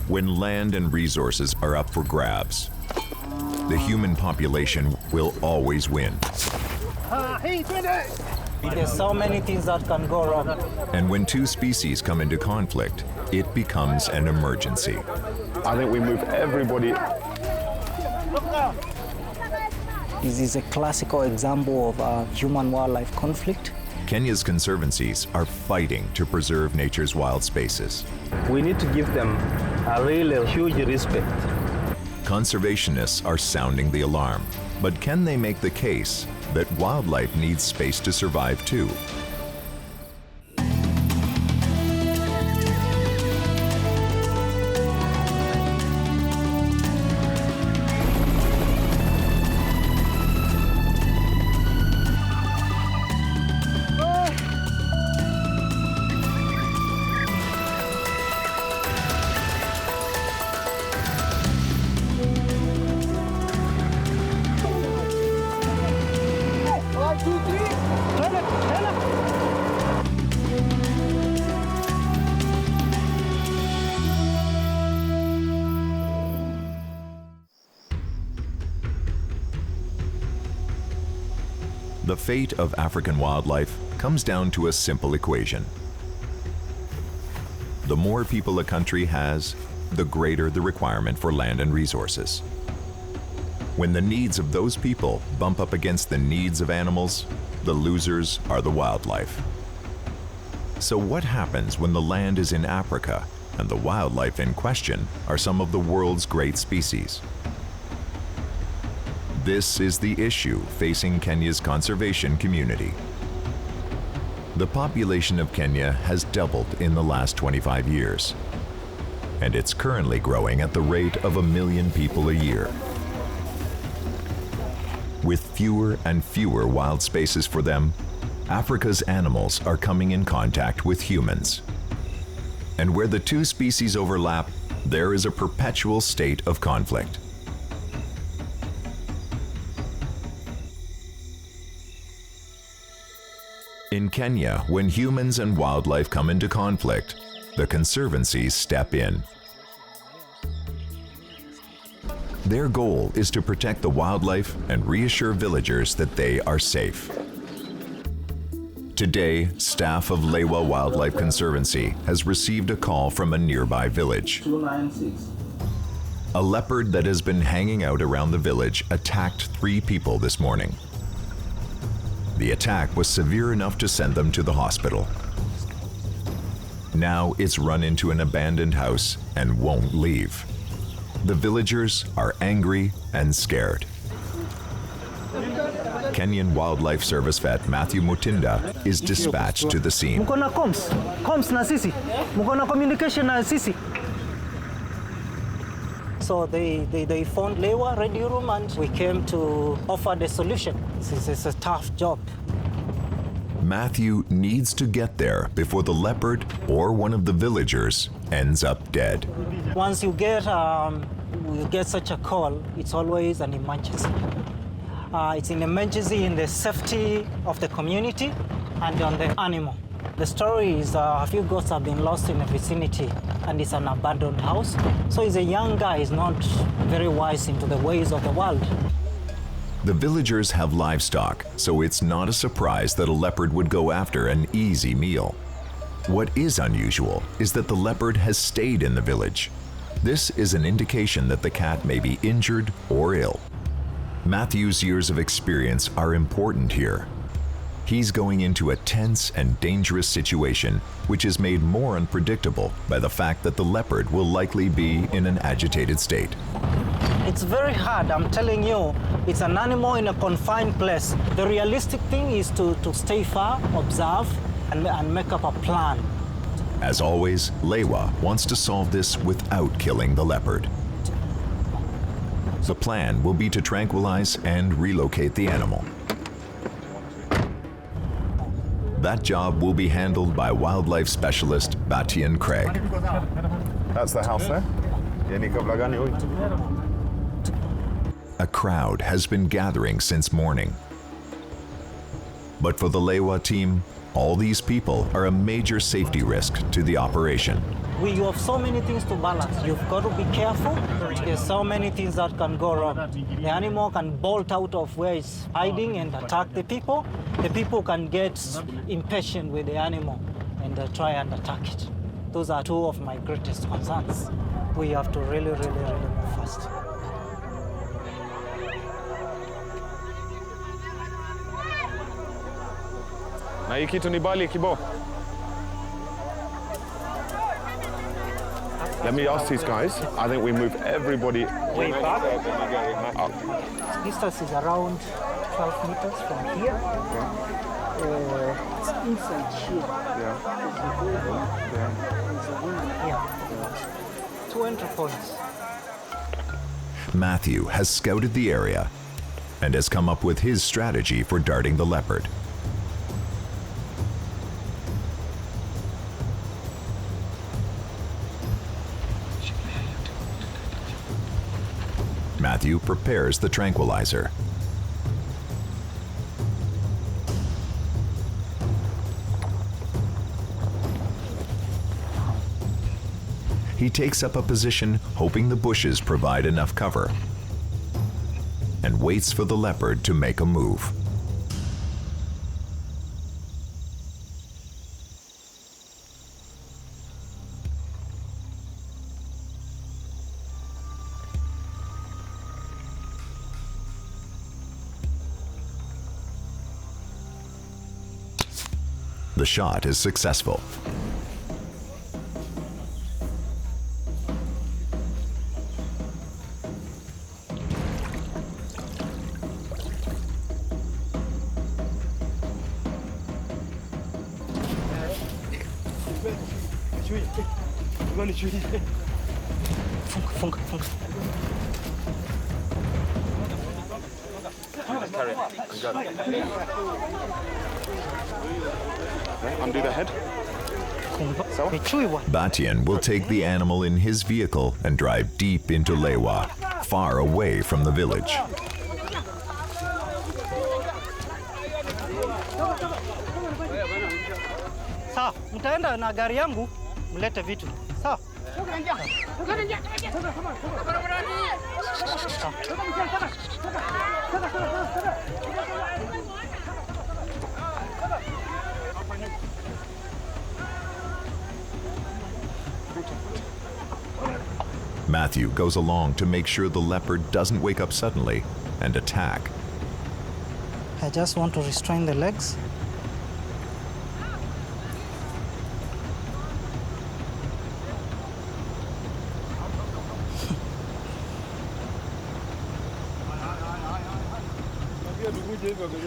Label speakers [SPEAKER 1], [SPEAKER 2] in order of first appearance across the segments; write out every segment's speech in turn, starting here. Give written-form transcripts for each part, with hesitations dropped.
[SPEAKER 1] When land and resources are up for grabs, the human population will always win.
[SPEAKER 2] There's so many things that can go wrong.
[SPEAKER 1] And when two species come into conflict, it becomes an emergency.
[SPEAKER 3] I think we move everybody.
[SPEAKER 2] This is a classical example of a human-wildlife conflict.
[SPEAKER 1] Kenya's conservancies are fighting to preserve nature's wild spaces.
[SPEAKER 4] We need to give them a really huge respect.
[SPEAKER 1] Conservationists are sounding the alarm, but can they make the case that wildlife needs space to survive too? The fate of African wildlife comes down to a simple equation. The more people a country has, the greater the requirement for land and resources. When the needs of those people bump up against the needs of animals, the losers are the wildlife. So what happens when the land is in Africa and the wildlife in question are some of the world's great species? This is the issue facing Kenya's conservation community. The population of Kenya has doubled in the last 25 years, and it's currently growing at the rate of 1 million people a year. With fewer and fewer wild spaces for them, Africa's animals are coming in contact with humans. And where the two species overlap, there is a perpetual state of conflict. In Kenya, when humans and wildlife come into conflict, the conservancies step in. Their goal is to protect the wildlife and reassure villagers that they are safe. Today, staff of Lewa Wildlife Conservancy has received a call from a nearby village.
[SPEAKER 4] 296.
[SPEAKER 1] A leopard that has been hanging out around the village attacked 3 people this morning. The attack was severe enough to send them to the hospital. Now it's run into an abandoned house and won't leave. The villagers are angry and scared. Kenyan Wildlife Service vet Matthew Mutinda is dispatched to the scene.
[SPEAKER 5] Mko na comms na sisi, mko na communication na sisi.
[SPEAKER 2] So they phoned Lewa Radio Room and we came to offer the solution. This is a tough job.
[SPEAKER 1] Matthew needs to get there before the leopard or one of the villagers ends up dead.
[SPEAKER 2] Once you get such a call, it's always an emergency. It's an emergency in the safety of the community and on the animal. The story is a few goats have been lost in the vicinity and it's an abandoned house. So he's a young guy, he's not very wise into the ways of the world.
[SPEAKER 1] The villagers have livestock, so it's not a surprise that a leopard would go after an easy meal. What is unusual is that the leopard has stayed in the village. This is an indication that the cat may be injured or ill. Matthew's years of experience are important here. He's going into a tense and dangerous situation, which is made more unpredictable by the fact that the leopard will likely be in an agitated state.
[SPEAKER 2] It's very hard, I'm telling you. It's an animal in a confined place. The realistic thing is to stay far, observe, and make up a plan.
[SPEAKER 1] As always, Lewa wants to solve this without killing the leopard. The plan will be to tranquilize and relocate the animal. That job will be handled by wildlife specialist Batian Craig.
[SPEAKER 3] That's the house there.
[SPEAKER 1] A crowd has been gathering since morning. But for the Lewa team, all these people are a major safety risk to the operation.
[SPEAKER 2] You have so many things to balance. You've got to be careful. There's so many things that can go wrong. The animal can bolt out of where it's hiding and attack the people. The people can get impatient with the animal and try and attack it. Those are two of my greatest concerns. We have to really move fast.
[SPEAKER 3] Na hii kitu ni bali kibo. Let me ask these guys. I think we move everybody
[SPEAKER 2] Way back. Distance is around 12 meters from here. It's inside here. Yeah. 2 entry points.
[SPEAKER 1] Matthew has scouted the area and has come up with his strategy for darting the leopard. Matthew prepares the tranquilizer. He takes up a position hoping the bushes provide enough cover and waits for the leopard to make a move. The shot is successful.
[SPEAKER 2] Funka.
[SPEAKER 3] Undo the head.
[SPEAKER 1] Batian will take the animal in his vehicle and drive deep into Lewa, far away from the village.
[SPEAKER 2] Sawa, mtaenda na gari yangu mlete vitu. Sawa?
[SPEAKER 1] Matthew goes along to make sure the leopard doesn't wake up suddenly and attack.
[SPEAKER 2] I just want to restrain the legs.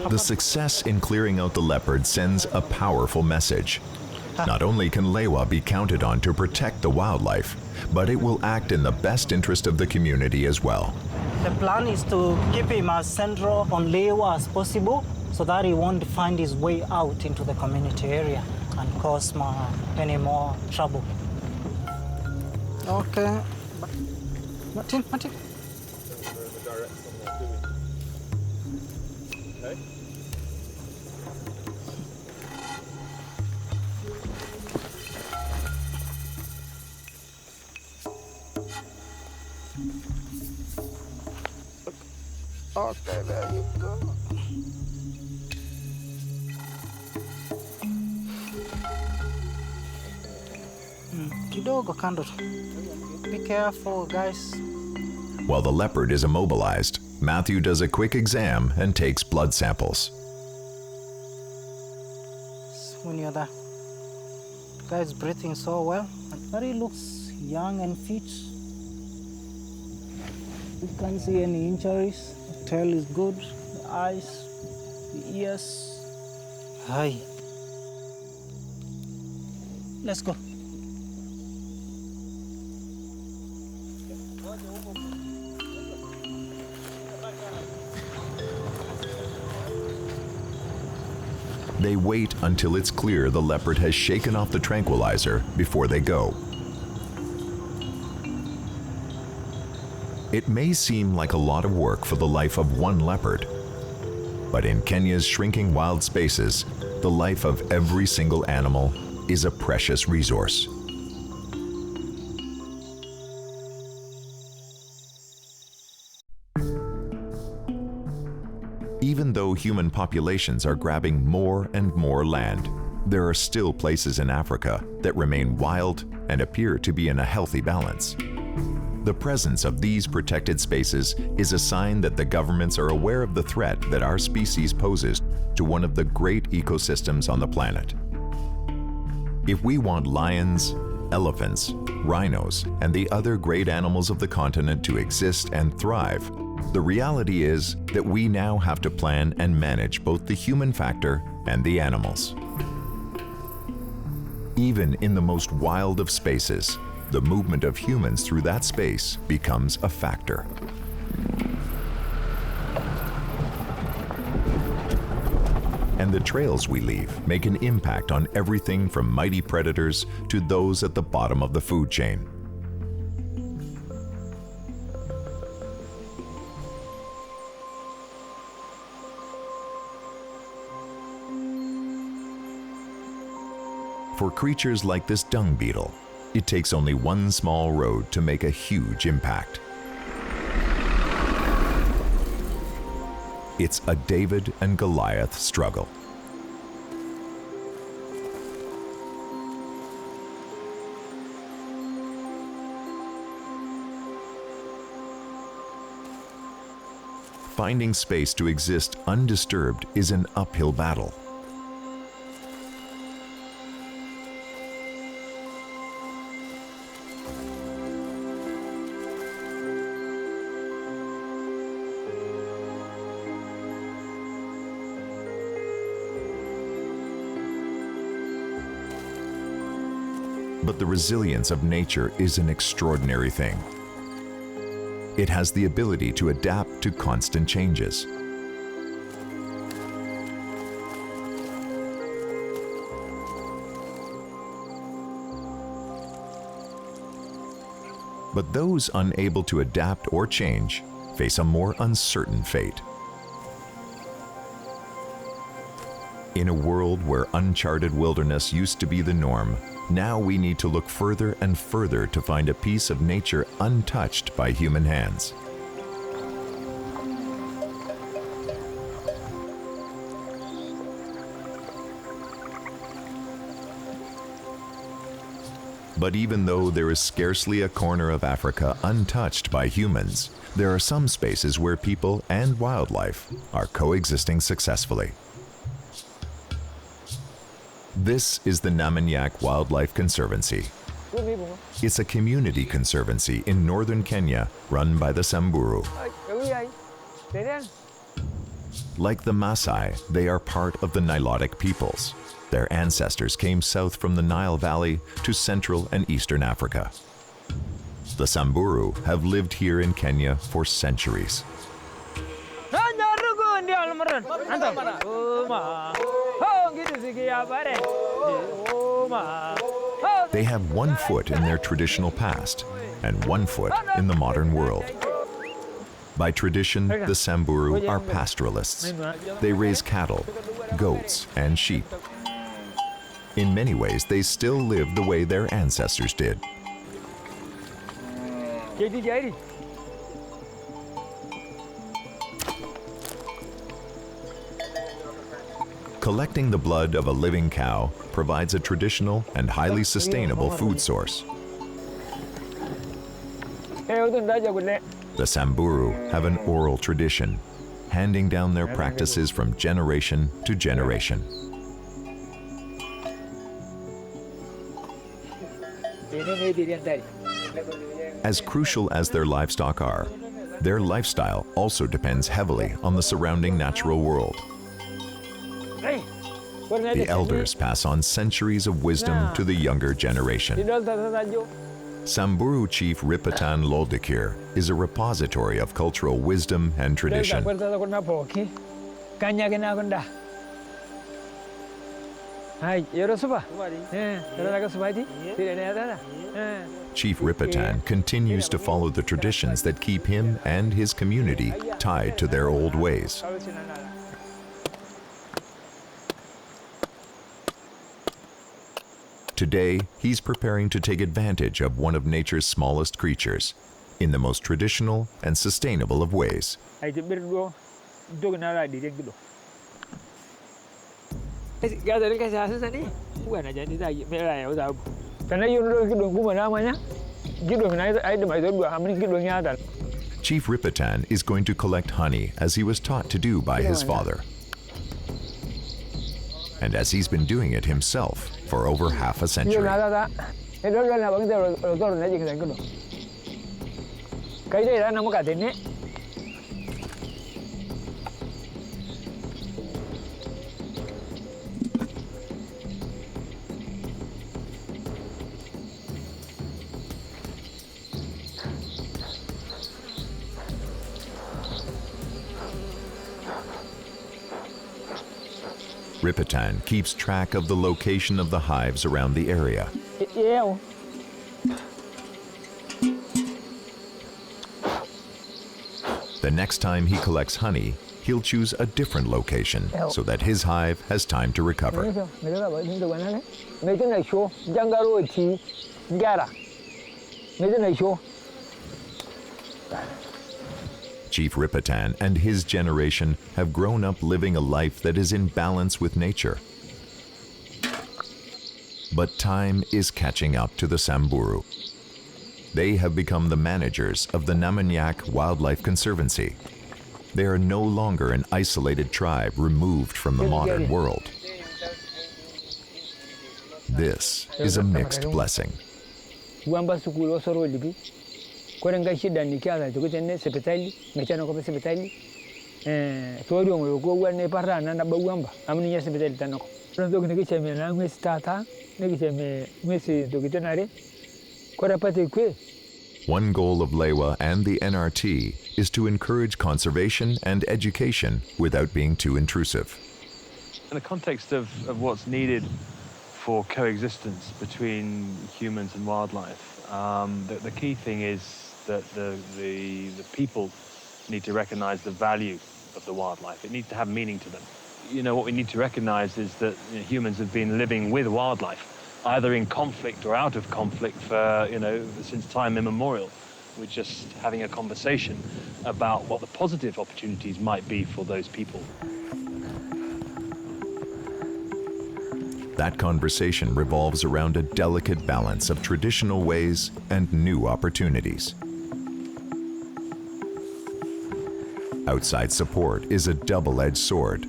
[SPEAKER 1] The success in clearing out the leopard sends a powerful message. Not only can Lewa be counted on to protect the wildlife, but it will act in the best interest of the community as well.
[SPEAKER 2] The plan is to keep him as central on Lewa as possible so that he won't find his way out into the community area and cause any more trouble. Okay. Martin. Okay, there you go. Kidogo kando. Be careful, guys.
[SPEAKER 1] While the leopard is immobilized, Matthew does a quick exam and takes blood samples.
[SPEAKER 2] When you're there, the guy's breathing so well, but he looks young and fit. We can't see any injuries. The tail is good. The eyes, the ears. Hi. Let's go.
[SPEAKER 1] They wait until it's clear the leopard has shaken off the tranquilizer before they go. It may seem like a lot of work for the life of one leopard, But in Kenya's shrinking wild spaces, the life of every single animal is a precious resource. Even though human populations are grabbing more and more land, there are still places in Africa that remain wild and appear to be in a healthy balance. The presence of these protected spaces is a sign that the governments are aware of the threat that our species poses to one of the great ecosystems on the planet. If we want lions, elephants, rhinos, and the other great animals of the continent to exist and thrive, the reality is that we now have to plan and manage both the human factor and the animals. Even in the most wild of spaces, the movement of humans through that space becomes a factor. And the trails we leave make an impact on everything from mighty predators to those at the bottom of the food chain. For creatures like this dung beetle, it takes only one small road to make a huge impact. It's a David and Goliath struggle. Finding space to exist undisturbed is an uphill battle. But the resilience of nature is an extraordinary thing. It has the ability to adapt to constant changes. But those unable to adapt or change face a more uncertain fate. In a world where uncharted wilderness used to be the norm, now we need to look further and further to find a piece of nature untouched by human hands. But even though there is scarcely a corner of Africa untouched by humans, there are some spaces where people and wildlife are coexisting successfully. This is the Namanyak Wildlife Conservancy. It's a community conservancy in northern Kenya run by the Samburu. Like the Maasai, they are part of the Nilotic peoples. Their ancestors came south from the Nile Valley to Central and Eastern Africa. The Samburu have lived here in Kenya for centuries. They have one foot in their traditional past and one foot in the modern world. By tradition, the Samburu are pastoralists. They raise cattle, goats, and sheep. In many ways, they still live the way their ancestors did. Collecting the blood of a living cow provides a traditional and highly sustainable food source. The Samburu have an oral tradition, handing down their practices from generation to generation. As crucial as their livestock are, their lifestyle also depends heavily on the surrounding natural world. The elders pass on centuries of wisdom to the younger generation. Samburu Chief Ripatan Loldekir is a repository of cultural wisdom and tradition. Chief Ripatan continues to follow the traditions that keep him and his community tied to their old ways. Today, he's preparing to take advantage of one of nature's smallest creatures in the most traditional and sustainable of ways. Chief Ripatan is going to collect honey as he was taught to do by his father, and as he's been doing it himself for over half a century. Ripatan keeps track of the location of the hives around the area. The next time he collects honey, he'll choose a different location so that his hive has time to recover. Chief Ripatan and his generation have grown up living a life that is in balance with nature. But time is catching up to the Samburu. They have become the managers of the Namanyak Wildlife Conservancy. They are no longer an isolated tribe removed from the modern world. This is a mixed blessing. One goal of Lewa and the NRT is to encourage conservation and education without being too intrusive.
[SPEAKER 6] In the context of what's needed for coexistence between humans and wildlife, the key thing is that the people need to recognize the value of the wildlife. It needs to have meaning to them. You know, what we need to recognize is that humans have been living with wildlife, either in conflict or out of conflict for, since time immemorial. We're just having a conversation about what the positive opportunities might be for those people.
[SPEAKER 1] That conversation revolves around a delicate balance of traditional ways and new opportunities. Outside support is a double-edged sword.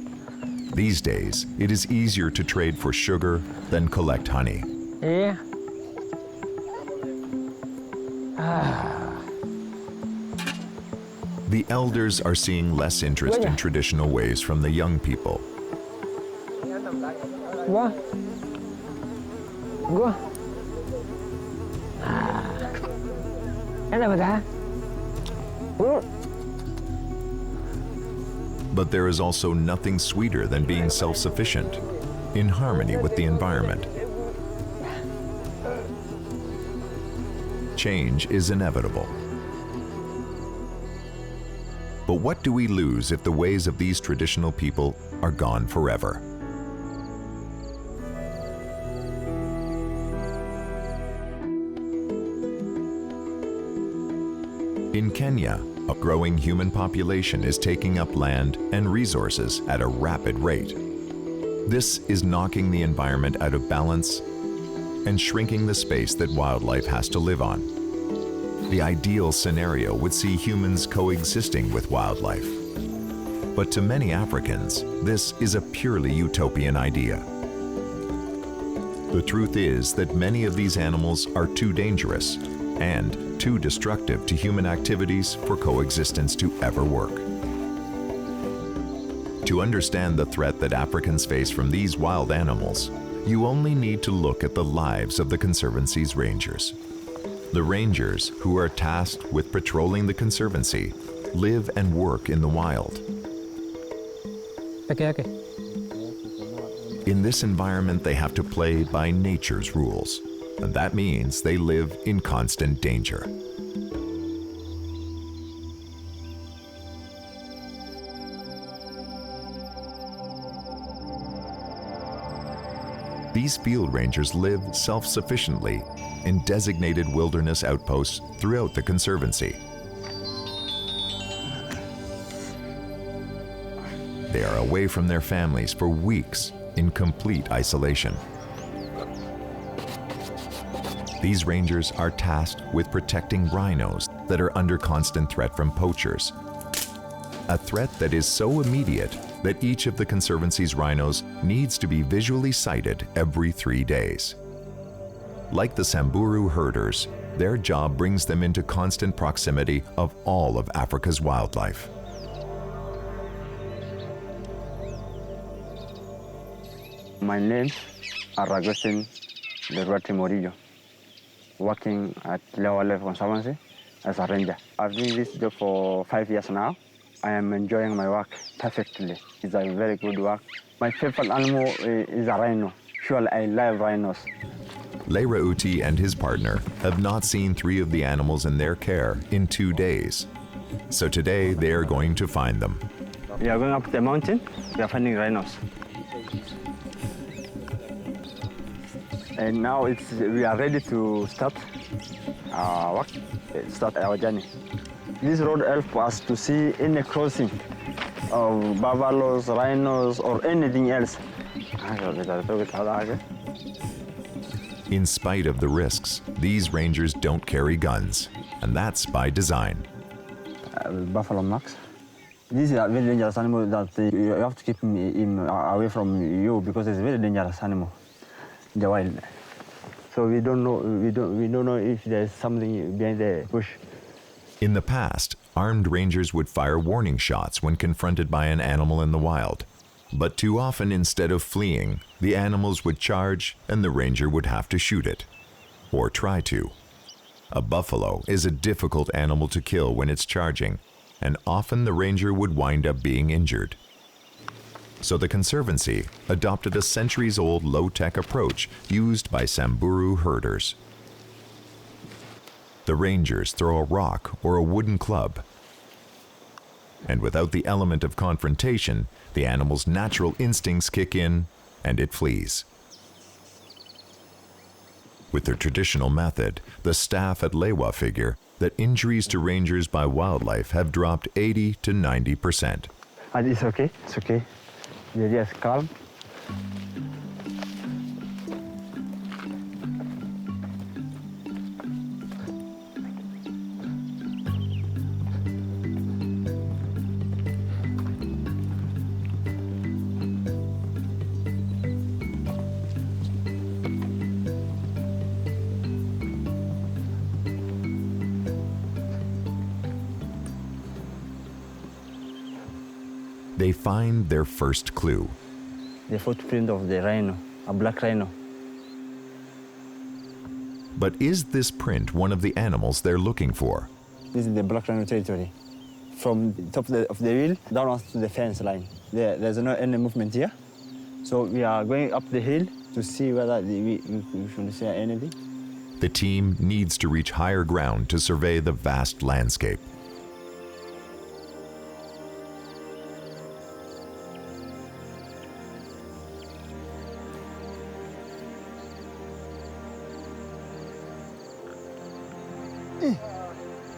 [SPEAKER 1] These days, it is easier to trade for sugar than collect honey. The elders are seeing less interest in traditional ways from the young people. But there is also nothing sweeter than being self-sufficient, in harmony with the environment. Change is inevitable. But what do we lose if the ways of these traditional people are gone forever? In Kenya, a growing human population is taking up land and resources at a rapid rate. This is knocking the environment out of balance and shrinking the space that wildlife has to live on. The ideal scenario would see humans coexisting with wildlife. But to many Africans, this is a purely utopian idea. The truth is that many of these animals are too dangerous and too destructive to human activities for coexistence to ever work. To understand the threat that Africans face from these wild animals, you only need to look at the lives of the Conservancy's rangers. The rangers, who are tasked with patrolling the Conservancy, live and work in the wild. In this environment, they have to play by nature's rules, and that means they live in constant danger. These field rangers live self-sufficiently in designated wilderness outposts throughout the conservancy. They are away from their families for weeks in complete isolation. These rangers are tasked with protecting rhinos that are under constant threat from poachers. A threat that is so immediate that each of the conservancy's rhinos needs to be visually sighted every 3 days. Like the Samburu herders, their job brings them into constant proximity of all of Africa's wildlife.
[SPEAKER 7] My name is Agustin Morillo, working at Leopard Conservancy as a ranger. I've been doing this job for 5 years now. I am enjoying my work perfectly. It's a very good work. My favorite animal is a rhino. Surely I love rhinos.
[SPEAKER 1] Leirauti and his partner have not seen 3 of the animals in their care in 2 days. So today they are going to find them.
[SPEAKER 7] We are going up the mountain. We are finding rhinos. And now we are ready to start our work, start our journey. This road helps us to see any crossing of buffaloes, rhinos, or anything else.
[SPEAKER 1] In spite of the risks, these rangers don't carry guns, and that's by design.
[SPEAKER 7] Buffalo max. This is a very dangerous animal that you have to keep him away from you because it's a very dangerous animal in the wild. So we don't know if there's something behind the bush.
[SPEAKER 1] In the past, armed rangers would fire warning shots when confronted by an animal in the wild. But too often, instead of fleeing, the animals would charge and the ranger would have to shoot it. Or try to. A buffalo is a difficult animal to kill when it's charging, and often the ranger would wind up being injured. So the Conservancy adopted a centuries-old low-tech approach used by Samburu herders. The rangers throw a rock or a wooden club, and without the element of confrontation, the animal's natural instincts kick in and it flees. With their traditional method, the staff at Lewa figure that injuries to rangers by wildlife have dropped 80 to 90%.
[SPEAKER 7] And it's okay, it's okay. You're just calm.
[SPEAKER 1] They find their first clue.
[SPEAKER 7] The footprint of the rhino, a black rhino.
[SPEAKER 1] But is this print one of the animals they're looking for?
[SPEAKER 7] This is the black rhino territory. From the top of the hill down to the fence line. There's no any movement here. So we are going up the hill to see whether we should see anything.
[SPEAKER 1] The team needs to reach higher ground to survey the vast landscape.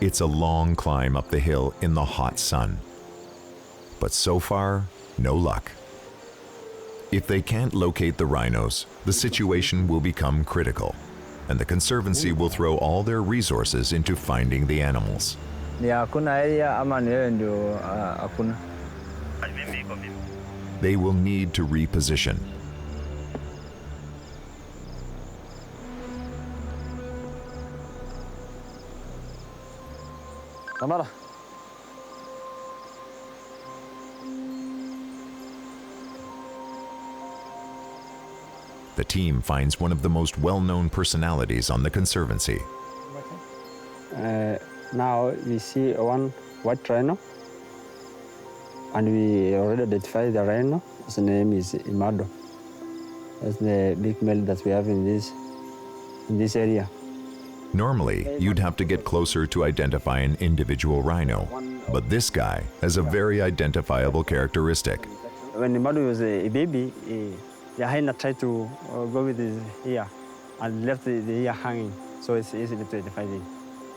[SPEAKER 1] It's a long climb up the hill in the hot sun. But so far, no luck. If they can't locate the rhinos, the situation will become critical, and the Conservancy will throw all their resources into finding the animals. They will need to reposition.
[SPEAKER 7] Tamara.
[SPEAKER 1] The team finds one of the most well-known personalities on the Conservancy.
[SPEAKER 7] Now we see one white rhino, and we already identified the rhino. His name is Imado. That's the big male that we have in this area.
[SPEAKER 1] Normally, you'd have to get closer to identify an individual rhino, but this guy has a very identifiable characteristic.
[SPEAKER 7] When Imado was a baby, The hyena tried to go with his ear and left the ear hanging, so it's easy to identify it.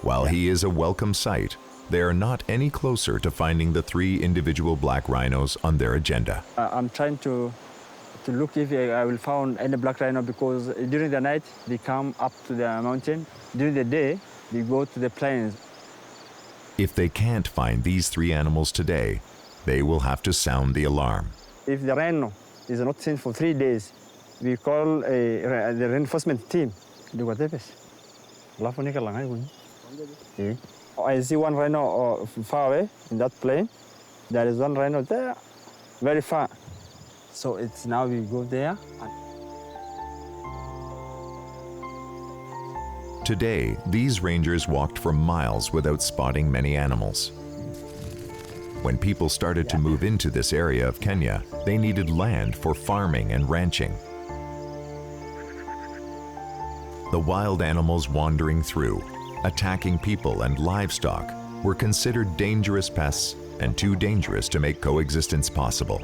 [SPEAKER 1] While he is a welcome sight, they are not any closer to finding the 3 individual black rhinos on their agenda.
[SPEAKER 7] I'm trying to look if I will find any black rhino, because during the night they come up to the mountain. During the day they go to the plains.
[SPEAKER 1] If they can't find these 3 animals today, they will have to sound the alarm.
[SPEAKER 7] If the rhino is not seen for 3 days, we call the reinforcement team. I see one rhino far away in that plain. There is one rhino there, very far. So it's now we go there.
[SPEAKER 1] Today, these rangers walked for miles without spotting many animals. When people started to move into this area of Kenya, they needed land for farming and ranching. The wild animals wandering through, attacking people and livestock, were considered dangerous pests and too dangerous to make coexistence possible.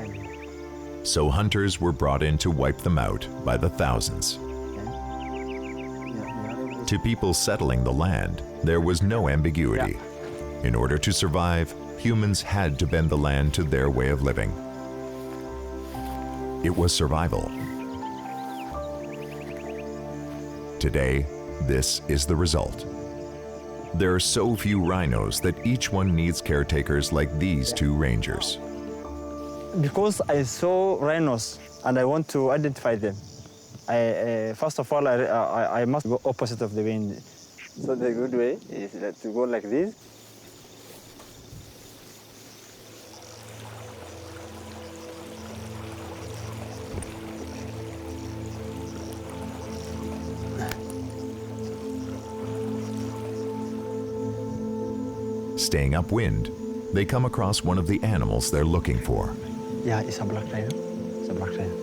[SPEAKER 1] So hunters were brought in to wipe them out by the thousands. To people settling the land, there was no ambiguity. In order to survive, humans had to bend the land to their way of living. It was survival. Today, this is the result. There are so few rhinos that each one needs caretakers like these 2 rangers.
[SPEAKER 7] Because I saw rhinos and I want to identify them, first of all, I must go opposite of the wind. So the good way is to go like this.
[SPEAKER 1] Staying upwind, they come across one of the animals they're looking for.
[SPEAKER 7] Yeah, it's a black rhino. It's a black rhino.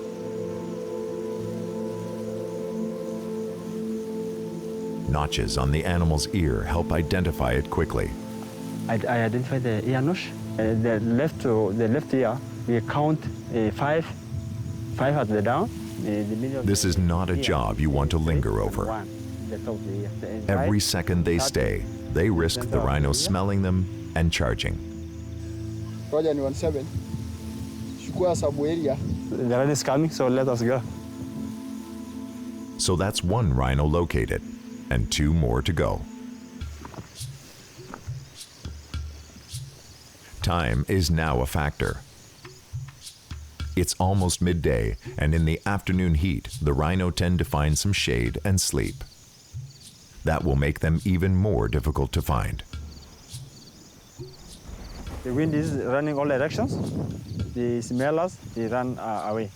[SPEAKER 1] Notches on the animal's ear help identify it quickly.
[SPEAKER 7] I identify the ear notch. The left ear, we count 5 at the down. The middle
[SPEAKER 1] This is not a job you want to linger over. Every second they stay, they risk the rhino smelling them and charging.
[SPEAKER 8] Roger, 17. Chukua sabu area.
[SPEAKER 7] The rhino is coming, so let us go.
[SPEAKER 1] So that's 1 rhino located, and 2 more to go. Time is now a factor. It's almost midday, and in the afternoon heat, the rhino tend to find some shade and sleep. That will make them even more difficult to find.
[SPEAKER 7] The wind is running all directions. They smell us, they run away.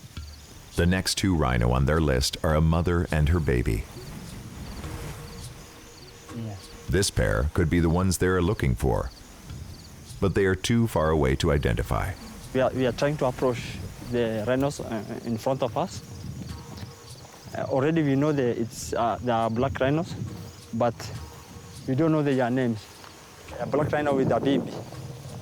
[SPEAKER 1] The next 2 rhino on their list are a mother and her baby. This pair could be the ones they're looking for, but they are too far away to identify.
[SPEAKER 7] We are trying to approach the rhinos in front of us. Already we know they are black rhinos, but we don't know their names. A black rhino with a baby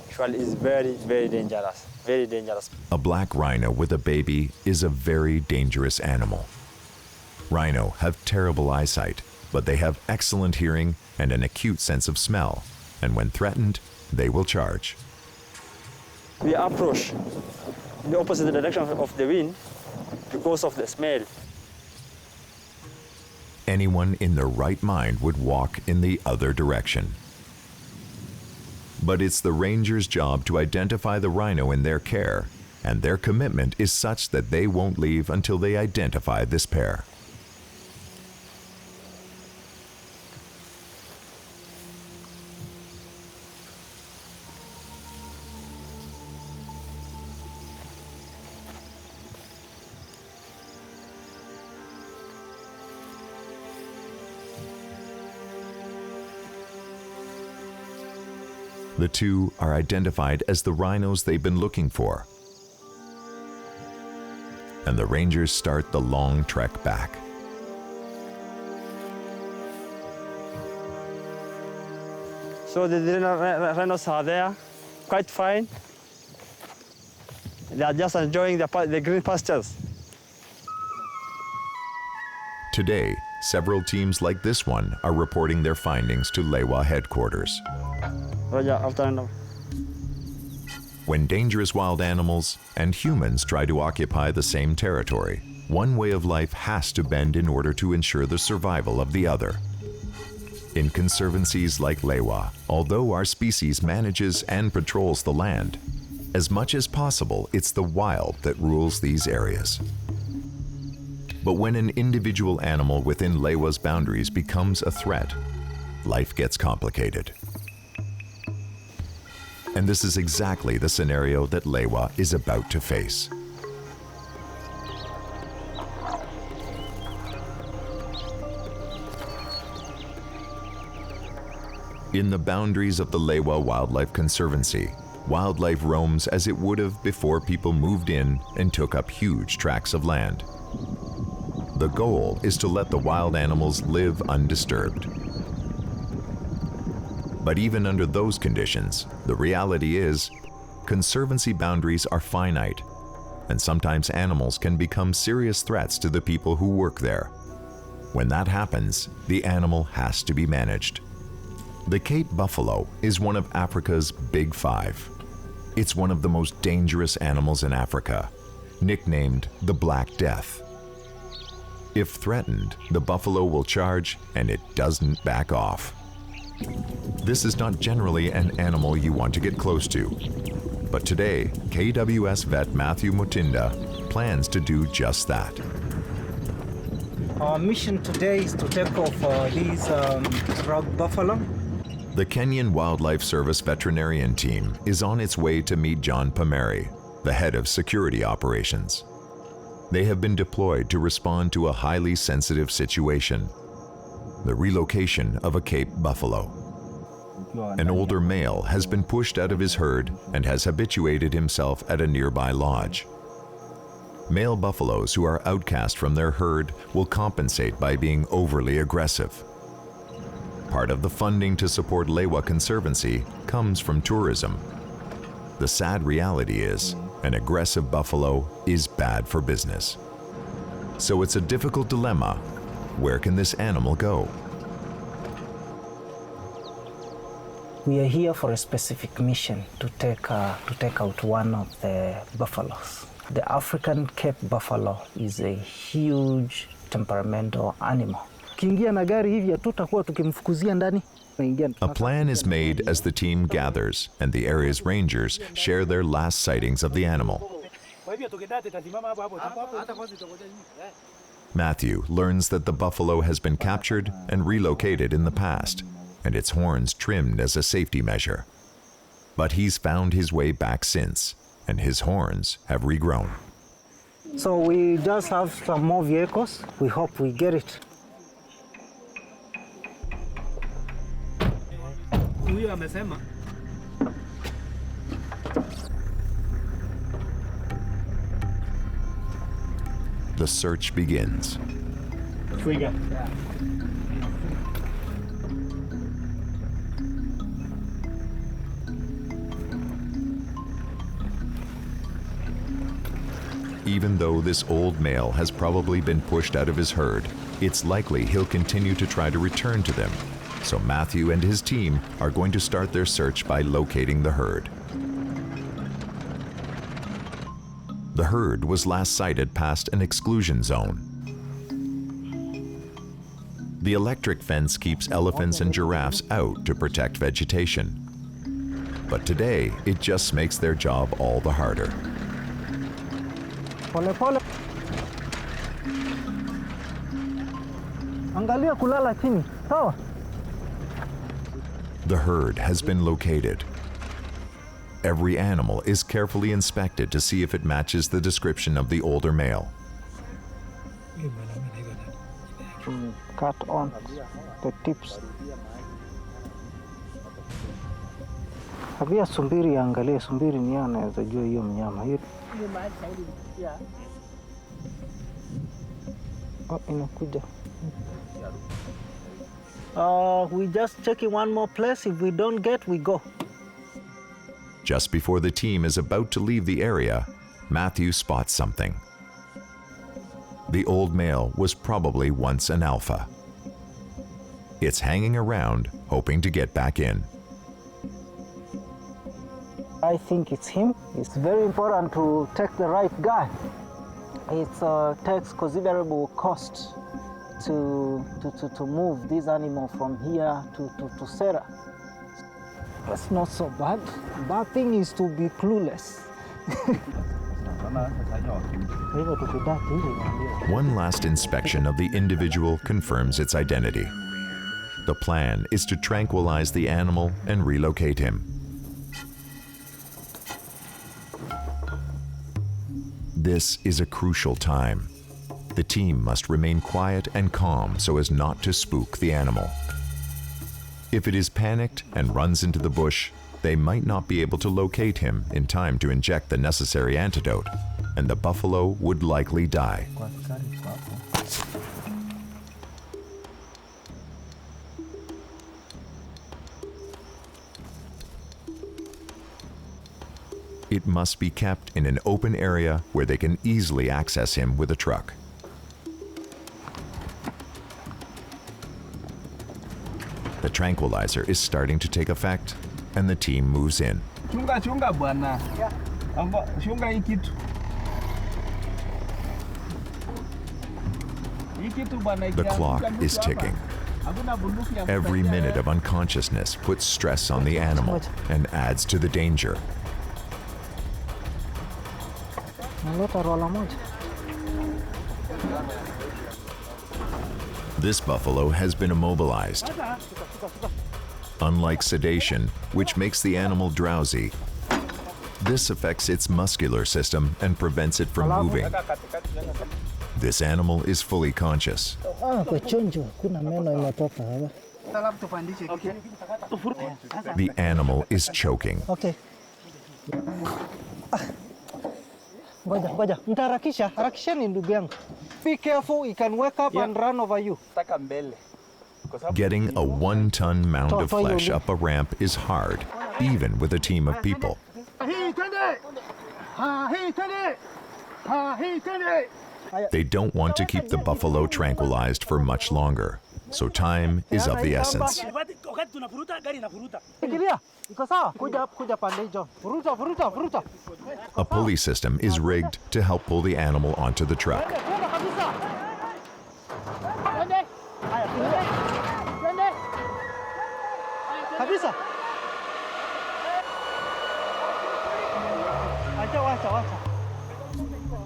[SPEAKER 7] usually is very, very dangerous, very dangerous.
[SPEAKER 1] A black rhino with a baby is a very dangerous animal. Rhino have terrible eyesight, but they have excellent hearing and an acute sense of smell, and when threatened, they will charge.
[SPEAKER 7] We approach in the opposite direction of the wind because of the smell.
[SPEAKER 1] Anyone in their right mind would walk in the other direction. But it's the ranger's job to identify the rhino in their care, and their commitment is such that they won't leave until they identify this pair. The 2 are identified as the rhinos they've been looking for. And the rangers start the long trek back.
[SPEAKER 7] So the rhinos are there, quite fine. They are just enjoying the green pastures.
[SPEAKER 1] Today, several teams like this one are reporting their findings to Lewa headquarters.
[SPEAKER 7] Roger, after now.
[SPEAKER 1] When dangerous wild animals and humans try to occupy the same territory, one way of life has to bend in order to ensure the survival of the other. In conservancies like Lewa, although our species manages and patrols the land, as much as possible, it's the wild that rules these areas. But when an individual animal within Lewa's boundaries becomes a threat, life gets complicated. And this is exactly the scenario that Lewa is about to face. In the boundaries of the Lewa Wildlife Conservancy, wildlife roams as it would have before people moved in and took up huge tracts of land. The goal is to let the wild animals live undisturbed. But even under those conditions, the reality is, conservancy boundaries are finite, and sometimes animals can become serious threats to the people who work there. When that happens, the animal has to be managed. The Cape buffalo is one of Africa's Big Five. It's one of the most dangerous animals in Africa, nicknamed the Black Death. If threatened, the buffalo will charge, and it doesn't back off. This is not generally an animal you want to get close to. But today, KWS vet Matthew Mutinda plans to do just that.
[SPEAKER 2] Our mission today is to take off these rock buffalo.
[SPEAKER 1] The Kenyan Wildlife Service veterinarian team is on its way to meet John Pameri, the head of security operations. They have been deployed to respond to a highly sensitive situation, the relocation of a Cape buffalo. An older male has been pushed out of his herd and has habituated himself at a nearby lodge. Male buffaloes who are outcast from their herd will compensate by being overly aggressive. Part of the funding to support Lewa Conservancy comes from tourism. The sad reality is, an aggressive buffalo is bad for business. So it's a difficult dilemma. Where can this animal go?
[SPEAKER 2] We are here for a specific mission to take out one of the buffaloes. The African Cape buffalo is a huge temperamental animal.
[SPEAKER 1] A plan is made as the team gathers and the area's rangers share their last sightings of the animal. Matthew learns that the buffalo has been captured and relocated in the past, and its horns trimmed as a safety measure. But he's found his way back since, and his horns have regrown.
[SPEAKER 2] So we just have some more vehicles. We hope we get it.
[SPEAKER 1] The search begins. Even though this old male has probably been pushed out of his herd, it's likely he'll continue to try to return to them. So Matthew and his team are going to start their search by locating the herd. The herd was last sighted past an exclusion zone. The electric fence keeps elephants and giraffes out to protect vegetation. But today, it just makes their job all the harder.
[SPEAKER 2] Pole pole. Angalia kulala chini. Sawa?
[SPEAKER 1] The herd has been located. Every animal is carefully inspected to see if it matches the description of the older male.
[SPEAKER 2] Cut on the tips. Habia sumbiri angalia, sumbiri ni anaweza jua hiyo mnyama. Oh, inakuja. We just checking one more place. If we don't get, we go.
[SPEAKER 1] Just before the team is about to leave the area, Matthew spots something. the old male was probably once an alpha. It's hanging around, hoping to get back in.
[SPEAKER 2] I think it's him. It's very important to take the right guy. It takes considerable cost to move this animal from here to Sarah. That's not so bad. Bad thing is to be clueless.
[SPEAKER 1] One last inspection of the individual confirms its identity. The plan is to tranquilize the animal and relocate him. This is a crucial time. The team must remain quiet and calm so as not to spook the animal. If it is panicked and runs into the bush, they might not be able to locate him in time to inject the necessary antidote, and the buffalo would likely die. It must be kept in an open area where they can easily access him with a truck. The tranquilizer is starting to take effect, and the team moves in.
[SPEAKER 4] Chunga bwana. Chunga hii kitu.
[SPEAKER 1] The clock is ticking. Every minute of unconsciousness puts stress on the animal and adds to the danger. This buffalo has been immobilized. Unlike sedation, which makes the animal drowsy, this affects its muscular system and prevents it from moving. This animal is fully conscious. The animal is choking.
[SPEAKER 2] Okay. Ngoja. Harakisheni ndugu yangu. Be careful, he can wake up and run over you.
[SPEAKER 1] Getting a 1-ton mound of flesh up a ramp is hard, even with a team of people. They don't want to keep the buffalo tranquilized for much longer, so time is of the essence. A pulley system is rigged to help pull the animal onto the truck.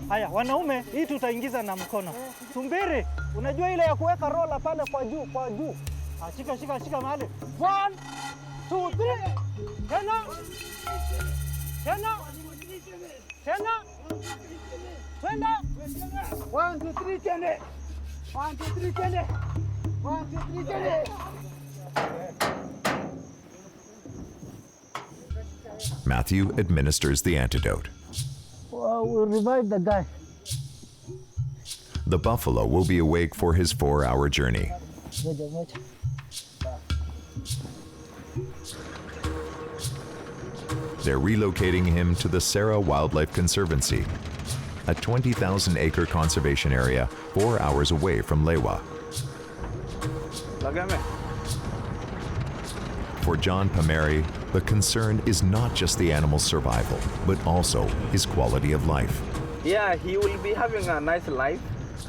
[SPEAKER 2] Haya, wanaume, hii tutaingiza na mkono. Tumbiri, unajua ile ya kuweka rola pale kwa juu. Shika mahali. 1, 2, 3. Tena. Twenda. 1, 2, 3, tene. 1, 2, 3, tene. 1, 2, 3, tene.
[SPEAKER 1] Matthew administers the antidote.
[SPEAKER 2] We'll revive the guy.
[SPEAKER 1] The buffalo will be awake for his 4-hour journey. They're relocating him to the Sarah Wildlife Conservancy, a 20,000-acre conservation area 4 hours away from Lewa. For John Pameri, the concern is not just the animal's survival, but also his quality of life.
[SPEAKER 4] Yeah, he will be having a nice life.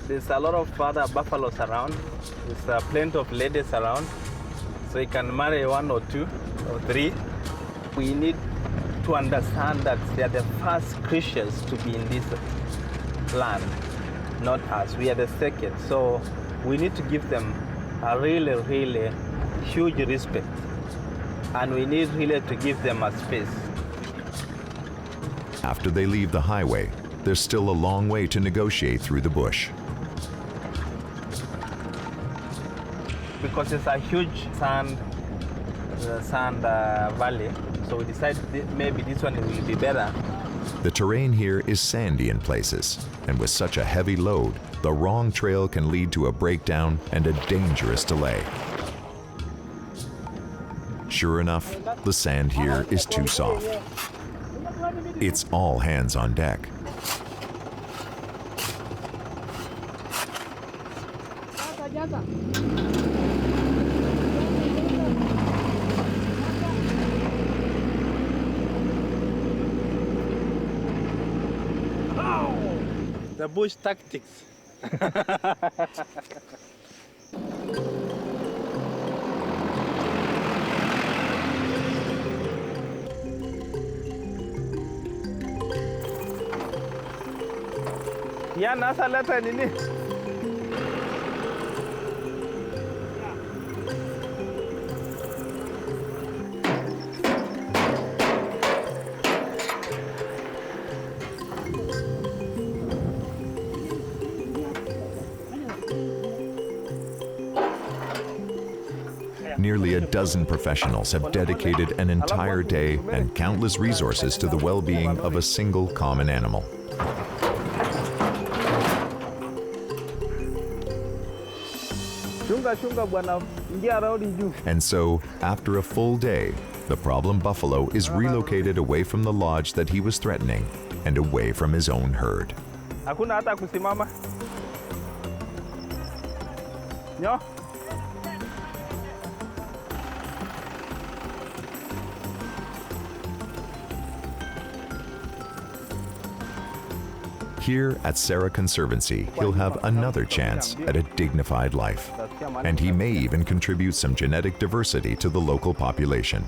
[SPEAKER 4] There's a lot of other buffaloes around. There's plenty of ladies around. So he can marry 1 or 2 or 3. We need to understand that they are the first creatures to be in this land, not us. We are the second. So we need to give them a really huge respect. And we need really to give them a space.
[SPEAKER 1] After they leave the highway, there's still a long way to negotiate through the bush.
[SPEAKER 4] Because it's a huge sand valley, so we decided maybe this one will be better.
[SPEAKER 1] The terrain here is sandy in places, and with such a heavy load, the wrong trail can lead to a breakdown and a dangerous delay. Sure enough, the sand here is too soft. It's all hands on deck.
[SPEAKER 4] The bush tactics. Ya nasa leta nini?
[SPEAKER 1] Nearly a dozen professionals have dedicated an entire day and countless resources to the well-being of a single common animal. And so, after a full day, the problem buffalo is relocated away from the lodge that he was threatening and away from his own herd.
[SPEAKER 4] Hakuna hata kusimama. Nyo.
[SPEAKER 1] Here at Sarah Conservancy, he'll have another chance at a dignified life. And he may even contribute some genetic diversity to the local population.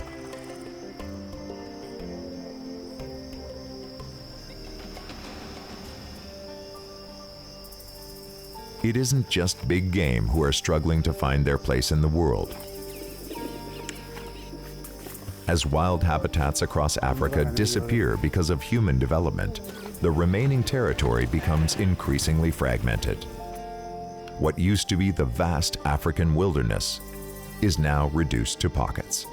[SPEAKER 1] It isn't just big game who are struggling to find their place in the world. As wild habitats across Africa disappear because of human development, the remaining territory becomes increasingly fragmented. What used to be the vast African wilderness is now reduced to pockets.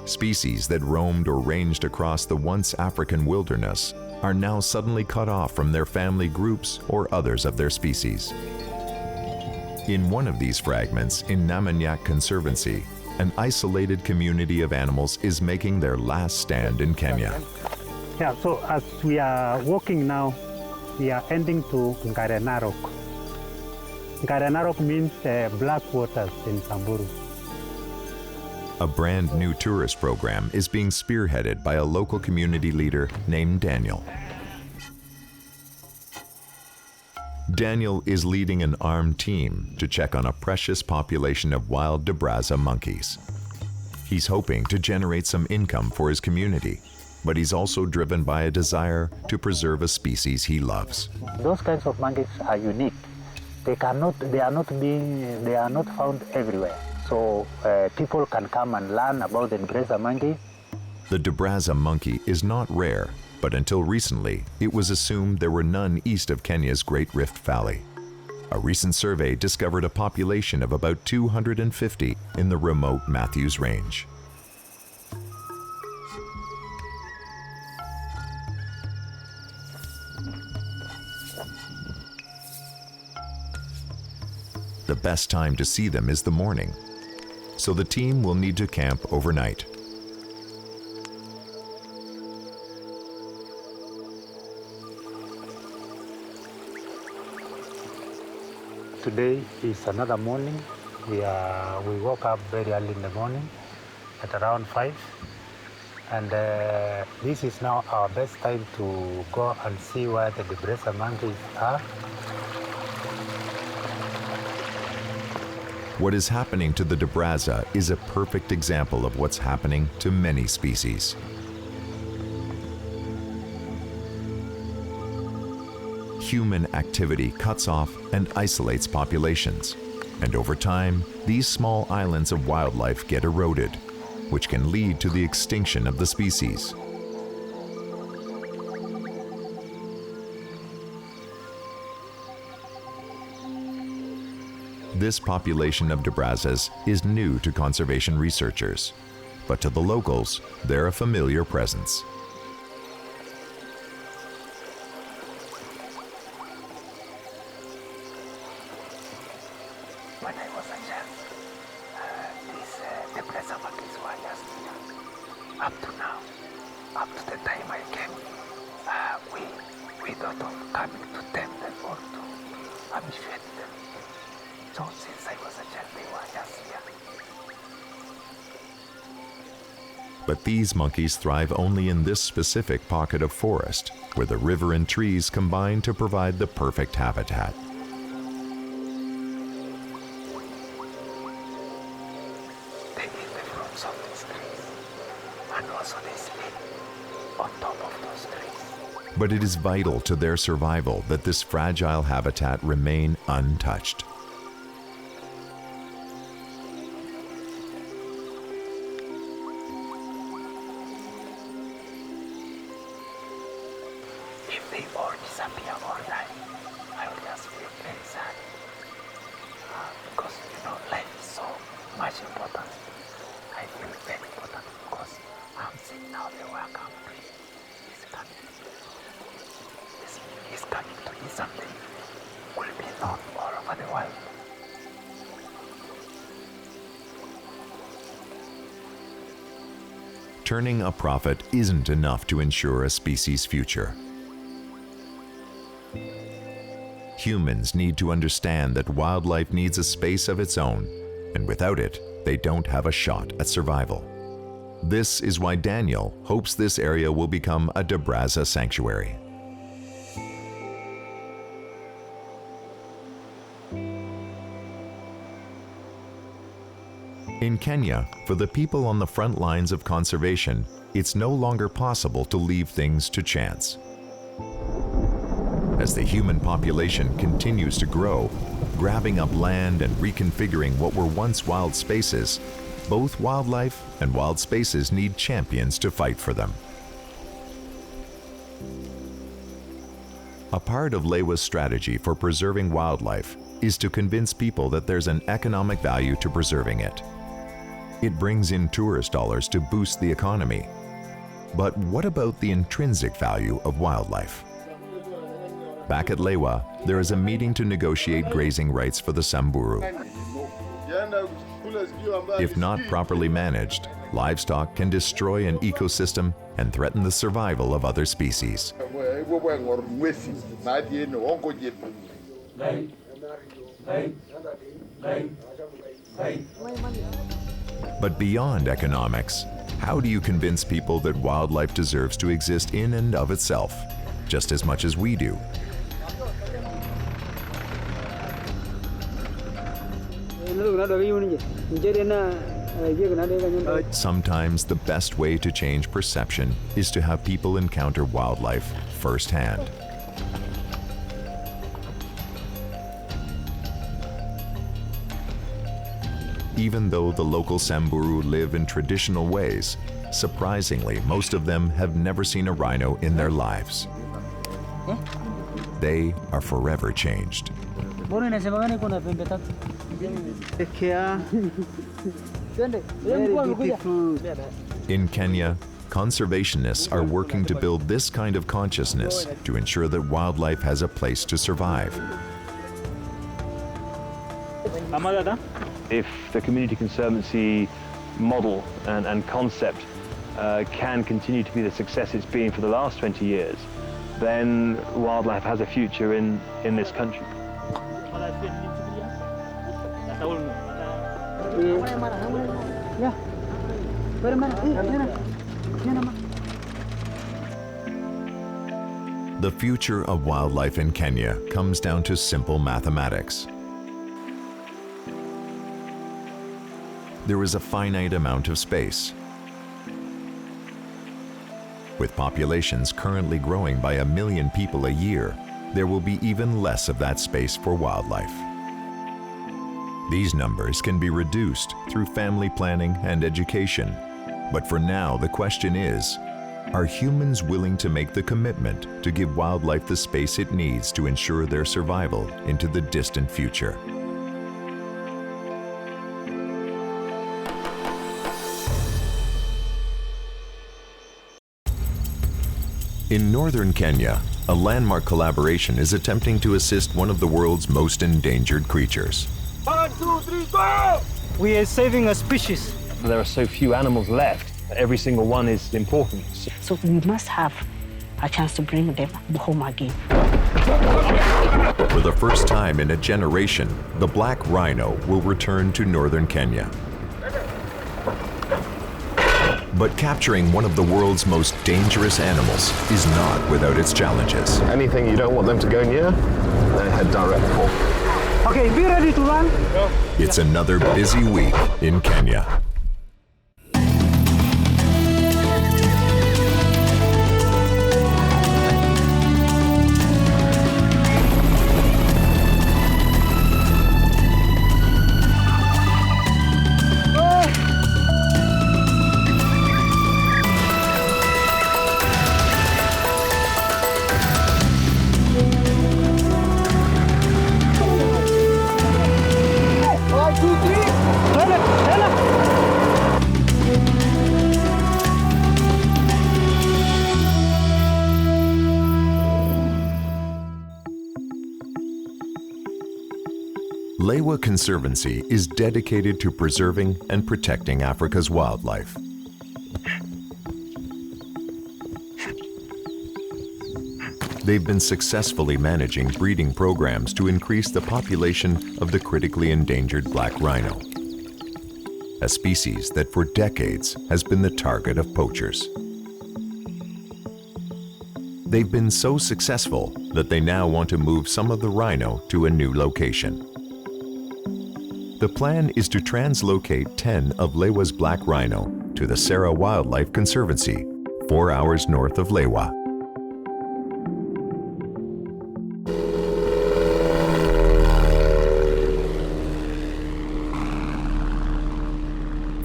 [SPEAKER 1] Species that roamed or ranged across the once African wilderness are now suddenly cut off from their family groups or others of their species. In one of these fragments in Namanyak Conservancy, an isolated community of animals is making their last stand in Kenya.
[SPEAKER 9] Yeah, so as we are walking now, we are ending to Ngarenarok. Ngarenarok means black waters in Samburu.
[SPEAKER 1] A brand new tourist program is being spearheaded by a local community leader named Daniel. Daniel is leading an armed team to check on a precious population of wild Diaries monkeys. He's hoping to generate some income for his community, but he's also driven by a desire to preserve a species he loves.
[SPEAKER 9] Those kinds of monkeys are unique. They are not found everywhere. So people can come and learn about the Diaries monkey.
[SPEAKER 1] The Diaries monkey is not rare, but until recently, it was assumed there were none east of Kenya's Great Rift Valley. A recent survey discovered a population of about 250 in the remote Matthews Range. The best time to see them is the morning, so the team will need to camp overnight.
[SPEAKER 9] Today is another morning. We woke up very early in the morning at around 5. And this is now our best time to go and see where the Diaries monkeys are.
[SPEAKER 1] What is happening to the Diaries is a perfect example of what's happening to many species. Human activity cuts off and isolates populations, and over time, these small islands of wildlife get eroded, which can lead to the extinction of the species. This population of Diaries is new to conservation researchers, but to the locals, they're a familiar presence.
[SPEAKER 9] When I was a child, these Diaries monkeys were just here. Up to now, up to the time I came, we thought of coming to tame them or to habituate them. So since I was a child, they were just here.
[SPEAKER 1] But these monkeys thrive only in this specific pocket of forest, where the river and trees combine to provide the perfect habitat.
[SPEAKER 9] They eat the fruits of these trees, and also they sleep on top of those trees.
[SPEAKER 1] But it is vital to their survival that this fragile habitat remain untouched.
[SPEAKER 9] If they all disappear or die, I will just feel very sad. Because, life is so much important. I feel very important because I'm seeing now the welcome tree is coming. He's coming to eat something. Will be known all over the world.
[SPEAKER 1] Turning a profit isn't enough to ensure a species' future. Humans need to understand that wildlife needs a space of its own, and without it, they don't have a shot at survival. This is why Daniel hopes this area will become a Dabraza sanctuary. In Kenya, for the people on the front lines of conservation, it's no longer possible to leave things to chance. As the human population continues to grow, grabbing up land and reconfiguring what were once wild spaces, both wildlife and wild spaces need champions to fight for them. A part of Lewa's strategy for preserving wildlife is to convince people that there's an economic value to preserving it. It brings in tourist dollars to boost the economy. But what about the intrinsic value of wildlife? Back at Lewa, there is a meeting to negotiate grazing rights for the Samburu. If not properly managed, livestock can destroy an ecosystem and threaten the survival of other species. But beyond economics, how do you convince people that wildlife deserves to exist in and of itself, just as much as we do? Sometimes the best way to change perception is to have people encounter wildlife firsthand. Even though the local Samburu live in traditional ways, surprisingly, most of them have never seen a rhino in their lives. They are forever changed. In Kenya, conservationists are working to build this kind of consciousness to ensure that wildlife has a place to survive.
[SPEAKER 6] If the community conservancy model and concept can continue to be the success it's been for the last 20 years, then wildlife has a future in this country.
[SPEAKER 1] The future of wildlife in Kenya comes down to simple mathematics. There is a finite amount of space. With populations currently growing by 1 million people a year, there will be even less of that space for wildlife. These numbers can be reduced through family planning and education. But for now, the question is, are humans willing to make the commitment to give wildlife the space it needs to ensure their survival into the distant future? In northern Kenya, a landmark collaboration is attempting to assist one of the world's most endangered creatures.
[SPEAKER 2] 1, 2, 3, go! We are saving a species.
[SPEAKER 6] There are so few animals left. Every single one is important.
[SPEAKER 10] So we must have a chance to bring them home again.
[SPEAKER 1] For the first time in a generation, the black rhino will return to northern Kenya. But capturing one of the world's most dangerous animals is not without its challenges.
[SPEAKER 3] Anything you don't want them to go near, they head direct for.
[SPEAKER 5] Okay, be ready to run.
[SPEAKER 1] It's another busy week in Kenya. Lewa Conservancy is dedicated to preserving and protecting Africa's wildlife. They've been successfully managing breeding programs to increase the population of the critically endangered black rhino, a species that for decades has been the target of poachers. They've been so successful that they now want to move some of the rhino to a new location. The plan is to translocate 10 of Lewa's black rhino to the Sera Wildlife Conservancy, 4 hours north of Lewa.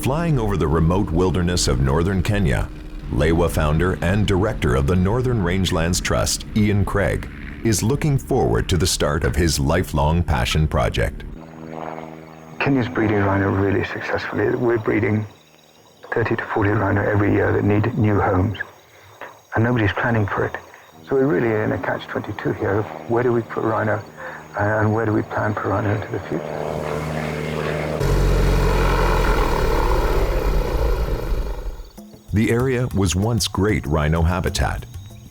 [SPEAKER 1] Flying over the remote wilderness of northern Kenya, Lewa founder and director of the Northern Rangelands Trust, Ian Craig, is looking forward to the start of his lifelong passion project.
[SPEAKER 10] Kenya's breeding rhino really successfully. We're breeding 30 to 40 rhino every year that need new homes, and nobody's planning for it. So we're really in a catch-22 here of where do we put rhino and where do we plan for rhino into the future.
[SPEAKER 1] The area was once great rhino habitat,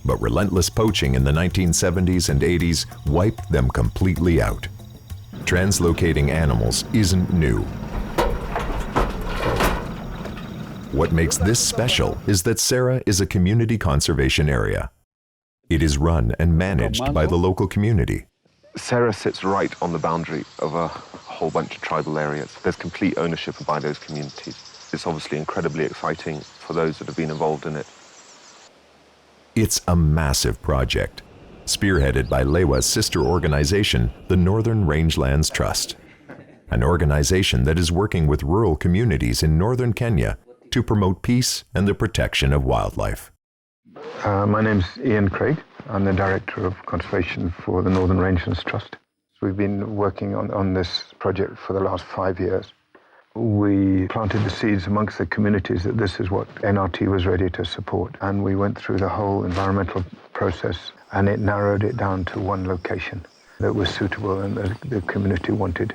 [SPEAKER 1] but relentless poaching in the 1970s and 80s wiped them completely out. Translocating animals isn't new. What makes this special is that Sera is a community conservation area. It is run and managed by the local community.
[SPEAKER 3] Sera sits right on the boundary of a whole bunch of tribal areas. There's complete ownership by those communities. It's obviously incredibly exciting for those that have been involved in it.
[SPEAKER 1] It's a massive project, spearheaded by Lewa's sister organization, the Northern Rangelands Trust, an organization that is working with rural communities in northern Kenya to promote peace and the protection of wildlife.
[SPEAKER 10] My name's Ian Craig. I'm the Director of Conservation for the Northern Rangelands Trust. So we've been working on this project for the last 5 years. We planted the seeds amongst the communities that this is what NRT was ready to support. And we went through the whole environmental process, and it narrowed it down to one location that was suitable and the community wanted.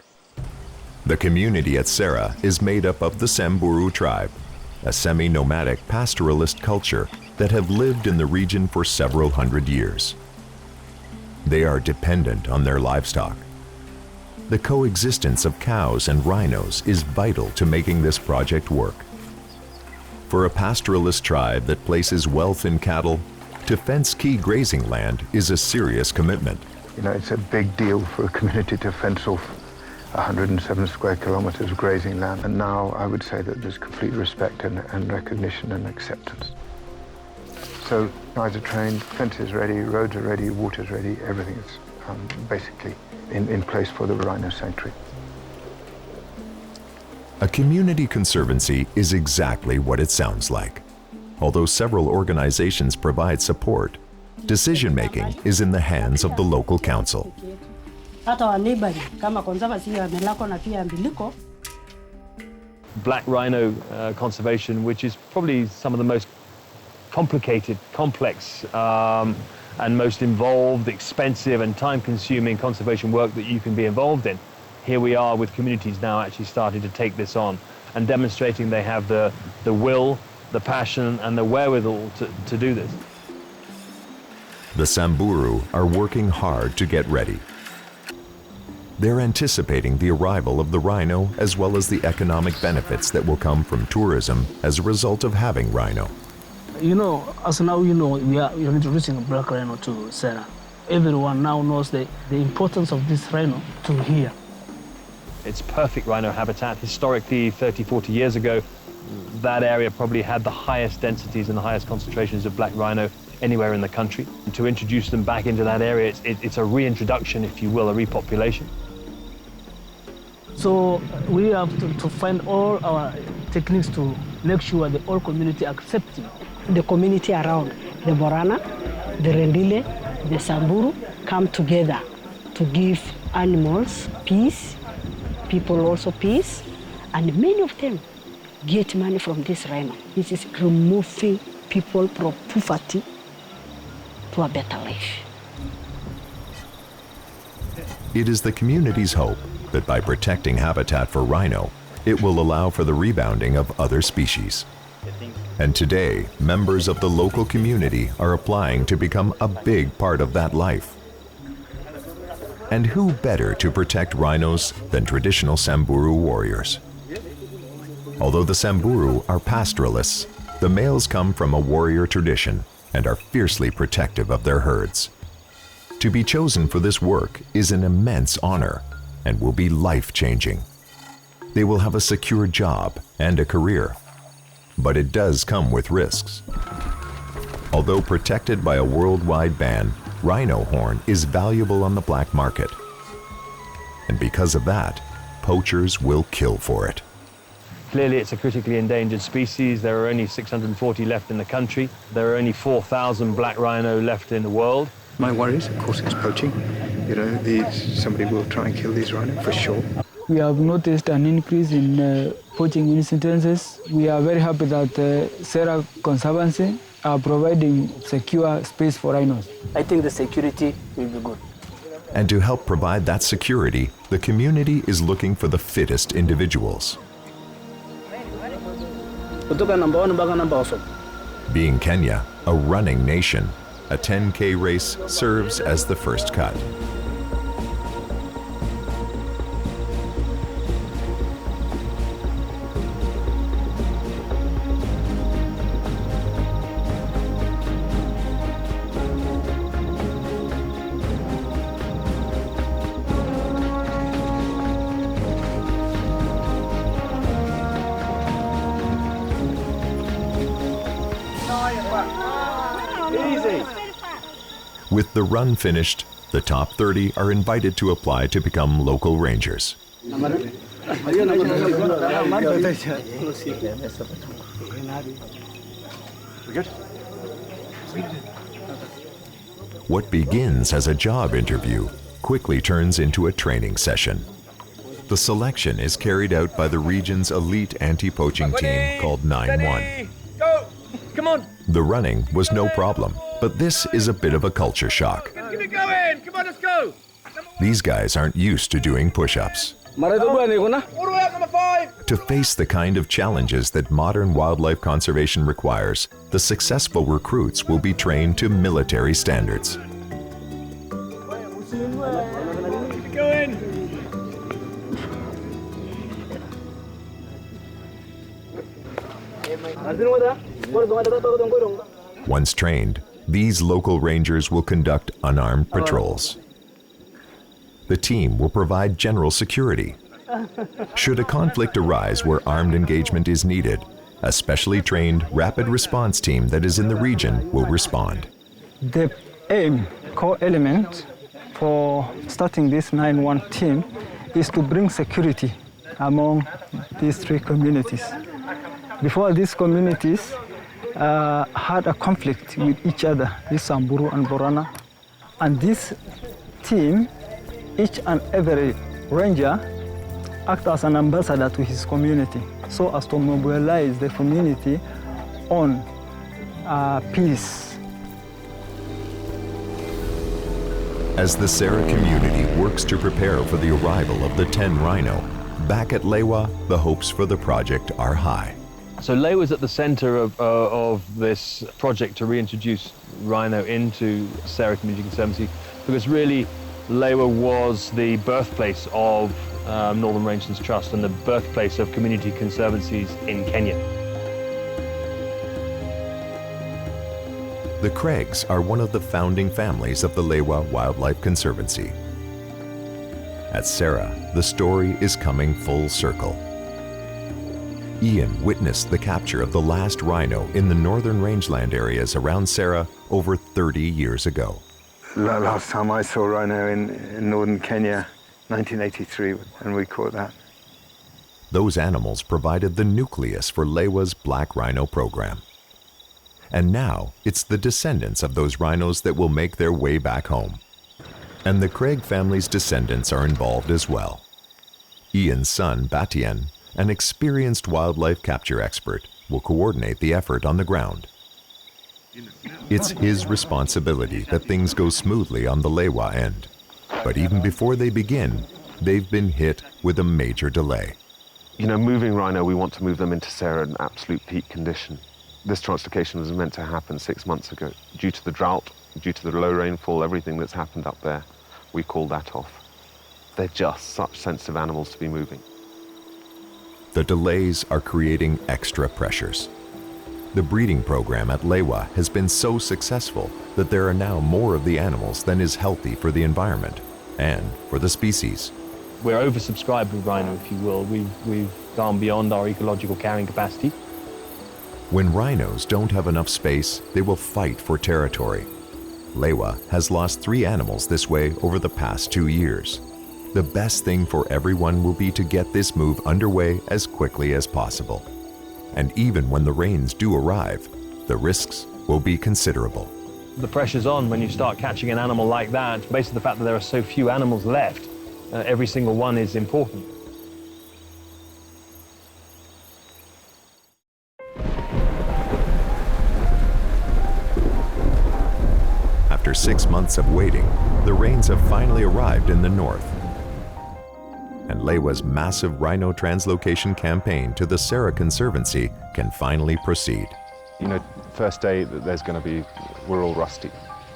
[SPEAKER 1] The community at Sera is made up of the Samburu tribe, a semi-nomadic pastoralist culture that have lived in the region for several hundred years. They are dependent on their livestock. The coexistence of cows and rhinos is vital to making this project work. For a pastoralist tribe that places wealth in cattle, to fence key grazing land is a serious commitment.
[SPEAKER 10] You know, it's a big deal for a community to fence off 107 square kilometers of grazing land. And now I would say that there's complete respect and recognition and acceptance. So guys are trained, fences ready, roads are ready, water's ready, everything is basically in place for the rhino sanctuary.
[SPEAKER 1] A community conservancy is exactly what it sounds like. Although several organizations provide support, decision-making is in the hands of the local council.
[SPEAKER 6] Black rhino conservation, which is probably some of the most complicated, complex, and most involved, expensive and time-consuming conservation work that you can be involved in. Here we are with communities now actually starting to take this on and demonstrating they have the will, the passion and the wherewithal to do this.
[SPEAKER 1] The Samburu are working hard to get ready. They're anticipating the arrival of the rhino as well as the economic benefits that will come from tourism as a result of having rhino.
[SPEAKER 11] You know, as now you know, we are introducing a black rhino to Sarah. Everyone now knows the importance of this rhino to here.
[SPEAKER 6] It's perfect rhino habitat. Historically, 30, 40 years ago, that area probably had the highest densities and the highest concentrations of black rhino anywhere in the country. And to introduce them back into that area, it's a reintroduction, if you will, a repopulation.
[SPEAKER 11] So we have to find all our techniques to make sure the whole community accepting.
[SPEAKER 12] The community around, the Borana, the Rendile, the Samburu, come together to give animals peace, people also peace, and many of them get money from this rhino. This is removing people from poverty to a better life.
[SPEAKER 1] It is the community's hope that by protecting habitat for rhino, it will allow for the rebounding of other species. And today, members of the local community are applying to become a big part of that life. And who better to protect rhinos than traditional Samburu warriors? Although the Samburu are pastoralists, the males come from a warrior tradition and are fiercely protective of their herds. To be chosen for this work is an immense honor and will be life-changing. They will have a secure job and a career, but it does come with risks. Although protected by a worldwide ban, rhino horn is valuable on the black market. And because of that, poachers will kill for it.
[SPEAKER 6] Clearly, it's a critically endangered species. There are only 640 left in the country. There are only 4,000 black rhino left in the world.
[SPEAKER 10] My worries, of course, is poaching. You know, somebody will try and kill these rhino for sure.
[SPEAKER 11] We have noticed an increase in poaching incidences. We are very happy that Sarah Conservancy are providing secure space for rhinos. I think the security will be good.
[SPEAKER 1] And to help provide that security, the community is looking for the fittest individuals. Being Kenya, a running nation, a 10K race serves as the first cut. With the run finished, the top 30 are invited to apply to become local rangers. What begins as a job interview quickly turns into a training session. The selection is carried out by the region's elite anti-poaching team called 9-1.
[SPEAKER 13] Go! Come on!
[SPEAKER 1] The running was no problem, but this is a bit of a culture shock.
[SPEAKER 13] Let's get it going! Come on, let's go!
[SPEAKER 1] These guys aren't used to doing push-ups.
[SPEAKER 13] All the way up, number 5!
[SPEAKER 1] To face the kind of challenges that modern wildlife conservation requires, the successful recruits will be trained to military standards.
[SPEAKER 13] Keep it going!
[SPEAKER 1] Once trained, these local rangers will conduct unarmed patrols. The team will provide general security. Should a conflict arise where armed engagement is needed, a specially trained rapid response team that is in the region will respond.
[SPEAKER 14] The aim, core element for starting this 9-1 team is to bring security among these three communities. Before these communities had a conflict with each other, this Samburu and Borana, and this team, each and every ranger acts as an ambassador to his community, so as to mobilize the community on peace.
[SPEAKER 1] As the Sera community works to prepare for the arrival of the 10 rhino, back at Lewa, the hopes for the project are high.
[SPEAKER 6] So Lewa is at the center of this project to reintroduce rhino into Sarah Community Conservancy because really Lewa was the birthplace of Northern Rangelands Trust and the birthplace of community conservancies in Kenya.
[SPEAKER 1] The Craigs are one of the founding families of the Lewa Wildlife Conservancy. At Sarah, the story is coming full circle. Ian witnessed the capture of the last rhino in the northern rangeland areas around Sarah over 30 years ago.
[SPEAKER 10] Last time I saw rhino in northern Kenya, 1983, and we caught that.
[SPEAKER 1] Those animals provided the nucleus for Lewa's Black Rhino program. And now it's the descendants of those rhinos that will make their way back home. And the Craig family's descendants are involved as well. Ian's son, Batien, an experienced wildlife capture expert, will coordinate the effort on the ground. It's his responsibility that things go smoothly on the Lewa end. But even before they begin, they've been hit with a major delay.
[SPEAKER 3] You know, moving rhino, we want to move them into Sarah in absolute peak condition. This translocation was meant to happen 6 months ago. Due to the drought, due to the low rainfall, everything that's happened up there, we called that off. They're just such sensitive animals to be moving.
[SPEAKER 1] The delays are creating extra pressures. The breeding program at Lewa has been so successful that there are now more of the animals than is healthy for the environment and for the species.
[SPEAKER 6] We're oversubscribed with rhino, if you will. We've gone beyond our ecological carrying capacity.
[SPEAKER 1] When rhinos don't have enough space, they will fight for territory. Lewa has lost 3 animals this way over the past 2 years. The best thing for everyone will be to get this move underway as quickly as possible. And even when the rains do arrive, the risks will be considerable.
[SPEAKER 6] The pressure's on when you start catching an animal like that. Based on the fact that there are so few animals left, every single one is important.
[SPEAKER 1] After 6 months of waiting, the rains have finally arrived in the north. And Lewa's massive rhino translocation campaign to the Sarah Conservancy can finally proceed.
[SPEAKER 3] You know, first day there's going to be, we're all rusty.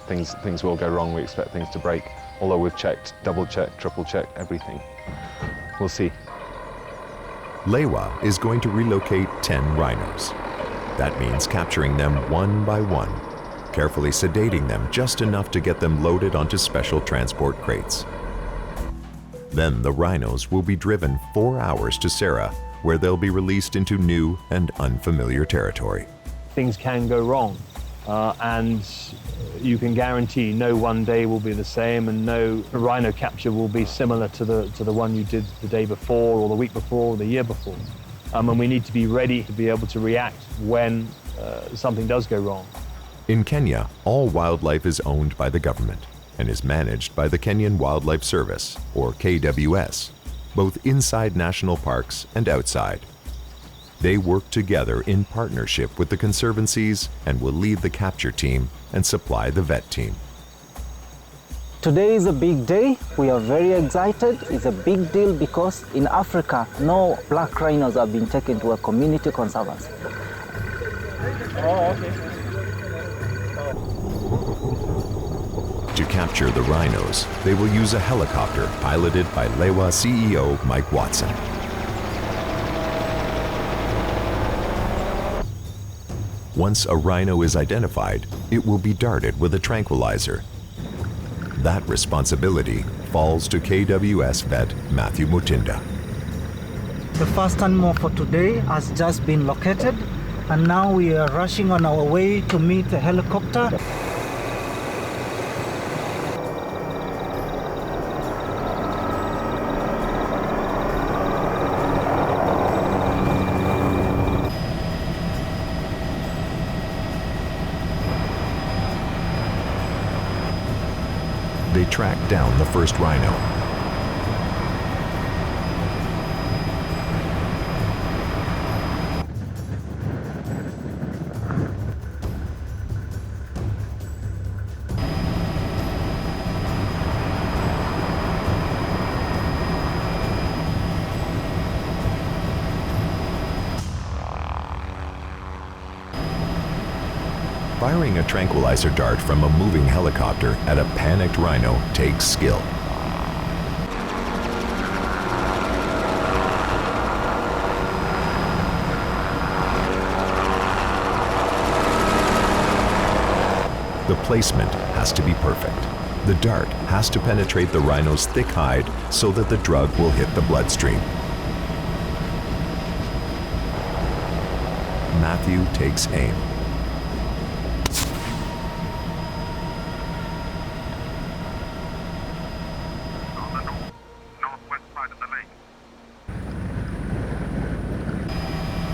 [SPEAKER 3] Things will go wrong, we expect things to break. Although we've checked, double checked, triple checked, everything. We'll see.
[SPEAKER 1] Lewa is going to relocate 10 rhinos. That means capturing them one by one, carefully sedating them just enough to get them loaded onto special transport crates. Then the rhinos will be driven 4 hours to Sarah, where they'll be released into new and unfamiliar territory.
[SPEAKER 6] Things can go wrong, and you can guarantee no one day will be the same and no rhino capture will be similar to the one you did the day before or the week before or the year before. And we need to be ready to be able to react when something does go wrong.
[SPEAKER 1] In Kenya, all wildlife is owned by the government and is managed by the Kenyan Wildlife Service, or KWS, both inside national parks and outside. They work together in partnership with the conservancies and will lead the capture team and supply the vet team.
[SPEAKER 2] Today is a big day. We are very excited. It's a big deal because in Africa, no black rhinos have been taken to a community conservancy.
[SPEAKER 13] Oh, okay.
[SPEAKER 1] To capture the rhinos, they will use a helicopter piloted by Lewa CEO Mike Watson. Once a rhino is identified, it will be darted with a tranquilizer. That responsibility falls to KWS vet Matthew Mutinda.
[SPEAKER 2] The first animal for today has just been located, and now we are rushing on our way to meet the helicopter.
[SPEAKER 1] They track down the first rhino. Firing a tranquilizer dart from a moving helicopter at a panicked rhino takes skill. The placement has to be perfect. The dart has to penetrate the rhino's thick hide so that the drug will hit the bloodstream. Matthew takes aim.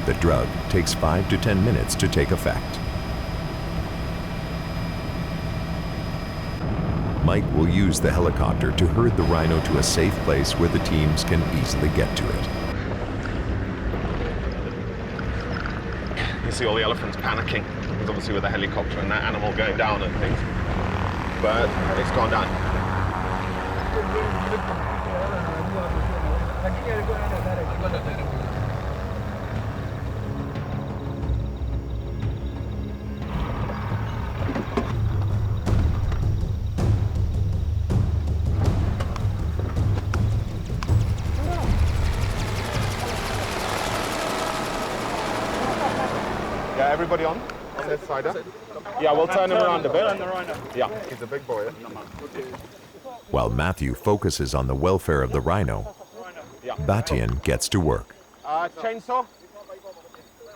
[SPEAKER 1] The drug takes 5 to 10 minutes to take effect. Mike will use the helicopter to herd the rhino to a safe place where the teams can easily get to it.
[SPEAKER 3] You see all the elephants panicking, because obviously with the helicopter and that animal going down and things. But it's gone down. Yeah, everybody on this side. Yeah, we'll turn him around a bit. Yeah, he's a big boy.
[SPEAKER 1] While Matthew focuses on the welfare of the rhino, Batian gets to work.
[SPEAKER 3] Chainsaw?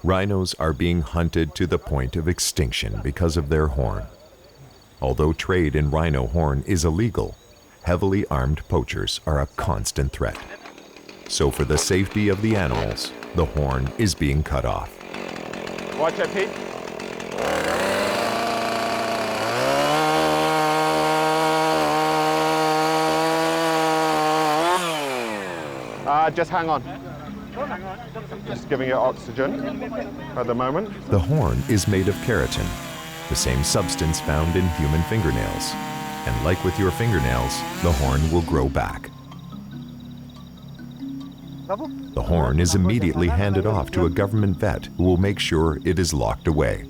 [SPEAKER 1] Rhinos are being hunted to the point of extinction because of their horn. Although trade in rhino horn is illegal, heavily armed poachers are a constant threat. So for the safety of the animals, the horn is being cut off.
[SPEAKER 3] Watch it, Pete. Just hang on. Just giving it oxygen at the moment.
[SPEAKER 1] The horn is made of keratin, the same substance found in human fingernails. And like with your fingernails, the horn will grow back. The horn is immediately handed off to a government vet who will make sure it is locked away.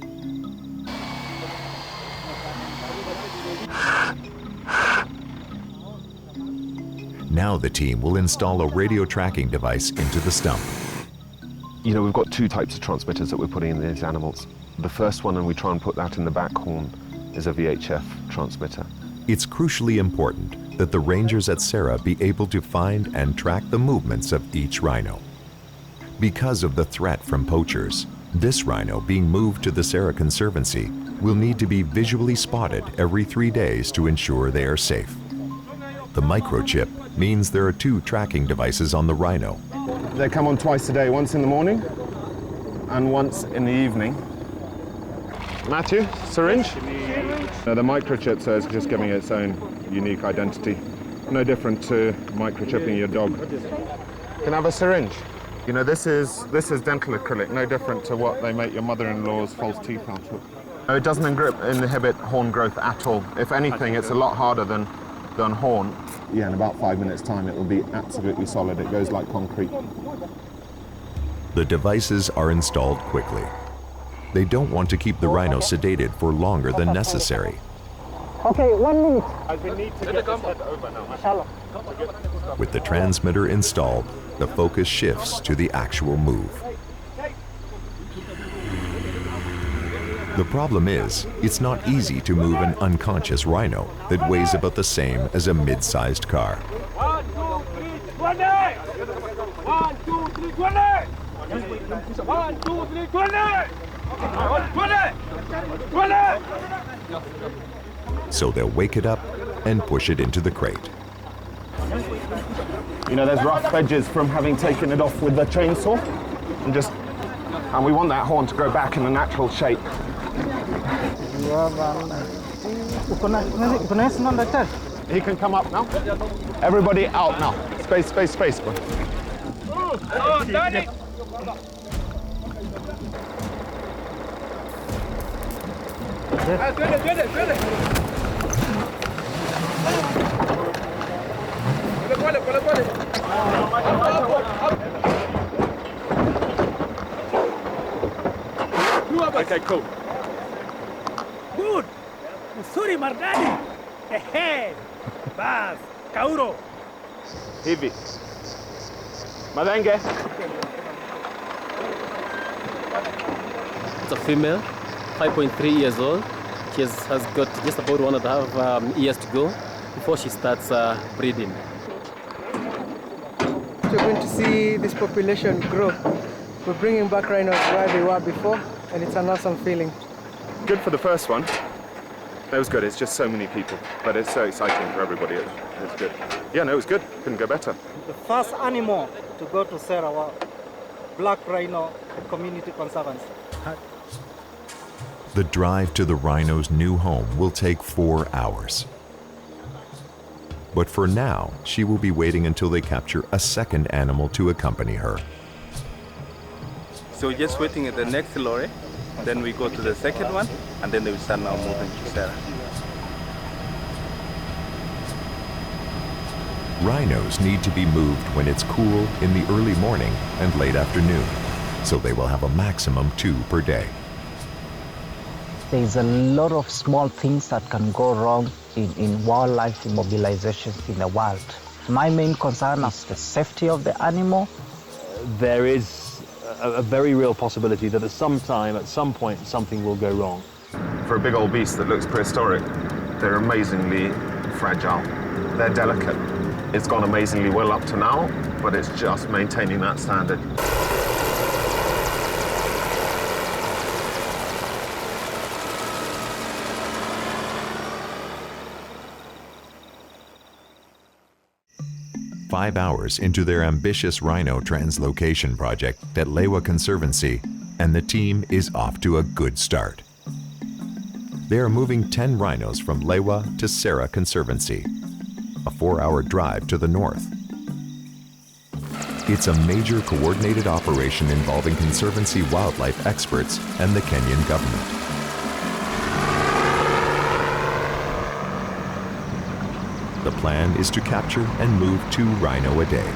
[SPEAKER 1] Now the team will install a radio tracking device into the stump.
[SPEAKER 3] You know, we've got two types of transmitters that we're putting in these animals. The first one, and we try and put that in the back horn, is a VHF transmitter.
[SPEAKER 1] It's crucially important that the rangers at Serra be able to find and track the movements of each rhino. Because of the threat from poachers, this rhino being moved to the Serra Conservancy will need to be visually spotted every 3 days to ensure they are safe. The microchip means there are 2 tracking devices on the rhino.
[SPEAKER 3] They come on twice a day, once in the morning and once in the evening. Matthew, syringe? The microchip, so it's just giving its own unique identity. No different to microchipping your dog. Can I have a syringe? You know, this is dental acrylic, no different to what they make your mother-in-law's false teeth out of. It doesn't inhibit horn growth at all. If anything, it's a lot harder than horn. Yeah, in about 5 minutes' time, it will be absolutely solid. It goes like concrete.
[SPEAKER 1] The devices are installed quickly. They don't want to keep the rhino sedated for longer than necessary.
[SPEAKER 5] Okay, 1 minute.
[SPEAKER 3] We need to get this head over now.
[SPEAKER 1] With the transmitter installed, the focus shifts to the actual move. The problem is, it's not easy to move an unconscious rhino that weighs about the same as a mid-sized car.
[SPEAKER 13] 1, 2, 3, 20! 1, 2, 3, 20! 1, 2, 3, 20! 20!
[SPEAKER 1] So they'll wake it up and push it into the crate.
[SPEAKER 3] You know, there's rough edges from having taken it off with the chainsaw, and we want that horn to grow back in a natural shape. He can come up now. Everybody out now. Space, space, space.
[SPEAKER 13] Oh, Danny!
[SPEAKER 3] Okay, cool.
[SPEAKER 13] Good. Usuri Mardani. Hey, Bas, Kauro.
[SPEAKER 3] Hivi. Madenge.
[SPEAKER 15] It's a female, 5.3 years old. She has got just about 1.5 years to go before she starts breeding.
[SPEAKER 16] We're going to see this population grow. We're bringing back rhinos where they were before, and it's an awesome feeling.
[SPEAKER 3] Good for the first one. It was good. It's just so many people, but it's so exciting for everybody. It's good. Yeah, no, it was good. Couldn't go better.
[SPEAKER 2] The first animal to go to Sarah was Black Rhino Community Conservancy.
[SPEAKER 1] The drive to the rhino's new home will take 4 hours. But for now, she will be waiting until they capture a second animal to accompany her.
[SPEAKER 4] So just waiting at the next lorry, then we go to the second one, and then we start now moving to Sarah.
[SPEAKER 1] Rhinos need to be moved when it's cool in the early morning and late afternoon, so they will have a maximum 2 per day.
[SPEAKER 17] There's a lot of small things that can go wrong in wildlife immobilizations in the wild. My main concern is the safety of the animal.
[SPEAKER 6] There is a very real possibility that at some point, something will go wrong.
[SPEAKER 3] For a big old beast that looks prehistoric, they're amazingly fragile. They're delicate. It's gone amazingly well up to now, but it's just maintaining that standard.
[SPEAKER 1] Five hours into their ambitious rhino translocation project at Lewa Conservancy, and the team is off to a good start. They are moving 10 rhinos from Lewa to Sarah Conservancy, a 4-hour drive to the north. It's a major coordinated operation involving Conservancy wildlife experts and the Kenyan government. The plan is to capture and move 2 rhino a day.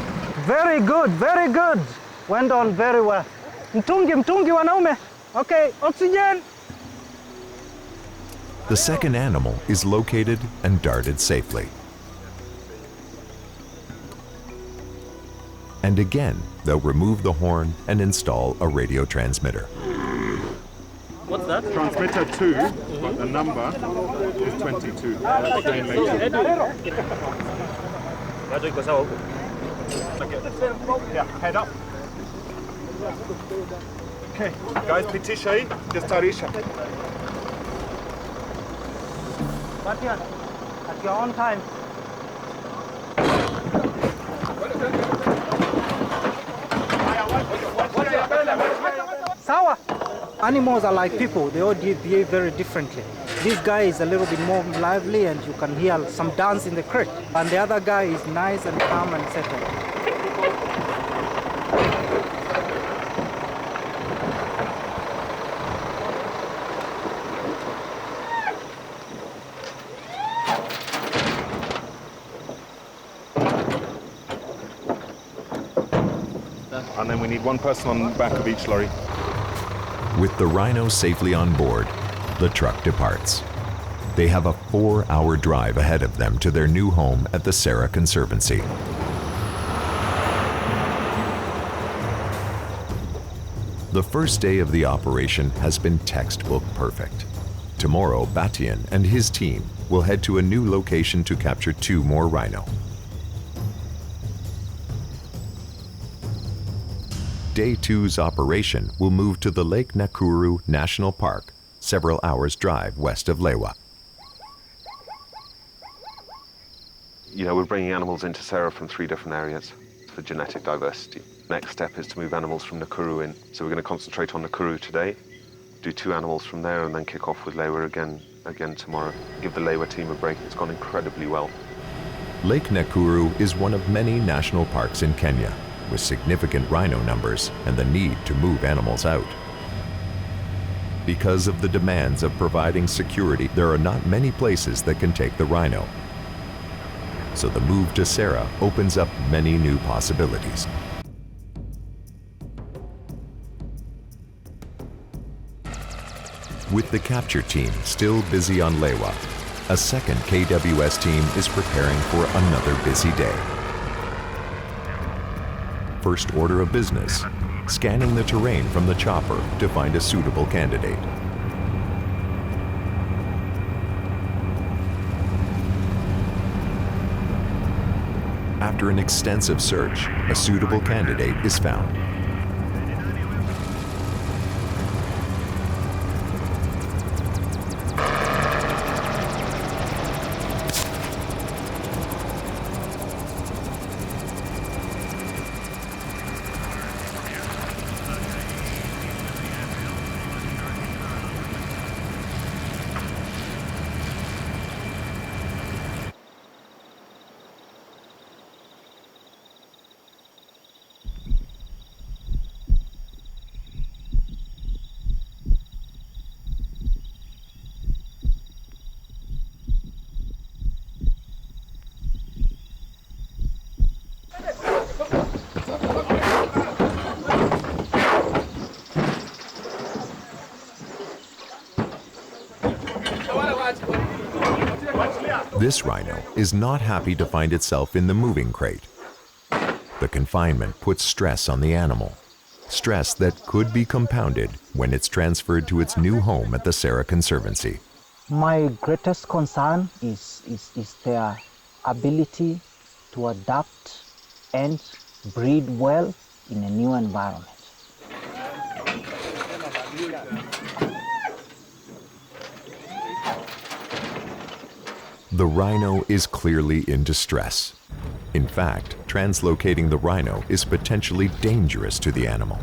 [SPEAKER 5] Very good, very good. Went on very well. Mtungi wanaume. Okay, oxygen.
[SPEAKER 1] The second animal is located and darted safely. And again, they'll remove the horn and install a radio transmitter.
[SPEAKER 15] What's that?
[SPEAKER 3] Transmitter 2, but the number is 22. Yeah, head up. Okay, guys, Pitisha, just Tarisha.
[SPEAKER 2] Batian, at your own time. Sawa. Animals are like people, they all behave very differently. This guy is a little bit more lively and you can hear some dance in the creek. And the other guy is nice and calm and settled.
[SPEAKER 3] And then we need 1 person on the back of each lorry.
[SPEAKER 1] With the rhino safely on board, the truck departs. They have a 4-hour drive ahead of them to their new home at the Sarah Conservancy. The first day of the operation has been textbook perfect. Tomorrow, Batian and his team will head to a new location to capture 2 more rhino. Day 2's operation will move to the Lake Nakuru National Park, several hours' drive west of Lewa.
[SPEAKER 3] You know, we're bringing animals into Sarah from 3 different areas for genetic diversity. Next step is to move animals from Nakuru in. So we're going to concentrate on Nakuru today, do 2 animals from there, and then kick off with Lewa again tomorrow. Give the Lewa team a break. It's gone incredibly well.
[SPEAKER 1] Lake Nakuru is one of many national parks in Kenya, with significant rhino numbers and the need to move animals out. Because of the demands of providing security, there are not many places that can take the rhino. So the move to Sarah opens up many new possibilities. With the capture team still busy on Lewa, a second KWS team is preparing for another busy day. First order of business, scanning the terrain from the chopper to find a suitable candidate. After an extensive search, a suitable candidate is found. This rhino is not happy to find itself in the moving crate. The confinement puts stress on the animal, stress that could be compounded when it's transferred to its new home at the Sarah Conservancy.
[SPEAKER 17] My greatest concern is their ability to adapt and breed well in a new environment.
[SPEAKER 1] The rhino is clearly in distress. In fact, translocating the rhino is potentially dangerous to the animal.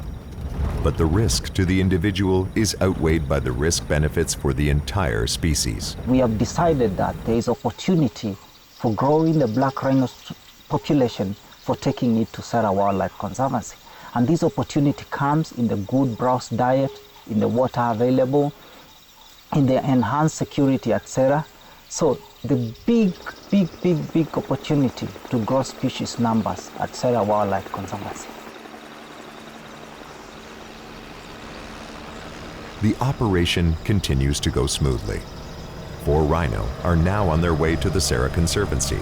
[SPEAKER 1] But the risk to the individual is outweighed by the risk benefits for the entire species.
[SPEAKER 17] We have decided that there is opportunity for growing the black rhino population for taking it to Sarah Wildlife Conservancy. And this opportunity comes in the good browse diet, in the water available, in the enhanced security at Sarah. So the big opportunity to grow species numbers at Sarah Wildlife Conservancy.
[SPEAKER 1] The operation continues to go smoothly. 4 rhino are now on their way to the Sarah Conservancy.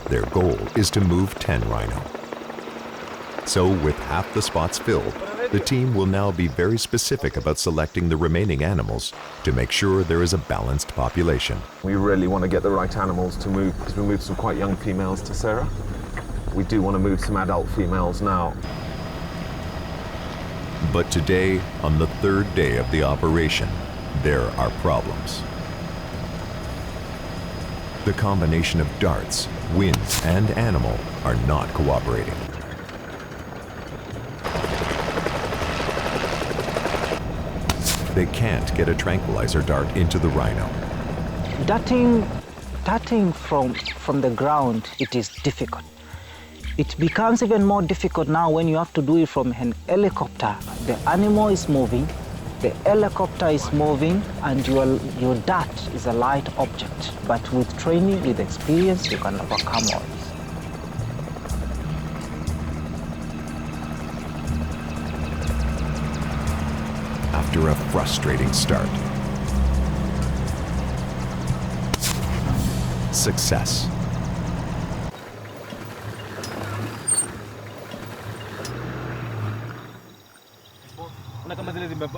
[SPEAKER 1] Their goal is to move 10 rhino. So with half the spots filled, the team will now be very specific about selecting the remaining animals to make sure there is a balanced population.
[SPEAKER 3] We really want to get the right animals to move because we moved some quite young females to Sarah. We do want to move some adult females now.
[SPEAKER 1] But today, on the 3rd day of the operation, there are problems. The combination of darts, winds, and animal are not cooperating. They can't get a tranquilizer dart into the rhino.
[SPEAKER 17] Darting from the ground, it is difficult. It becomes even more difficult now when you have to do it from an helicopter. The animal is moving, the helicopter is moving, and your dart is a light object. But with training, with experience, you can overcome all this.
[SPEAKER 1] After a frustrating start. Success.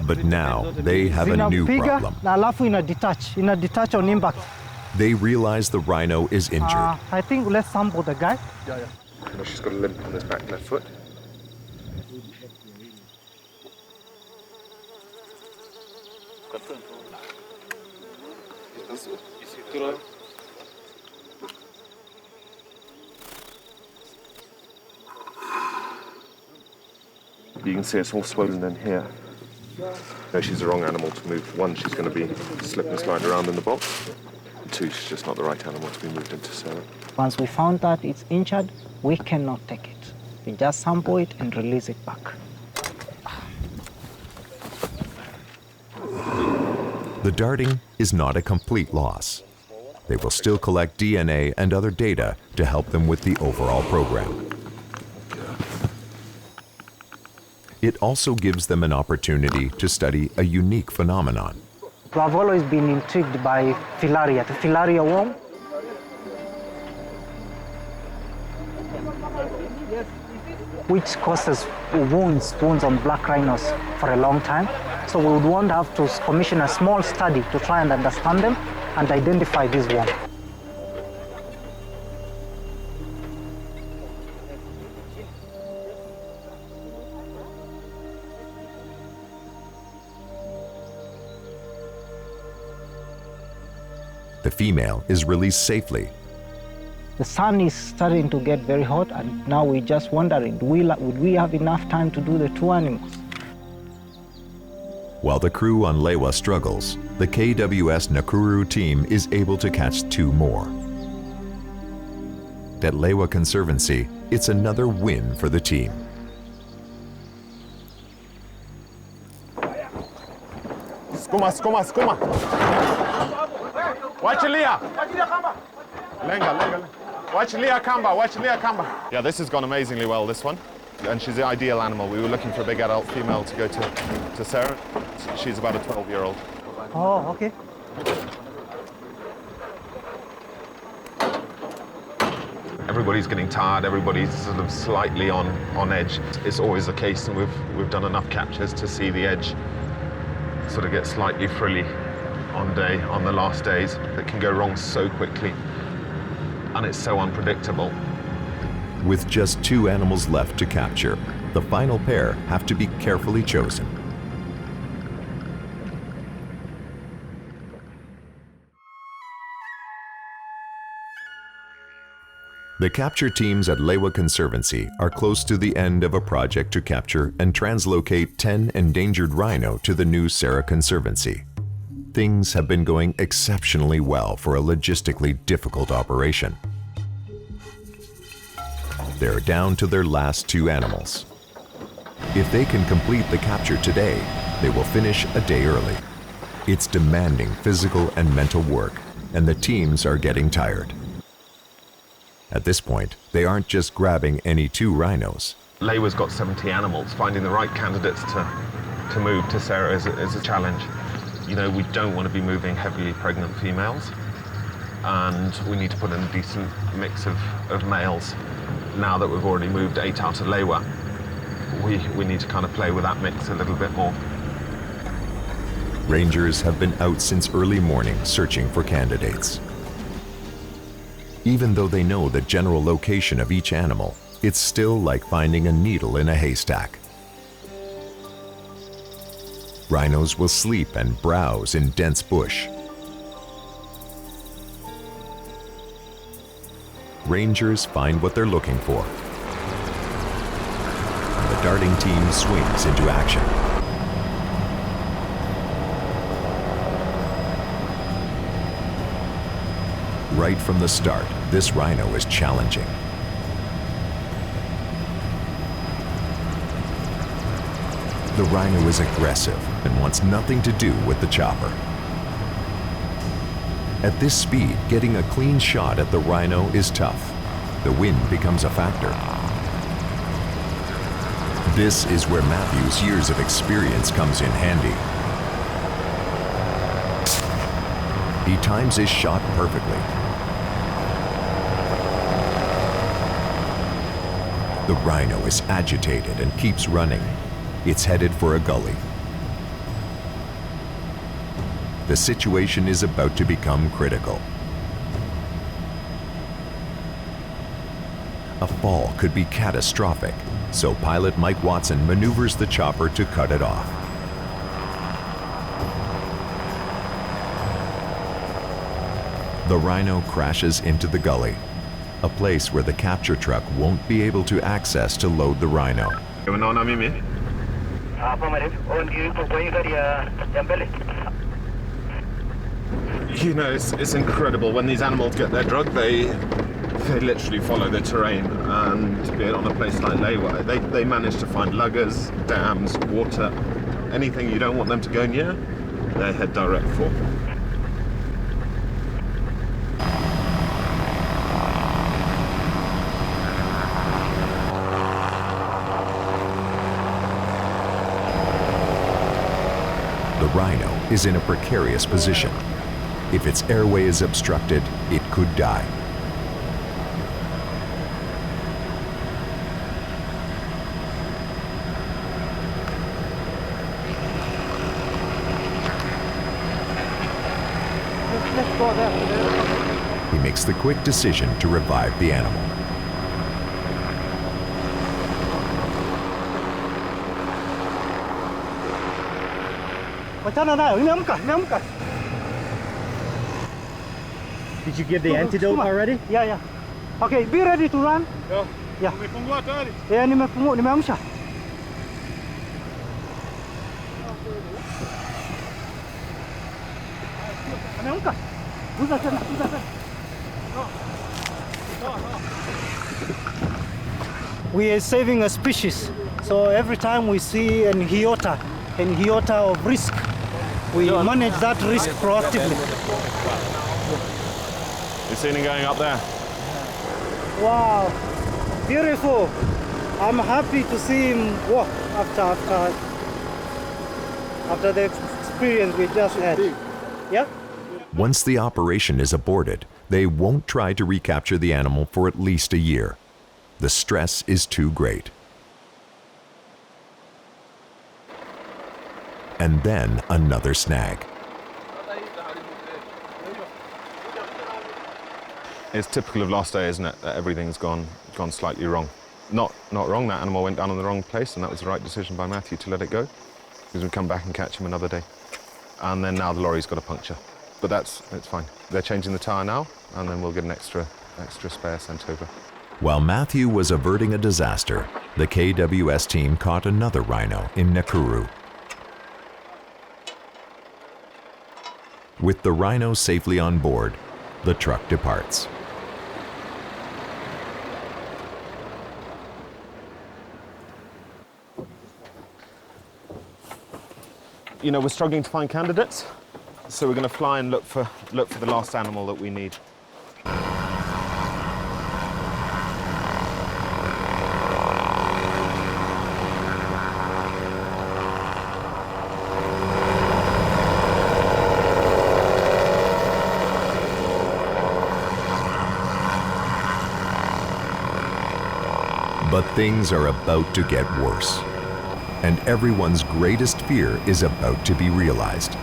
[SPEAKER 1] But now they have a new problem.
[SPEAKER 5] Na alafu ina detach on impact.
[SPEAKER 1] They realize the rhino is injured.
[SPEAKER 5] I think let's sample the guy.
[SPEAKER 3] Yeah. She's got a limp on his back left foot. You can see it's all swollen in here. No, she's the wrong animal to move. 1, she's going to be slip and slide around in the box. 2, she's just not the right animal to be moved into Sarah.
[SPEAKER 17] Once we found that it's injured, we cannot take it. We just sample it and release it back.
[SPEAKER 1] The darting is not a complete loss. They will still collect DNA and other data to help them with the overall program. it also gives them an opportunity to study a unique phenomenon.
[SPEAKER 5] I've always been intrigued by filaria, the filaria worm. Which causes wounds on black rhinos for a long time. So we would want to have to commission a small study to try and understand them and identify this worm.
[SPEAKER 1] The female is released safely.
[SPEAKER 5] The sun is starting to get very hot, and now we're just wondering, would we have enough time to do the two animals?
[SPEAKER 1] While the crew on Lewa struggles, the KWS Nakuru team is able to catch 2 more. At Lewa Conservancy, it's another win for the team.
[SPEAKER 3] Skuma, skuma, skuma. Wachilia. Lenga. Wachilia kamba, wachilia kamba. Yeah, this has gone amazingly well, this one. And she's the ideal animal. We were looking for a big adult female to go to Sarah. She's about a 12-year-old.
[SPEAKER 5] Oh, okay.
[SPEAKER 3] Everybody's getting tired, everybody's sort of slightly on edge. It's always the case, and we've done enough captures to see the edge sort of get slightly frilly on the last days. It can go wrong so quickly, and it's so unpredictable.
[SPEAKER 1] With just 2 animals left to capture, the final pair have to be carefully chosen. The capture teams at Lewa Conservancy are close to the end of a project to capture and translocate 10 endangered rhino to the new Sarah Conservancy. Things have been going exceptionally well for a logistically difficult operation. They're down to their last 2 animals. If they can complete the capture today, they will finish a day early. It's demanding physical and mental work, and the teams are getting tired. At this point, they aren't just grabbing any 2 rhinos.
[SPEAKER 3] Lewa's got 70 animals. Finding the right candidates to move to Sarah is a challenge. You know, we don't want to be moving heavily pregnant females, and we need to put in a decent mix of males. Now that we've already moved 8 out of Lewa, we need to kind of play with that mix a little bit more.
[SPEAKER 1] Rangers have been out since early morning searching for candidates. Even though they know the general location of each animal, it's still like finding a needle in a haystack. Rhinos will sleep and browse in dense bush. Rangers find what they're looking for. And the darting team swings into action. Right from the start, this rhino is challenging. The rhino is aggressive and wants nothing to do with the chopper. At this speed, getting a clean shot at the rhino is tough. The wind becomes a factor. This is where Matthew's years of experience comes in handy. He times his shot perfectly. The rhino is agitated and keeps running. It's headed for a gully. The situation is about to become critical. A fall could be catastrophic, so pilot Mike Watson maneuvers the chopper to cut it off. The rhino crashes into the gully, a place where the capture truck won't be able to access to load the rhino.
[SPEAKER 3] You know, it's incredible. When these animals get their drug, they literally follow the terrain, and be it on a place like Lewa, they manage to find luggers, dams, water, anything you don't want them to go near, they head direct for.
[SPEAKER 1] the rhino is in a precarious position. If its airway is obstructed, it could die.
[SPEAKER 16] Let's go there.
[SPEAKER 1] He makes the quick decision to revive the animal.
[SPEAKER 18] Did you give the antidote already?
[SPEAKER 5] Yeah, yeah. Okay, be ready to run. Yeah. Yeah, nimeamsha. Ameamka. Guza tena, guza tena. We are saving a species. So every time we see an Hiyola of risk, we manage that risk proactively.
[SPEAKER 3] You've seen him going up there?
[SPEAKER 5] Wow, beautiful. I'm happy to see him walk after the experience we just had. Yeah?
[SPEAKER 1] Once the operation is aborted, they won't try to recapture the animal for at least a year. The stress is too great. And then another snag.
[SPEAKER 3] It's typical of last day, isn't it? That everything's gone slightly wrong. Not wrong, that animal went down in the wrong place, and that was the right decision by Matthew to let it go. Because we come back and catch him another day. And then now the lorry's got a puncture. But it's fine. They're changing the tyre now, and then we'll get an extra spare sent over.
[SPEAKER 1] While Matthew was averting a disaster, the KWS team caught another rhino in Nakuru. With the rhino safely on board, the truck departs.
[SPEAKER 3] You know, we're struggling to find candidates, so we're going to fly and look for the last animal that we need.
[SPEAKER 1] But things are about to get worse, and everyone's greatest fear is about to be realized.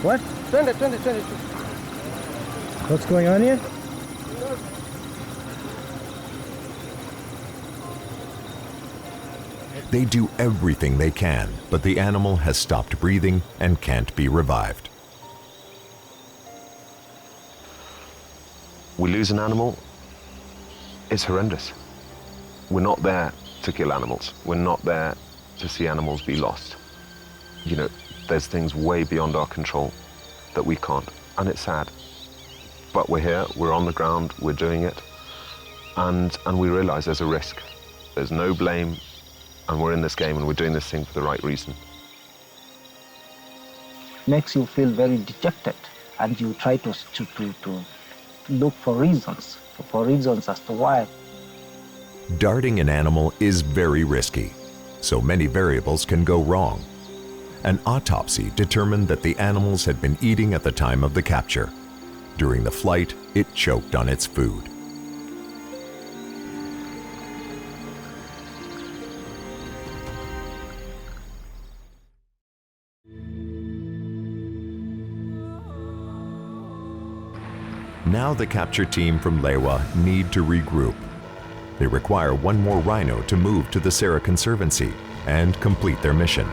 [SPEAKER 18] What?
[SPEAKER 16] 20.
[SPEAKER 18] What's going on here?
[SPEAKER 1] They do everything they can, but the animal has stopped breathing and can't be revived.
[SPEAKER 3] We lose an animal, it's horrendous. We're not there to kill animals. We're not there to see animals be lost. You know, there's things way beyond our control that we can't, and it's sad. But we're here, we're on the ground, we're doing it, and we realize there's a risk. There's no blame, and we're in this game, and we're doing this thing for the right reason.
[SPEAKER 17] Makes you feel very dejected, and you try to look for reasons as to why.
[SPEAKER 1] Darting an animal is very risky, so many variables can go wrong. An autopsy determined that the animals had been eating at the time of the capture. During the flight, it choked on its food. Now the capture team from Lewa need to regroup. They require one more rhino to move to the Sarah Conservancy and complete their mission.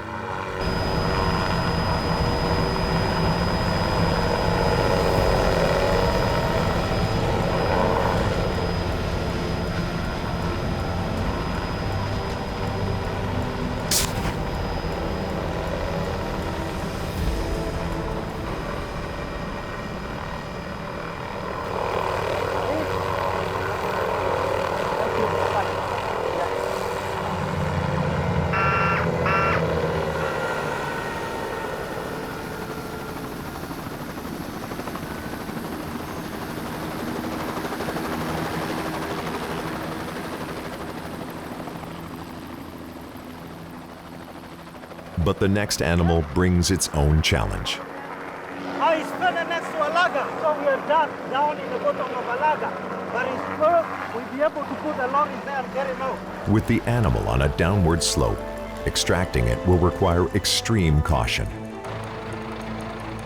[SPEAKER 1] But the next animal brings its own challenge.
[SPEAKER 2] I spent next to a lager, so we are down in the bottom of a lager. But in spur, we'll be able to put the lorries there and get it out.
[SPEAKER 1] With the animal on a downward slope, extracting it will require extreme caution.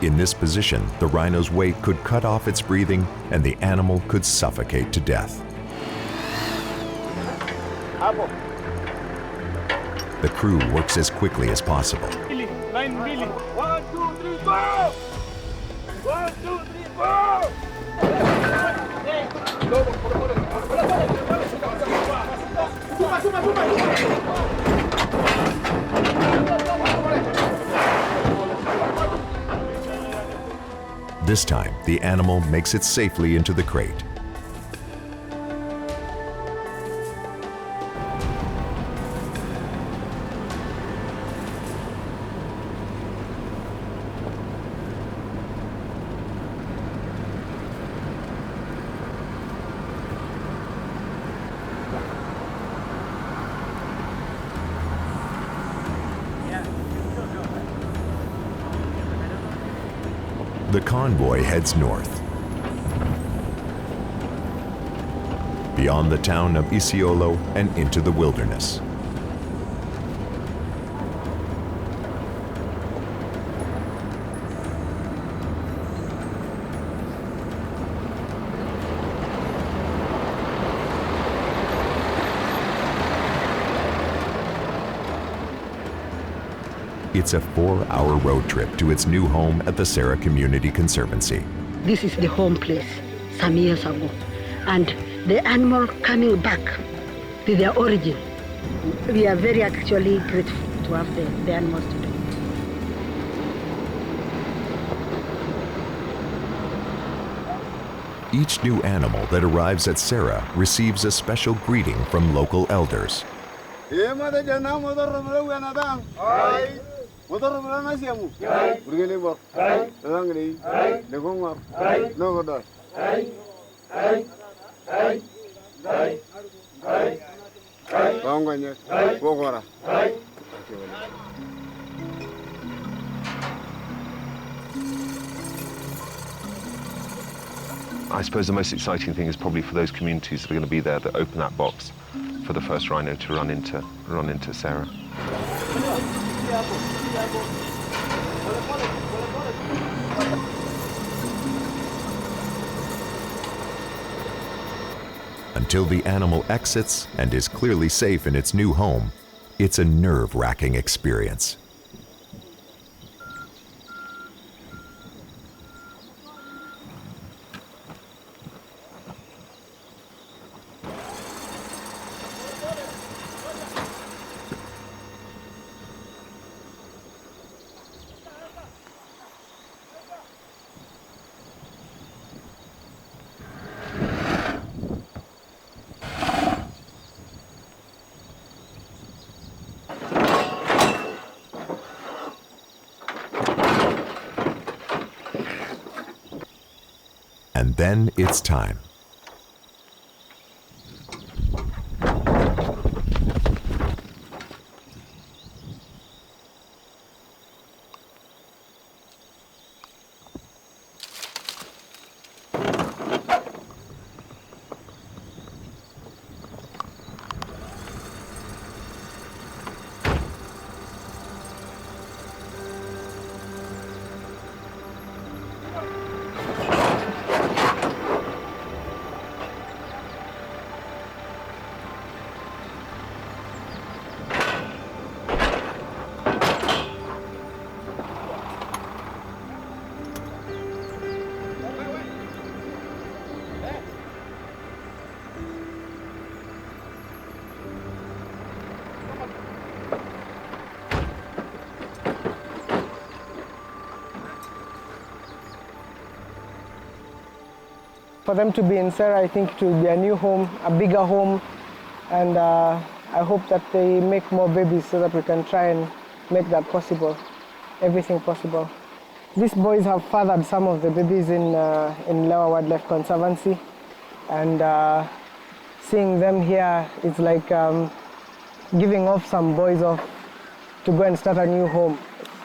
[SPEAKER 1] In this position, the rhino's weight could cut off its breathing and the animal could suffocate to death. The crew works as quickly as possible.
[SPEAKER 13] Line Billy. 1, 2, 3, go! 1, 2, 3, go!
[SPEAKER 1] This time, the animal makes it safely into the crate. The convoy heads north. Beyond the town of Isiolo and into the wilderness. It's a 4-hour road trip to its new home at the Sarah Community Conservancy.
[SPEAKER 12] This is the home place some years ago. And the animal coming back to their origin, we are very actually grateful to have the animals today.
[SPEAKER 1] Each new animal that arrives at Sarah receives a special greeting from local elders.
[SPEAKER 3] I suppose the most exciting thing is probably for those communities that are going to be there that open that box for the first rhino to run into Sarah.
[SPEAKER 1] Until the animal exits and is clearly safe in its new home, it's a nerve-wracking experience. And then it's time.
[SPEAKER 16] For them to be in Sarah, I think it will be a new home, a bigger home, and I hope that they make more babies so that we can try and make that possible, everything possible. These boys have fathered some of the babies in Lewa Wildlife Conservancy, and seeing them here is like giving off some boys off to go and start a new home.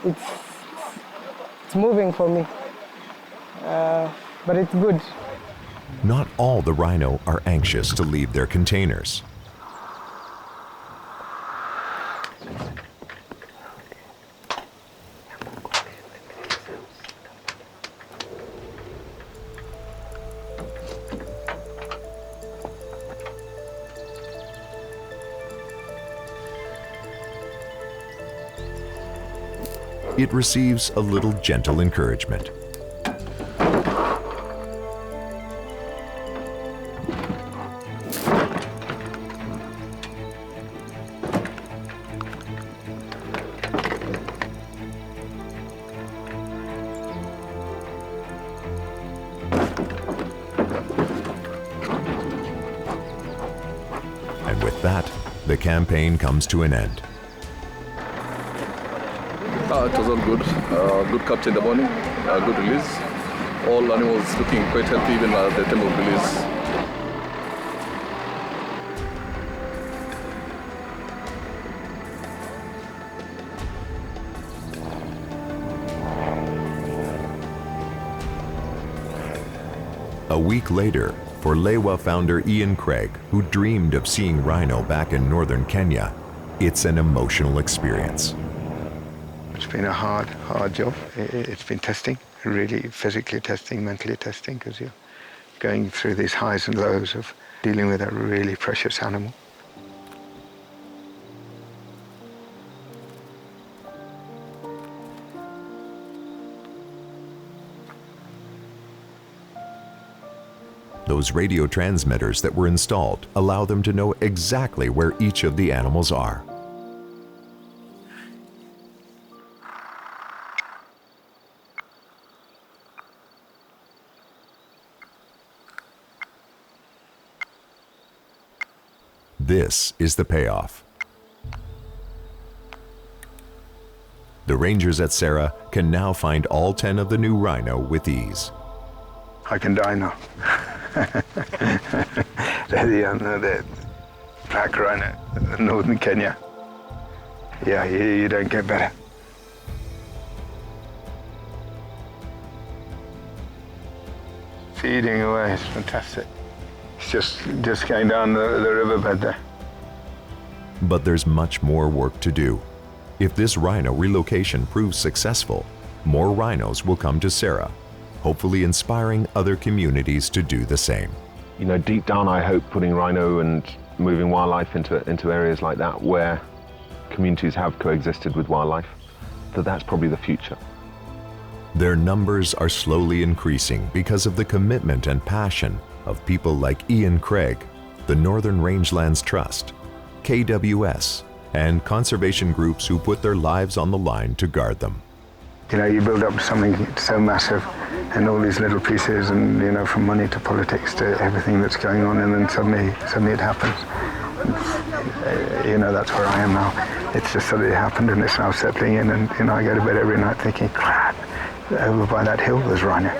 [SPEAKER 16] It's moving for me, but it's good.
[SPEAKER 1] Not all the rhino are anxious to leave their containers. It receives a little gentle encouragement. And with that, the campaign comes to an end.
[SPEAKER 19] It was all good. Good capture in the morning, good release. All animals looking quite healthy even at the time of release.
[SPEAKER 1] A week later, for Lewa founder Ian Craig, who dreamed of seeing rhino back in northern Kenya, it's an emotional experience.
[SPEAKER 10] It's been a hard job. It's been testing, really physically testing, mentally testing, because you're going through these highs and lows of dealing with a really precious animal.
[SPEAKER 1] Those radio transmitters that were installed allow them to know exactly where each of the animals are. This is the payoff. The rangers at Sarah can now find all 10 of the new rhino with ease.
[SPEAKER 10] I can die now. the black rhino, northern Kenya. Yeah, you don't get better. Feeding away is fantastic. It's just going down the riverbed there.
[SPEAKER 1] But there's much more work to do. If this rhino relocation proves successful, more rhinos will come to Sarah, hopefully inspiring other communities to do the same.
[SPEAKER 3] You know, deep down I hope putting rhino and moving wildlife into areas like that where communities have coexisted with wildlife, that's probably the future.
[SPEAKER 1] Their numbers are slowly increasing because of the commitment and passion of people like Ian Craig, the Northern Rangelands Trust, KWS, and conservation groups who put their lives on the line to guard them.
[SPEAKER 10] You know, you build up something so massive and all these little pieces, and you know, from money to politics to everything that's going on, and then suddenly it happens. You know, that's where I am now. It's just suddenly happened, and it's now settling in, and you know, I go to bed every night thinking, crap, over by that hill there's rhino.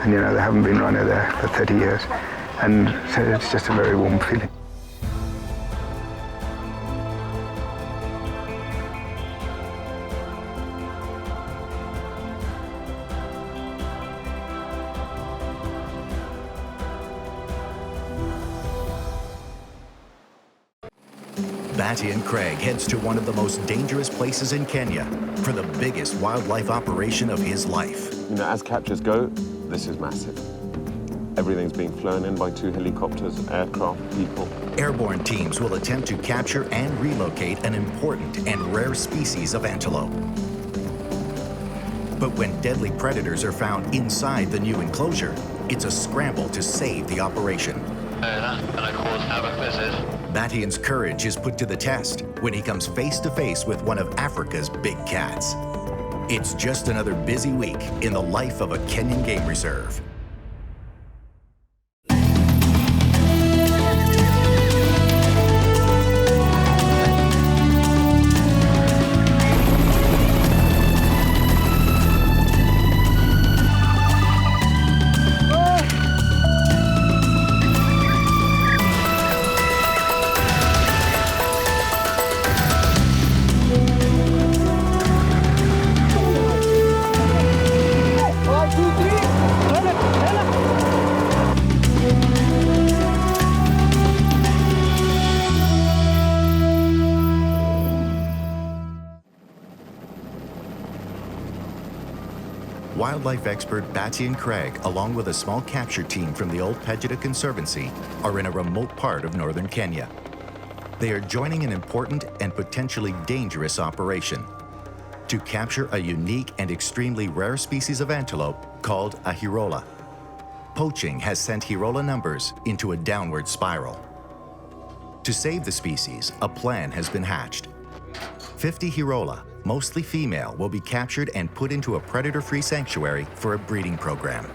[SPEAKER 10] And you know, there haven't been rhino there for 30 years. And so it's just a very warm feeling.
[SPEAKER 20] Batty and Craig heads to one of the most dangerous places in Kenya for the biggest wildlife operation of his life.
[SPEAKER 3] You know, as captures go, this is massive. Everything's being flown in by 2 helicopters, aircraft, people.
[SPEAKER 20] Airborne teams will attempt to capture and relocate an important and rare species of antelope. But when deadly predators are found inside the new enclosure, it's a scramble to save the operation. Battian's courage is put to the test when he comes face to face with one of Africa's big cats. It's just another busy week in the life of a Kenyan game reserve. wildlife expert Batty and Craig, along with a small capture team from the Old Pejeta Conservancy, are in a remote part of northern Kenya. They are joining an important and potentially dangerous operation to capture a unique and extremely rare species of antelope called a Hirola. Poaching has sent Hirola numbers into a downward spiral. To save the species, a plan has been hatched. 50 Hirola, mostly female, will be captured and put into a predator-free sanctuary for a breeding program.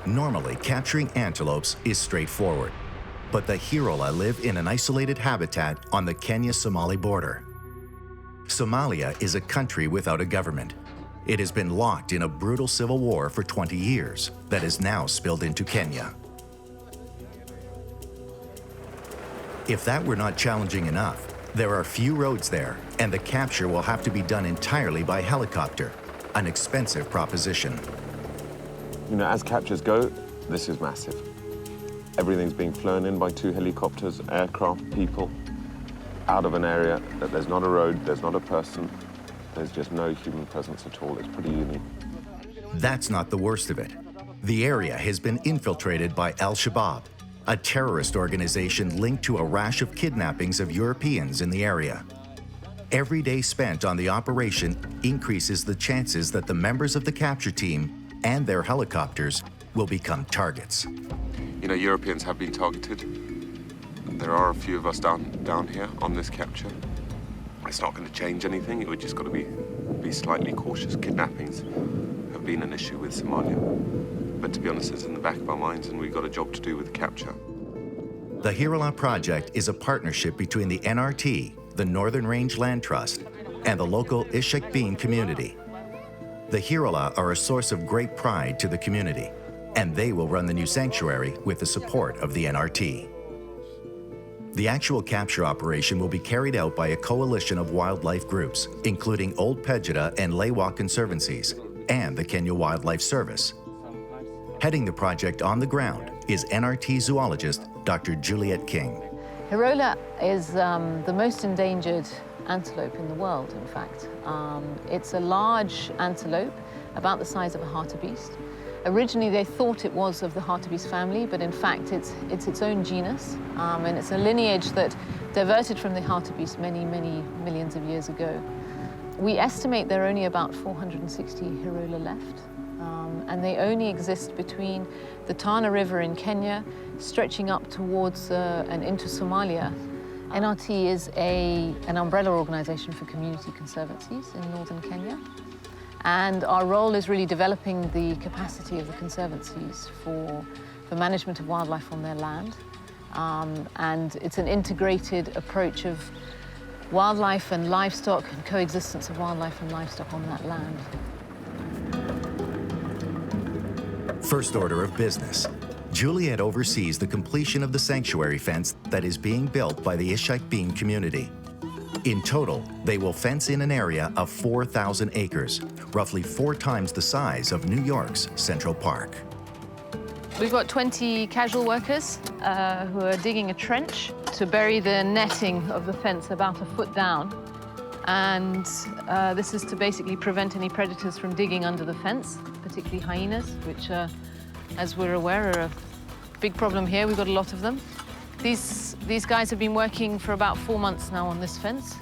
[SPEAKER 20] Normally, capturing antelopes is straightforward, but the Hirola live in an isolated habitat on the Kenya-Somali border. Somalia is a country without a government. It has been locked in a brutal civil war for 20 years that has now spilled into Kenya. If that were not challenging enough, there are few roads there, and the capture will have to be done entirely by helicopter, an expensive proposition.
[SPEAKER 3] You know, as captures go, this is massive. Everything's being flown in by 2 helicopters, aircraft, people, out of an area that there's not a road, there's not a person, there's just no human presence at all. It's pretty unique.
[SPEAKER 20] That's not the worst of it. The area has been infiltrated by Al-Shabaab, a terrorist organization linked to a rash of kidnappings of Europeans in the area. Every day spent on the operation increases the chances that the members of the capture team and their helicopters will become targets.
[SPEAKER 3] You know, Europeans have been targeted. There are a few of us down here on this capture. It's not going to change anything. We've just got to be slightly cautious. Kidnappings have been an issue with Somalia. But to be honest, it's in the back of our minds, and we've got a job to do with the capture.
[SPEAKER 20] The Hirola project is a partnership between the NRT, the Northern Range Land Trust, and the local Ishakbeen community. The Hirola are a source of great pride to the community, and they will run the new sanctuary with the support of the NRT. The actual capture operation will be carried out by a coalition of wildlife groups, including Old Pejeta and Lewa conservancies, and the Kenya Wildlife Service. Heading the project on the ground is NRT zoologist Dr. Juliet King.
[SPEAKER 21] Hirola is the most endangered antelope in the world, in fact. It's a large antelope, about the size of a hartebeest. Originally, they thought it was of the hartebeest family, but in fact, it's its own genus, and it's a lineage that diverted from the hartebeest many, many millions of years ago. We estimate there are only about 460 Hirola left, and they only exist between the Tana River in Kenya, stretching up towards and into Somalia. NRT is an umbrella organization for community conservancies in northern Kenya. And our role is really developing the capacity of the conservancies for management of wildlife on their land. And it's an integrated approach of wildlife and livestock and coexistence of wildlife and livestock on that land.
[SPEAKER 20] First order of business. Juliet oversees the completion of the sanctuary fence that is being built by the Ishakbeen community. In total, they will fence in an area of 4,000 acres, roughly 4 times the size of New York's Central Park.
[SPEAKER 21] We've got 20 casual workers who are digging a trench to bury the netting of the fence about a foot down. And this is to basically prevent any predators from digging under the fence, particularly hyenas, which, as we're aware, are a big problem here. We've got a lot of them. These guys have been working for about 4 months now on this fence.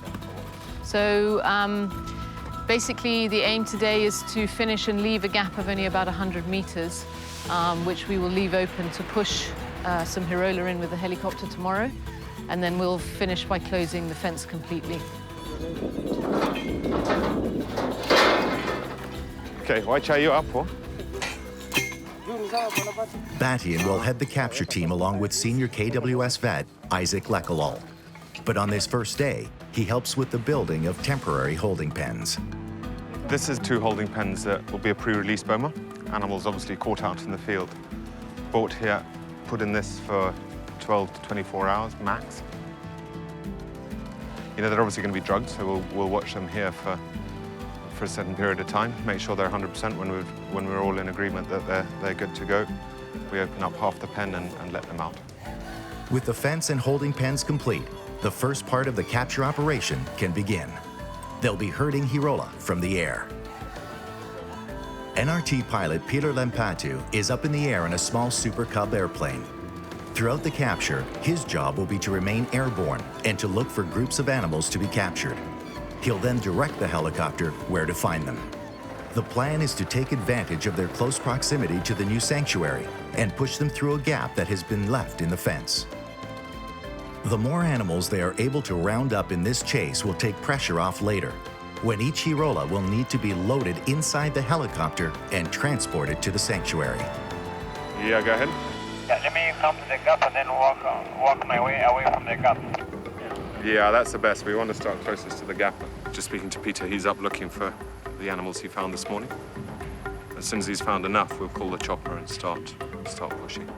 [SPEAKER 21] So basically the aim today is to finish and leave a gap of only about 100 meters, which we will leave open to push some Hirola in with the helicopter tomorrow. And then we'll finish by closing the fence completely.
[SPEAKER 3] Okay, which are you up for?
[SPEAKER 20] Batian will head the capture team along with senior KWS vet Isaac Lekalol. But on this first day, he helps with the building of temporary holding pens.
[SPEAKER 3] This is 2 holding pens that will be a pre-release boma. Animals obviously caught out in the field, brought here, put in this for 12 to 24 hours max. You know, they're obviously going to be drugged, so we'll watch them here for a certain period of time, make sure they're 100% when we're all in agreement that they're good to go. We open up half the pen and let them out.
[SPEAKER 20] With the fence and holding pens complete, the first part of the capture operation can begin. They'll be herding Hirola from the air. NRT pilot Peter Lempatu is up in the air in a small Super Cub airplane. Throughout the capture, his job will be to remain airborne and to look for groups of animals to be captured. He'll then direct the helicopter where to find them. The plan is to take advantage of their close proximity to the new sanctuary and push them through a gap that has been left in the fence. The more animals they are able to round up in this chase will take pressure off later, when each Hirola will need to be loaded inside the helicopter and transported to the sanctuary.
[SPEAKER 3] Yeah, go ahead.
[SPEAKER 8] Yeah, let me come to the gap and then walk my way away from the gap.
[SPEAKER 3] Yeah, that's the best. We want to start closest to the gap. Just speaking to Peter, he's up looking for the animals he found this morning. As soon as he's found enough, we'll call the chopper and start pushing.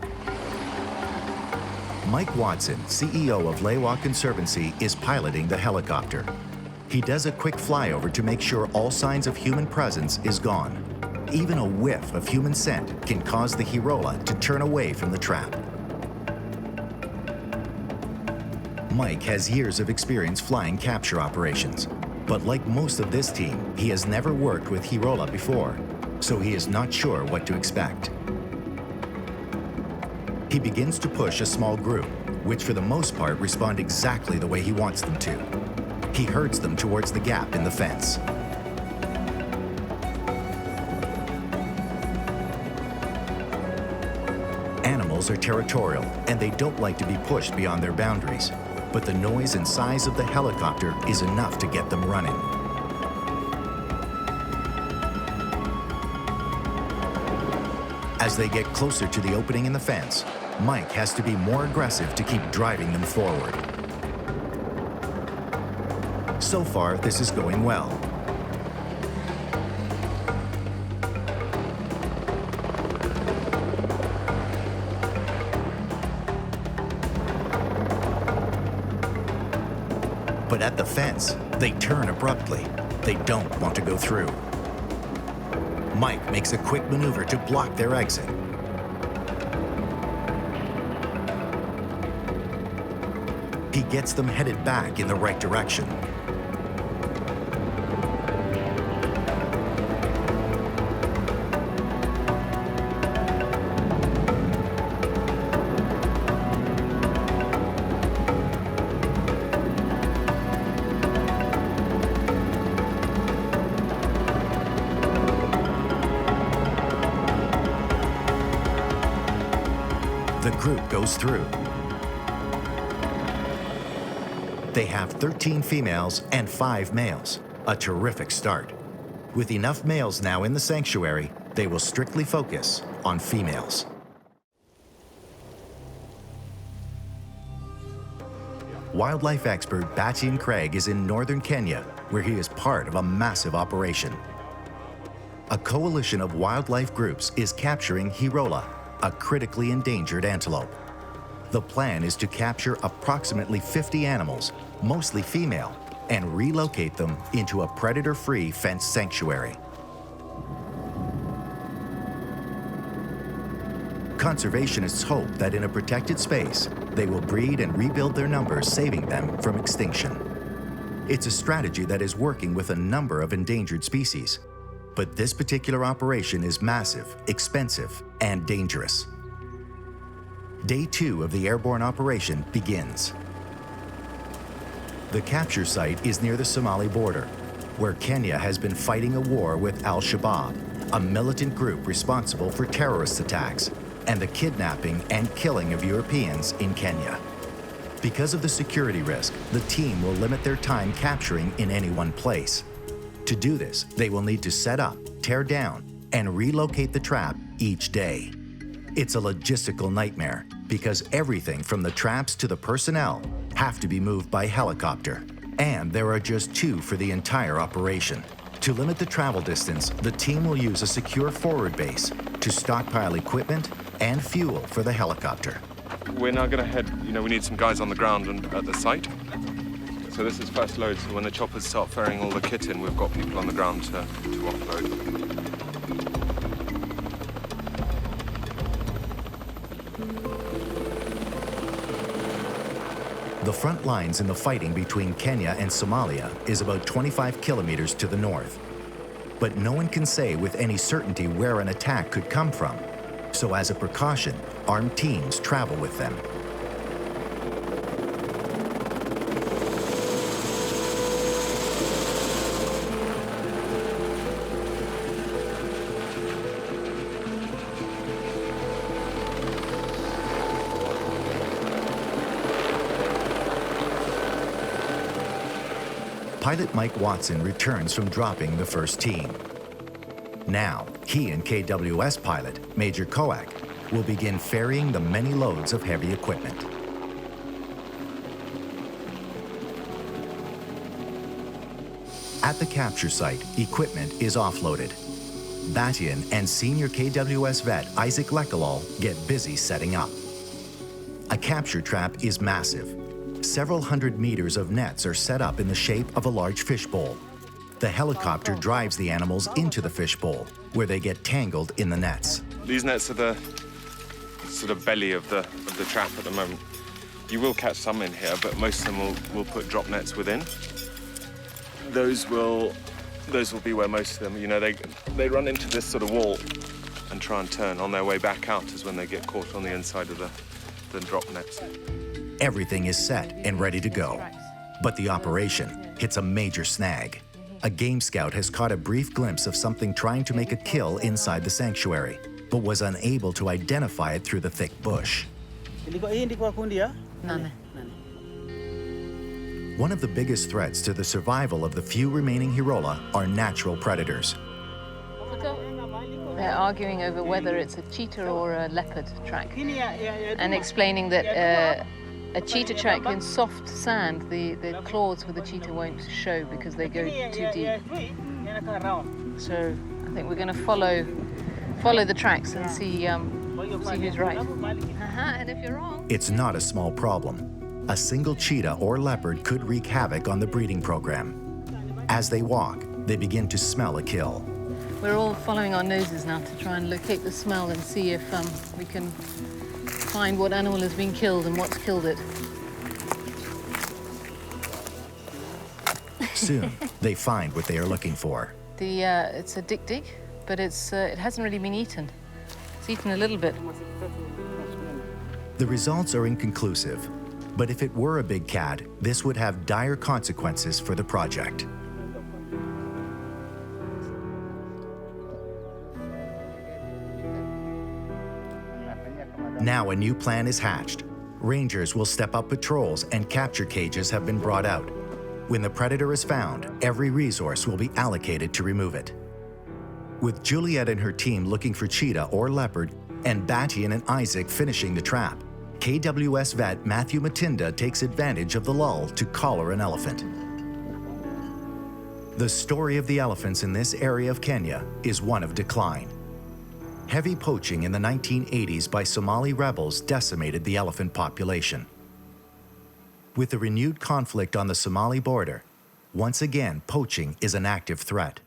[SPEAKER 20] Mike Watson, CEO of Lewa Conservancy, is piloting the helicopter. He does a quick flyover to make sure all signs of human presence is gone. Even a whiff of human scent can cause the Hirola to turn away from the trap. Mike has years of experience flying capture operations, but like most of this team, he has never worked with Hirola before, so he is not sure what to expect. He begins to push a small group, which for the most part respond exactly the way he wants them to. He herds them towards the gap in the fence. Animals are territorial, and they don't like to be pushed beyond their boundaries, but the noise and size of the helicopter is enough to get them running. As they get closer to the opening in the fence, Mike has to be more aggressive to keep driving them forward. So far, this is going well. But at the fence, they turn abruptly. They don't want to go through. Mike makes a quick maneuver to block their exit. He gets them headed back in the right direction. The group goes through. They have 13 females and 5 males, a terrific start. With enough males now in the sanctuary, they will strictly focus on females. Wildlife expert Batian Craig is in northern Kenya, where he is part of a massive operation. A coalition of wildlife groups is capturing Hirola, a critically endangered antelope. The plan is to capture approximately 50 animals, mostly female, and relocate them into a predator-free fenced sanctuary. Conservationists hope that in a protected space, they will breed and rebuild their numbers, saving them from extinction. It's a strategy that is working with a number of endangered species, but this particular operation is massive, expensive, and dangerous. Day 2 of the airborne operation begins. The capture site is near the Somali border, where Kenya has been fighting a war with Al-Shabaab, a militant group responsible for terrorist attacks and the kidnapping and killing of Europeans in Kenya. Because of the security risk, the team will limit their time capturing in any one place. To do this, they will need to set up, tear down, and relocate the trap each day. It's a logistical nightmare because everything from the traps to the personnel have to be moved by helicopter, and there are just 2 for the entire operation. To limit the travel distance, the team will use a secure forward base to stockpile equipment and fuel for the helicopter.
[SPEAKER 3] We're now going to head, we need some guys on the ground and at the site. So this is first load, so when the choppers start ferrying all the kit in, we've got people on the ground to offload.
[SPEAKER 20] The front lines in the fighting between Kenya and Somalia is about 25 kilometers to the north. but no one can say with any certainty where an attack could come from. So as a precaution, armed teams travel with them. Pilot Mike Watson returns from dropping the first team. Now, he and KWS pilot, Major Koak, will begin ferrying the many loads of heavy equipment. At the capture site, equipment is offloaded. Batian and senior KWS vet Isaac Lekalal get busy setting up. A capture trap is massive. Several hundred meters of nets are set up in the shape of a large fishbowl. The helicopter drives the animals into the fishbowl, where they get tangled in the nets.
[SPEAKER 3] These nets are the sort of belly of the trap at the moment. You will catch some in here, but most of them will put drop nets within. Those will be where most of them, you know, they run into this sort of wall and try and turn. On their way back out is when they get caught on the inside of the drop nets.
[SPEAKER 20] Everything is set and ready to go, but the operation hits a major snag. A game scout has caught a brief glimpse of something trying to make a kill inside the sanctuary, but was unable to identify it through the thick bush. One of the biggest threats to the survival of the few remaining Hirola are natural predators.
[SPEAKER 21] They're arguing over whether it's a cheetah or a leopard track, and explaining that a cheetah track in soft sand, the claws for the cheetah won't show because they go too deep. So I think we're going to follow the tracks and see who's right. And if you're wrong...
[SPEAKER 20] It's not a small problem. A single cheetah or leopard could wreak havoc on the breeding program. As they walk, they begin to smell a kill.
[SPEAKER 21] We're all following our noses now to try and locate the smell and see if we can find what animal has been killed and what's killed it.
[SPEAKER 20] Soon, they find what they are looking for.
[SPEAKER 21] It's a dik-dik, but it hasn't really been eaten. It's eaten a little bit.
[SPEAKER 20] The results are inconclusive, but if it were a big cat, this would have dire consequences for the project. Now a new plan is hatched. Rangers will step up patrols and capture cages have been brought out. When the predator is found, every resource will be allocated to remove it. With Juliet and her team looking for cheetah or leopard, and Batian and Isaac finishing the trap, KWS vet Matthew Matinda takes advantage of the lull to collar an elephant. The story of the elephants in this area of Kenya is one of decline. Heavy poaching in the 1980s by Somali rebels decimated the elephant population. With the renewed conflict on the Somali border, once again poaching is an active threat.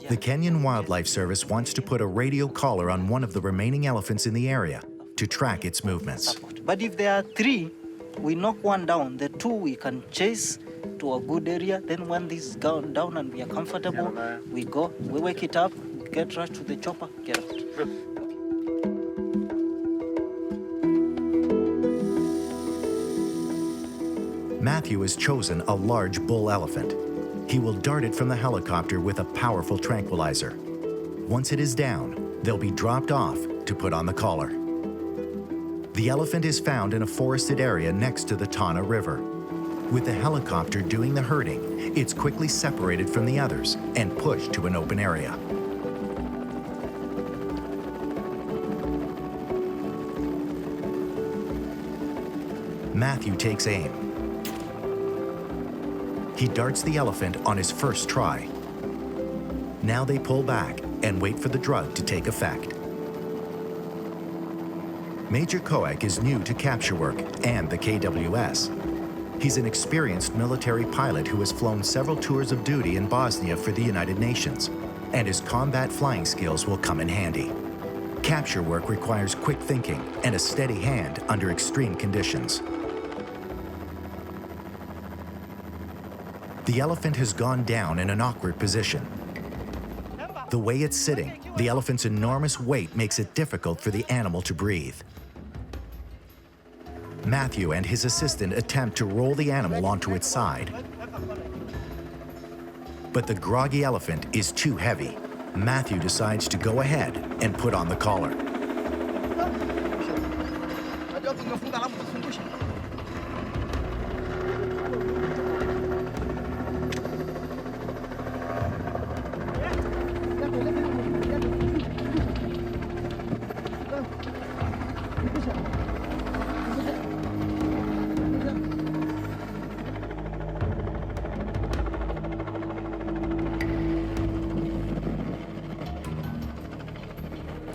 [SPEAKER 20] The Kenyan Wildlife Service wants to put a radio collar on one of the remaining elephants in the area to track its movements.
[SPEAKER 2] But if there are 3, we knock one down. The 2 we can chase to a good area. Then when this is gone down and we are comfortable, we go, we wake it up, get right to the chopper, get out.
[SPEAKER 20] Matthew has chosen a large bull elephant. He will dart it from the helicopter with a powerful tranquilizer. Once it is down, they'll be dropped off to put on the collar. The elephant is found in a forested area next to the Tana River. With the helicopter doing the herding, it's quickly separated from the others and pushed to an open area. Matthew takes aim. He darts the elephant on his first try. Now they pull back and wait for the drug to take effect. Major Koak is new to capture work and the KWS. He's an experienced military pilot who has flown several tours of duty in Bosnia for the United Nations, and his combat flying skills will come in handy. Capture work requires quick thinking and a steady hand under extreme conditions. The elephant has gone down in an awkward position. The way it's sitting, the elephant's enormous weight makes it difficult for the animal to breathe. Matthew and his assistant attempt to roll the animal onto its side. But the groggy elephant is too heavy. Matthew decides to go ahead and put on the collar.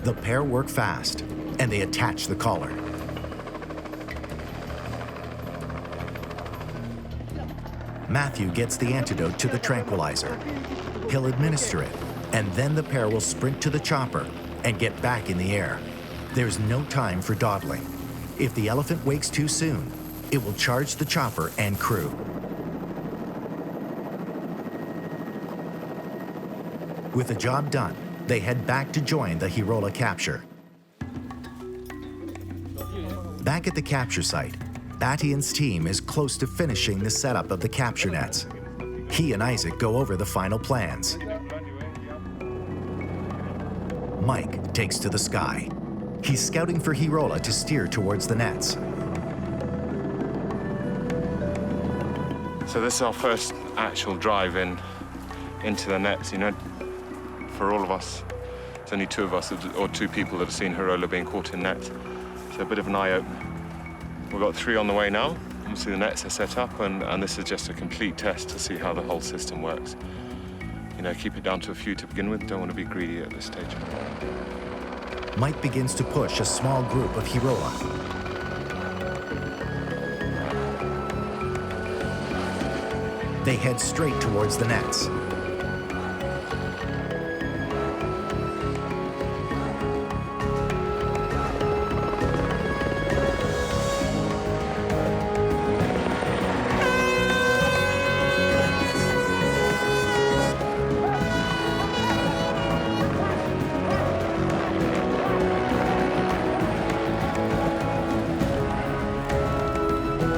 [SPEAKER 20] The pair work fast, and they attach the collar. Matthew gets the antidote to the tranquilizer. He'll administer it, and then the pair will sprint to the chopper and get back in the air. There's no time for dawdling. If the elephant wakes too soon, it will charge the chopper and crew. With the job done, they head back to join the Hirola capture. Back at the capture site, Batian's team is close to finishing the setup of the capture nets. He and Isaac go over the final plans. Mike takes to the sky. He's scouting for Hirola to steer towards the nets.
[SPEAKER 6] So this is our first actual drive into the nets, you know. For all of us, it's only two of us, or two people that have seen Hirola being caught in nets. So a bit of an eye-opener. We've got 3 on the way now. Obviously the nets are set up, and this is just a complete test to see how the whole system works. You know, keep it down to a few to begin with. Don't want to be greedy at this stage.
[SPEAKER 20] Mike begins to push a small group of Hirola. They head straight towards the nets.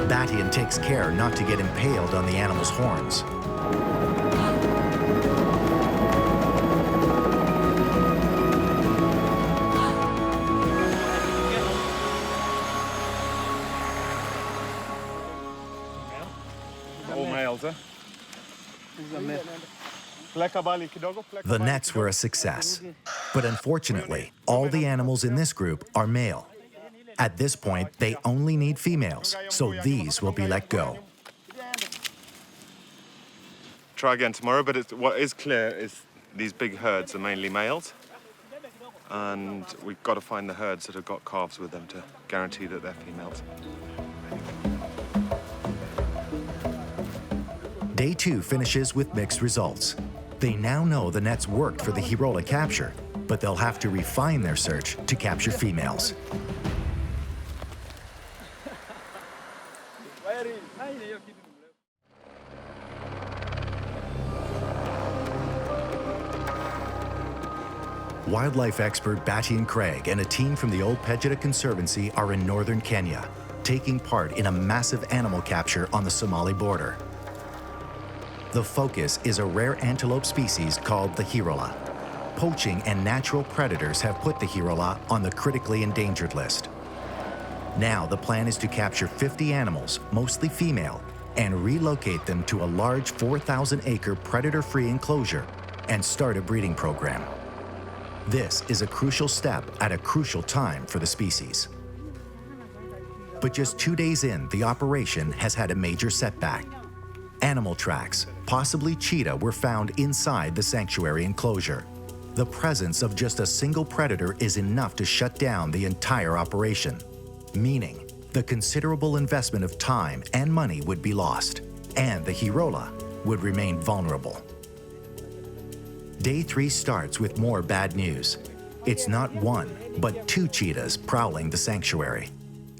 [SPEAKER 20] Batian takes care not to get impaled on the animal's horns.
[SPEAKER 6] All males, eh?
[SPEAKER 20] The nets were a success, but unfortunately, all the animals in this group are male. At this point, they only need females, so these will be let go.
[SPEAKER 6] Try again tomorrow, but what is clear is these big herds are mainly males, and we've got to find the herds that have got calves with them to guarantee that they're females.
[SPEAKER 20] Day 2 finishes with mixed results. They now know the nets worked for the Hirola capture, but they'll have to refine their search to capture females. Wildlife expert Batian Craig and a team from the Old Pejeta Conservancy are in northern Kenya, taking part in a massive animal capture on the Somali border. The focus is a rare antelope species called the Hirola. Poaching and natural predators have put the Hirola on the critically endangered list. Now the plan is to capture 50 animals, mostly female, and relocate them to a large 4,000-acre predator-free enclosure and start a breeding program. This is a crucial step at a crucial time for the species. But just 2 days in, the operation has had a major setback. Animal tracks, possibly cheetah, were found inside the sanctuary enclosure. The presence of just a single predator is enough to shut down the entire operation, meaning the considerable investment of time and money would be lost, and the Hirola would remain vulnerable. Day 3 starts with more bad news. It's not 1, but 2 cheetahs prowling the sanctuary.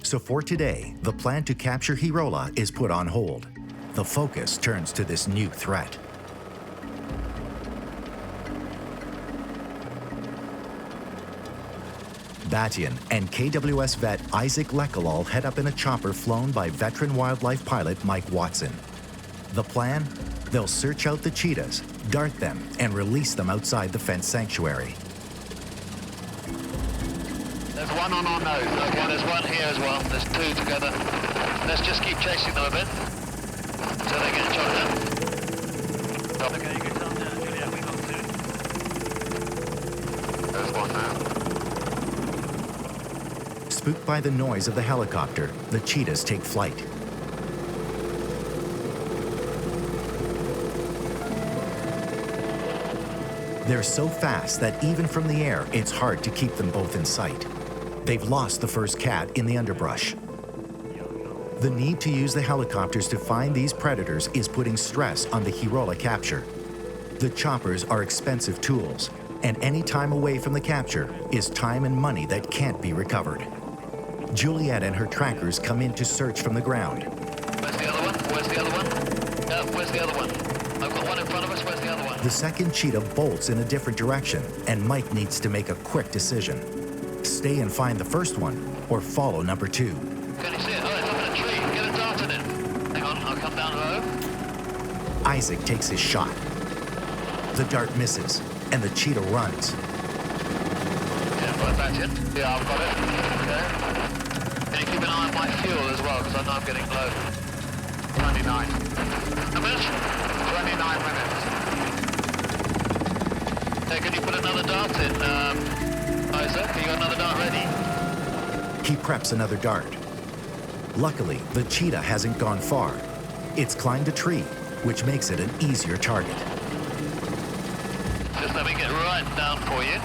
[SPEAKER 20] So for today, the plan to capture Hirola is put on hold. The focus turns to this new threat. Batian and KWS vet Isaac Lekalal head up in a chopper flown by veteran wildlife pilot Mike Watson. The plan? They'll search out the cheetahs, dart them, and release them outside the fenced sanctuary.
[SPEAKER 8] There's one on our nose. Okay, there's one here as well. There's two together. Let's just keep chasing them a bit until they get shot down. Okay, you can calm down, Julia. We got two. There's one now.
[SPEAKER 20] Spooked by the noise of the helicopter, the cheetahs take flight. They're so fast that even from the air, it's hard to keep them both in sight. They've lost the first cat in the underbrush. The need to use the helicopters to find these predators is putting stress on the Hirola capture. The choppers are expensive tools, and any time away from the capture is time and money that can't be recovered. Juliet and her trackers come in to search from the ground.
[SPEAKER 8] Where's the other one? Where's the other one? Where's the other one? I've got one in front of us. Where's the other one?
[SPEAKER 20] The second cheetah bolts in a different direction, and Mike needs to make a quick decision. Stay and find the first one, or follow number two.
[SPEAKER 8] Can you see it? Oh, it's up in a tree. Get a dart in it. Hang on, I'll come down low.
[SPEAKER 20] Isaac takes his shot. The dart misses, and the cheetah runs.
[SPEAKER 8] Yeah, got it back in. Yeah, I've got it. Okay. Can you keep an eye on my fuel as well, because I know I'm getting low. 29. How much? 29 minutes. Hey, can you put another dart in, Isaac? You got another dart ready?
[SPEAKER 20] He preps another dart. Luckily, the cheetah hasn't gone far. It's climbed a tree, which makes it an easier target.
[SPEAKER 8] Just let me get right down for you.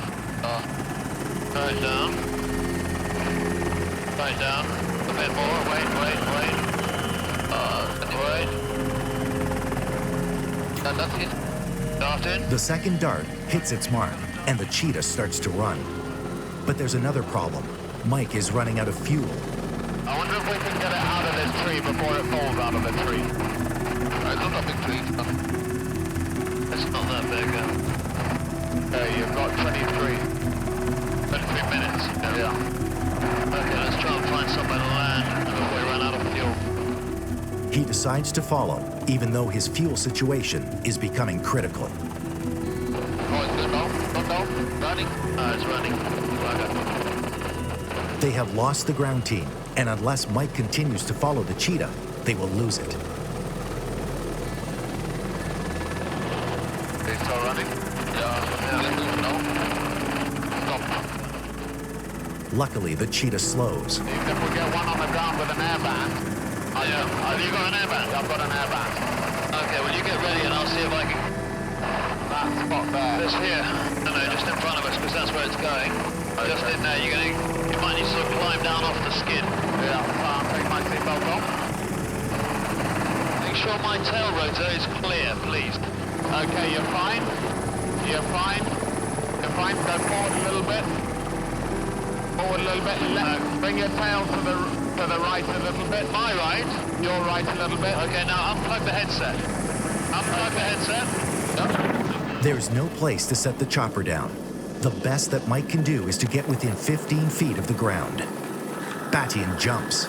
[SPEAKER 8] Right down. Right down. A bit more. Wait. Wait. That's it. Dart in.
[SPEAKER 20] The second dart hits its mark, and the cheetah starts to run. But there's another problem. Mike is running out of fuel.
[SPEAKER 8] I wonder if we can get it out of this tree before it falls out of the tree. It's not a big tree. It's not that big. You've got 23 minutes. Yeah. Okay, let's try and find somewhere to land before we run out of fuel.
[SPEAKER 20] He decides to follow, even though his fuel situation is becoming critical.
[SPEAKER 8] Oh, it's good now. Not now. Running. It's running. Okay.
[SPEAKER 20] They have lost the ground team, and unless Mike continues to follow the cheetah, they will lose it.
[SPEAKER 8] They still running? Yeah, no. Stop.
[SPEAKER 20] Luckily, the cheetah slows.
[SPEAKER 8] Even if we get one on the ground with an airband. Oh, yeah. Have you got an airband? I've got an airband. Okay, well, you get ready and I'll see if I can... That spot there. This here. No, just in front of us, because that's where it's going. Okay. Just in there, you might need to sort of climb down off the skid. Yeah, I'll take my seatbelt off. Make sure my tail rotor is clear, please. Okay, you're fine. You're fine. You're fine. Go forward a little bit. Forward a little bit. Bring your tail to the right a little bit. My right. Your right a little bit. Okay, now unplug the headset. Unplug the headset. Yep.
[SPEAKER 20] There's no place to set the chopper down. The best that Mike can do is to get within 15 feet of the ground. Batian jumps.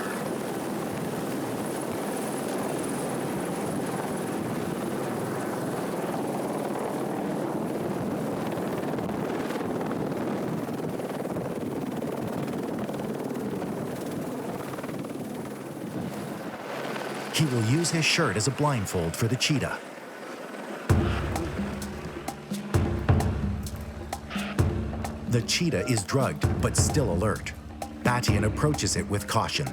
[SPEAKER 20] He will use his shirt as a blindfold for the cheetah. The cheetah is drugged, but still alert. Batian approaches it with caution.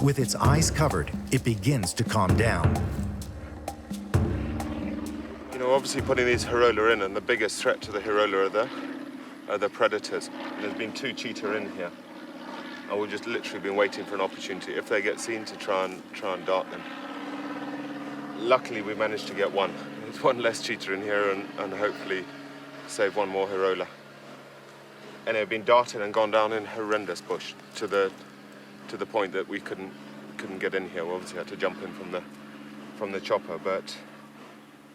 [SPEAKER 20] With its eyes covered, it begins to calm down.
[SPEAKER 3] You know, obviously putting these Hirola in, and the biggest threat to the Hirola are the predators. And there's been 2 cheetah in here. And we've just literally been waiting for an opportunity, if they get seen, to try and dart them. Luckily, we managed to get one. There's one less cheetah in here, and hopefully save one more Hirola. And they've been darted and gone down in horrendous bush to the point that we couldn't get in here. We obviously had to jump in from from the chopper, but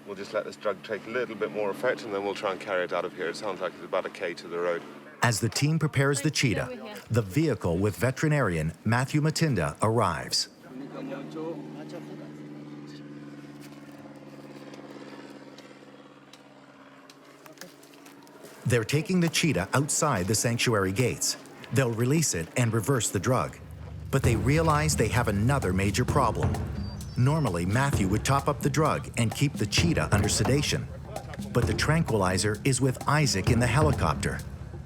[SPEAKER 3] we'll just let this drug take a little bit more effect and then we'll try and carry it out of here. It sounds like it's about a K to the road.
[SPEAKER 20] As the team prepares the cheetah, the vehicle with veterinarian Matthew Matinda arrives. They're taking the cheetah outside the sanctuary gates. They'll release it and reverse the drug. But they realize they have another major problem. Normally, Matthew would top up the drug and keep the cheetah under sedation. But the tranquilizer is with Isaac in the helicopter.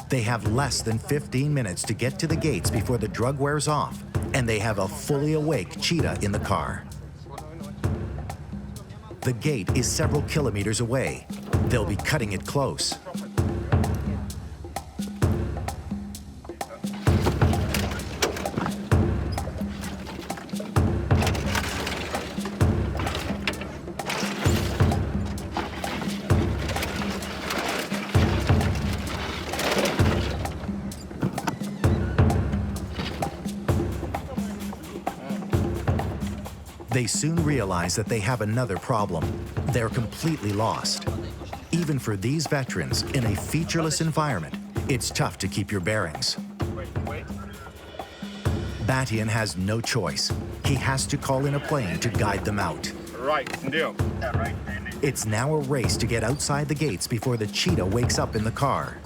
[SPEAKER 20] They have less than 15 minutes to get to the gates before the drug wears off, and they have a fully awake cheetah in the car. The gate is several kilometers away. They'll be cutting it close. They soon realize that they have another problem. They're completely lost. Even for these veterans, in a featureless environment, it's tough to keep your bearings. Batian has no choice. He has to call in a plane to guide them out.
[SPEAKER 3] Right, deal.
[SPEAKER 20] It's now a race to get outside the gates before the cheetah wakes up in the car.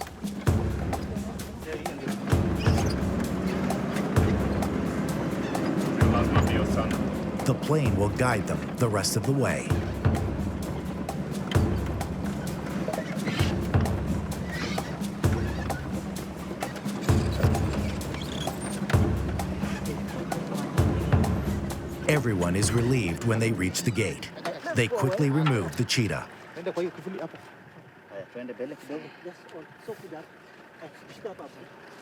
[SPEAKER 20] The plane will guide them the rest of the way. Everyone is relieved when they reach the gate. They quickly remove the cheetah.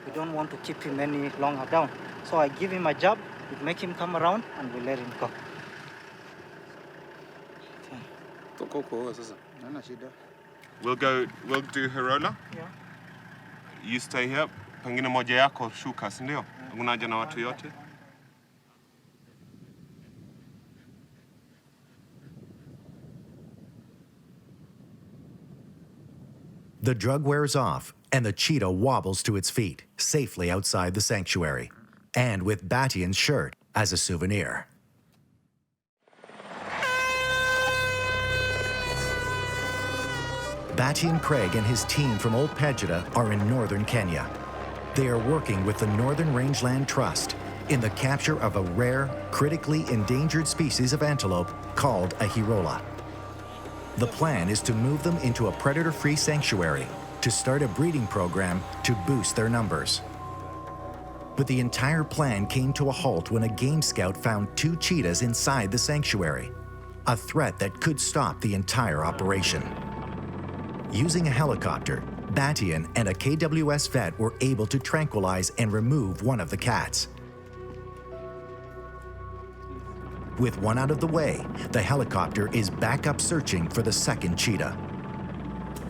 [SPEAKER 2] We don't want to keep him any longer down. So I give him a jab, we make him come around, and we let him go.
[SPEAKER 3] We'll do Hirola.
[SPEAKER 2] Yeah.
[SPEAKER 3] You stay here. Pengine moja yako shuka, si ndio? Unaja na watu yote.
[SPEAKER 20] The drug wears off, and the cheetah wobbles to its feet, safely outside the sanctuary, and with Batian's shirt as a souvenir. Batian Craig and his team from Old Pejeta are in northern Kenya. They are working with the Northern Rangeland Trust in the capture of a rare, critically endangered species of antelope called a Hirola. The plan is to move them into a predator-free sanctuary to start a breeding program to boost their numbers. But the entire plan came to a halt when a game scout found 2 cheetahs inside the sanctuary, a threat that could stop the entire operation. Using a helicopter, Batian and a KWS vet were able to tranquilize and remove one of the cats. With one out of the way, the helicopter is back up searching for the second cheetah.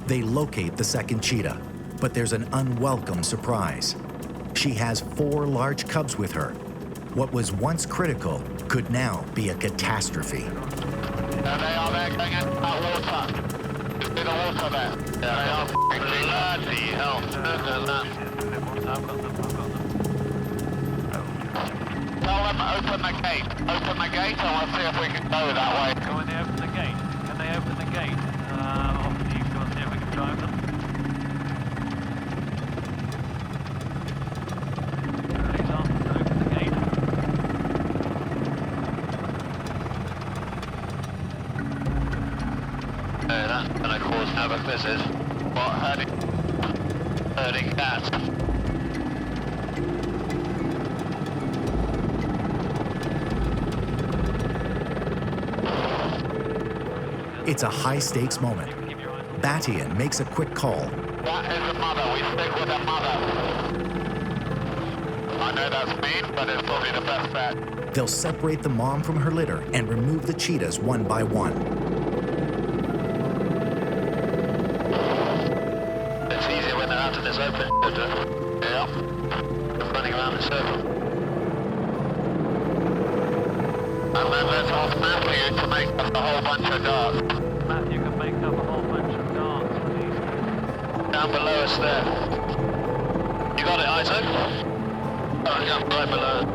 [SPEAKER 20] They locate the second cheetah, but there's an unwelcome surprise. She has 4 large cubs with her. What was once critical could now be a catastrophe.
[SPEAKER 8] There they are, they're going into that water. Just in the water there. They are bloody hell. Tell them open the gate. Open the gate and we'll see if we can go that way.
[SPEAKER 6] Go and they open the gate. Can they open the gate? Obviously, you go and see if we can drive them. Please ask them to open the gate.
[SPEAKER 8] That's going to cause havoc, this is. What, herding cats?
[SPEAKER 20] It's a high-stakes moment. Batian makes a quick call.
[SPEAKER 8] That is the mother. We stick with the mother. I know that's mean, but it's probably the best bet.
[SPEAKER 20] They'll separate the mom from her litter and remove the cheetahs one by one.
[SPEAKER 8] It's easier when they're out in this open, yeah. They're running around in a circle. And then let's off now. for you to make up a whole bunch of darts.
[SPEAKER 6] Matthew can make up a whole bunch of darts, please.
[SPEAKER 8] Down below us there. You got it, Isaac? Oh, yeah, right below us.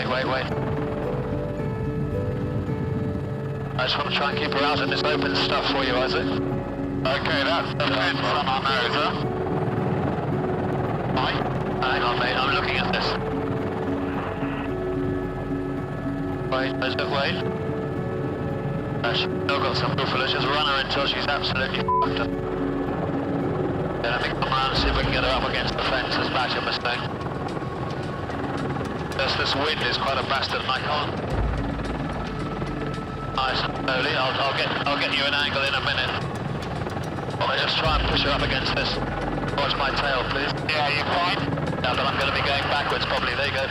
[SPEAKER 8] Wait. I just want to try and keep her out in this open stuff for you, Isaac. Okay, that's the fence on our nose, huh? Right. Hang on, mate, I'm looking at this. Wait. She's still got some buffalo. Just run her until she's absolutely fucked up. Then let me come around and see if we can get her up against the fence, as Badger was saying. This wind is quite a bastard and I can't. Nice, slowly, I'll get you an angle in a minute. I'll just try and push her up against this. Watch my tail, please. Yeah, you fine? Yeah, but I'm going to be going backwards probably. There you go.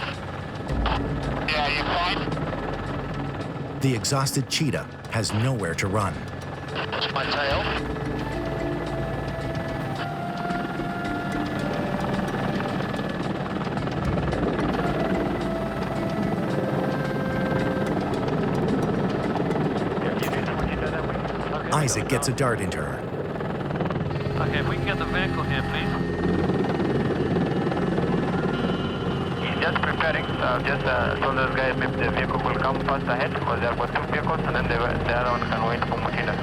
[SPEAKER 8] Yeah, you fine?
[SPEAKER 20] The exhausted cheetah has nowhere to run.
[SPEAKER 8] Watch my tail.
[SPEAKER 20] Isaac gets a dart into her.
[SPEAKER 6] Okay, if we can get the vehicle here, please.
[SPEAKER 8] He's just preparing. Just told those guys if the vehicle will come fast ahead, because there were two vehicles and then the other one can wait for Machida.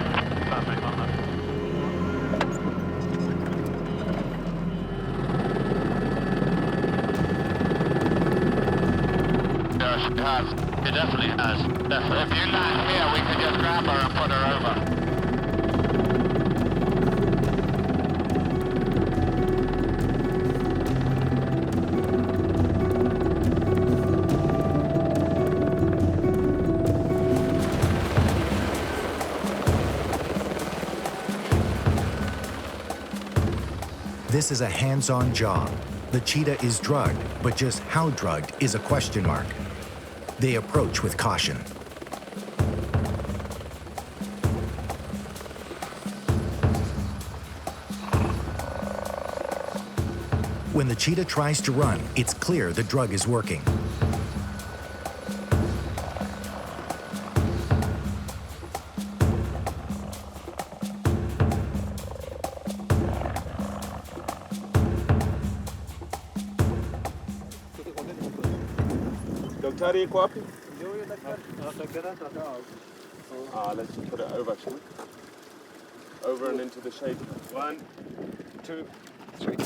[SPEAKER 6] Perfect, on that.
[SPEAKER 8] Yes, it has. It definitely has. Definitely. If you land here, we can just grab her and put her over.
[SPEAKER 20] This is a hands-on job. The cheetah is drugged, but just how drugged is a question mark. They approach with caution. When the cheetah tries to run, it's clear the drug is working.
[SPEAKER 3] Daktari iko wapi? Let's put it over, shall we? Over and into the shade. 1, 2, 3.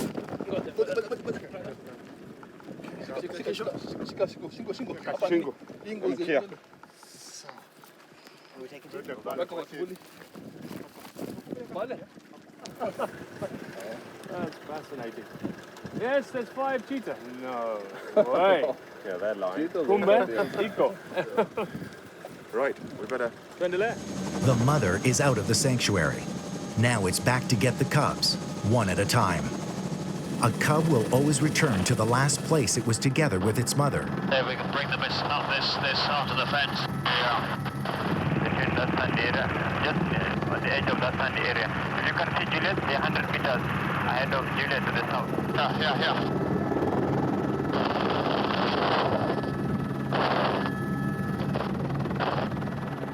[SPEAKER 3] Shingo. Here.
[SPEAKER 6] That's fascinating. Yes, there's 5 cheetah. No way.
[SPEAKER 3] Yeah, they're lying.
[SPEAKER 6] Eco.
[SPEAKER 3] Right, we better
[SPEAKER 6] turn to left.
[SPEAKER 20] The mother is out of the sanctuary. Now it's back to get the cubs, one at a time. A cub will always return to the last place it was together with its mother.
[SPEAKER 8] There, we can bring them this onto the fence. Yeah. In that sandy area, just on the edge of that sandy area. If you can see Juliet, they're 100 meters ahead of Juliet to the south. Yeah.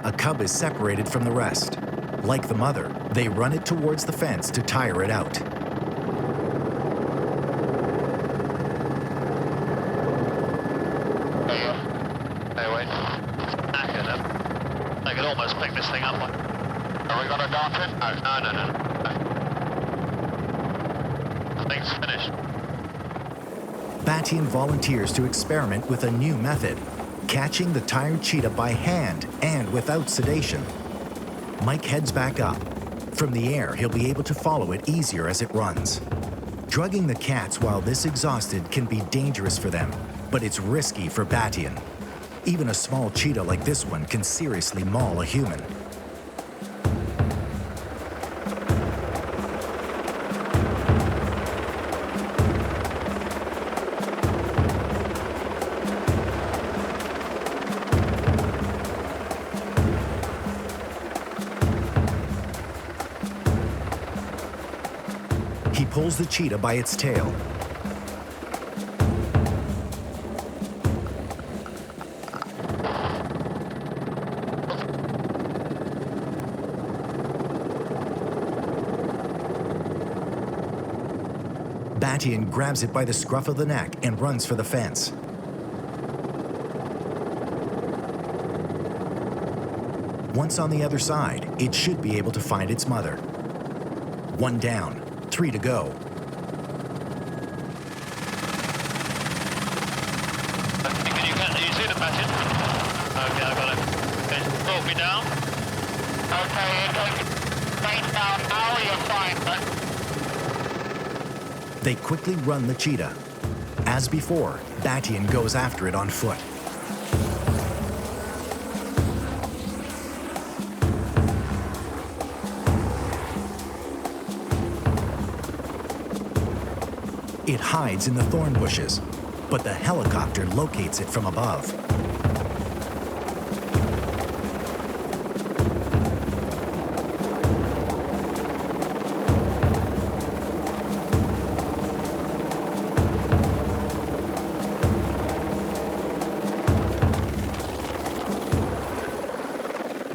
[SPEAKER 20] A cub is separated from the rest. Like the mother, they run it towards the fence to tire it out.
[SPEAKER 8] Hey, wait. Knackered them. They could almost pick this thing up. Have we got a dart in? No. The thing's finished.
[SPEAKER 20] Batian volunteers to experiment with a new method, catching the tired cheetah by hand and without sedation. Mike heads back up. From the air, he'll be able to follow it easier as it runs. Drugging the cats while this exhausted can be dangerous for them, but it's risky for Batian. Even a small cheetah like this one can seriously maul a human. He pulls the cheetah by its tail. Batian grabs it by the scruff of the neck and runs for the fence. Once on the other side, it should be able to find its mother. 1 down, 3 to go.
[SPEAKER 8] You see the Batian? Okay, I got it. Okay, brought me down. Okay, face down now, you're fine, but...
[SPEAKER 20] They quickly run the cheetah. As before, Batian goes after it on foot. It hides in the thorn bushes, but the helicopter locates it from above.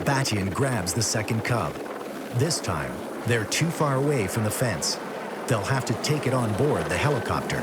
[SPEAKER 20] Batian grabs the second cub. This time, they're too far away from the fence. They'll have to take it on board the helicopter.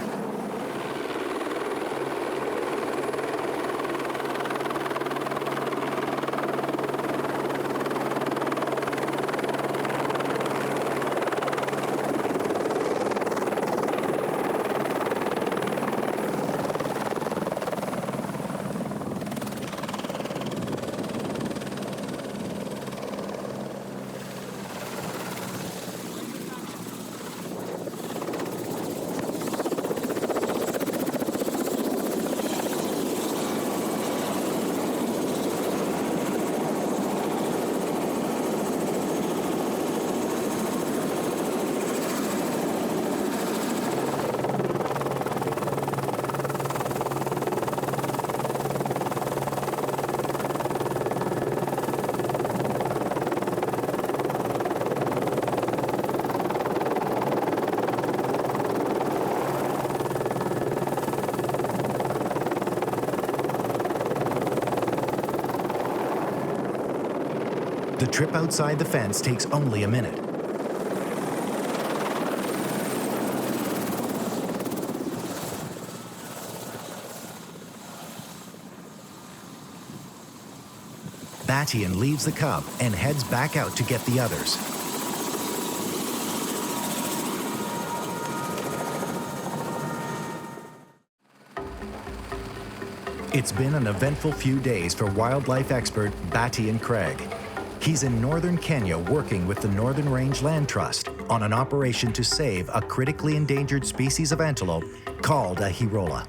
[SPEAKER 20] The trip outside the fence takes only a minute. Batian leaves the cub and heads back out to get the others. It's been an eventful few days for wildlife expert Batian Craig. He's in northern Kenya working with the Northern Range Land Trust on an operation to save a critically endangered species of antelope called a Hirola.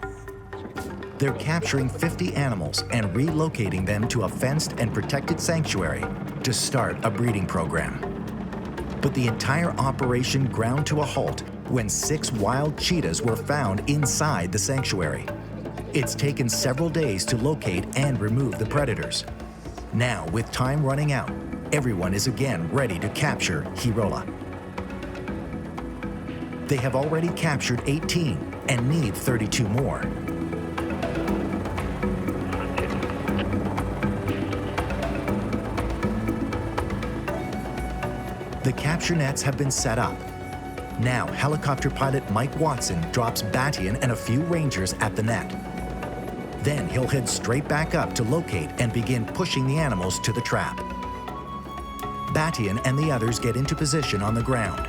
[SPEAKER 20] They're capturing 50 animals and relocating them to a fenced and protected sanctuary to start a breeding program. But the entire operation ground to a halt when 6 wild cheetahs were found inside the sanctuary. It's taken several days to locate and remove the predators. Now, with time running out, everyone is again ready to capture Hirola. They have already captured 18 and need 32 more. The capture nets have been set up. Now, helicopter pilot Mike Watson drops Batian and a few rangers at the net. Then he'll head straight back up to locate and begin pushing the animals to the trap. Batian and the others get into position on the ground.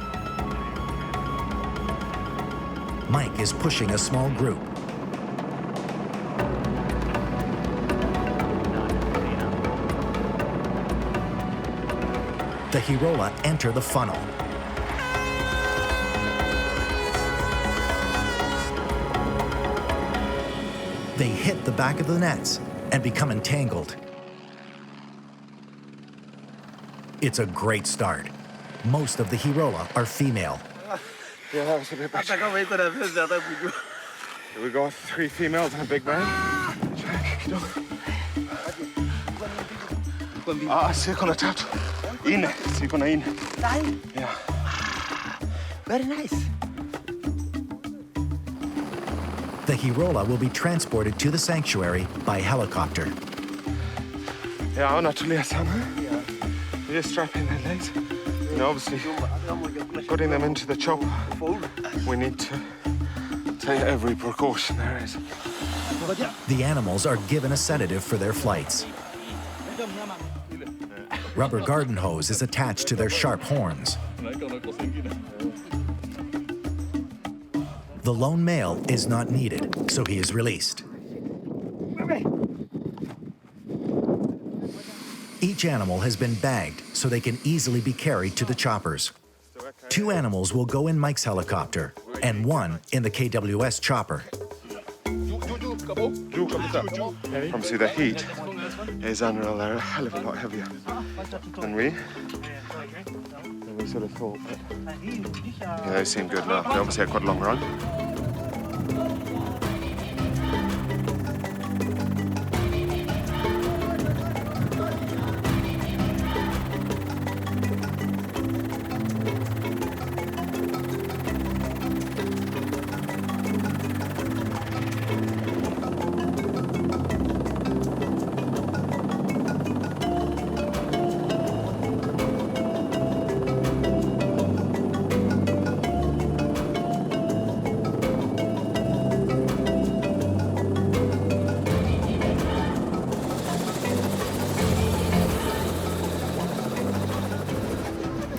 [SPEAKER 20] Mike is pushing a small group. The Hirola enter the funnel. They hit the back of the nets and become entangled. It's a great start. Most of the Hirola are female.
[SPEAKER 3] Yeah, that was a bit better. Here we go, 3 females and a big man. Siko na tatu. Ine, siko na ine. Yeah.
[SPEAKER 7] Very nice.
[SPEAKER 20] The Hirola will be transported to the sanctuary by helicopter.
[SPEAKER 3] Yeah, unatulia sana. We're just strapping their legs. And obviously, putting them into the chopper, we need to take every precaution there is.
[SPEAKER 20] The animals are given a sedative for their flights. Rubber garden hose is attached to their sharp horns. The lone male is not needed, so he is released. Each animal has been bagged so they can easily be carried to the choppers. 2 animals will go in Mike's helicopter and 1 in the KWS chopper.
[SPEAKER 3] Obviously the heat is unreal. They're a hell of a lot heavier than we sort of thought. But yeah, they seem good enough. They obviously had quite a long run.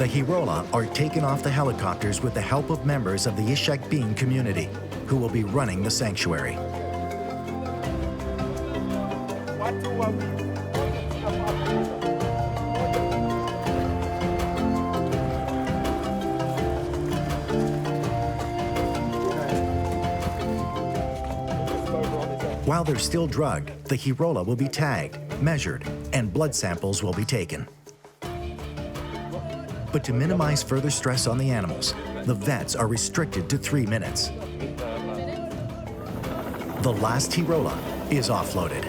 [SPEAKER 20] The Hirola are taken off the helicopters with the help of members of the Ishak community, who will be running the sanctuary. While they're still drugged, the Hirola will be tagged, measured, and blood samples will be taken. But to minimize further stress on the animals, the vets are restricted to 3 minutes. The last Hirola is offloaded.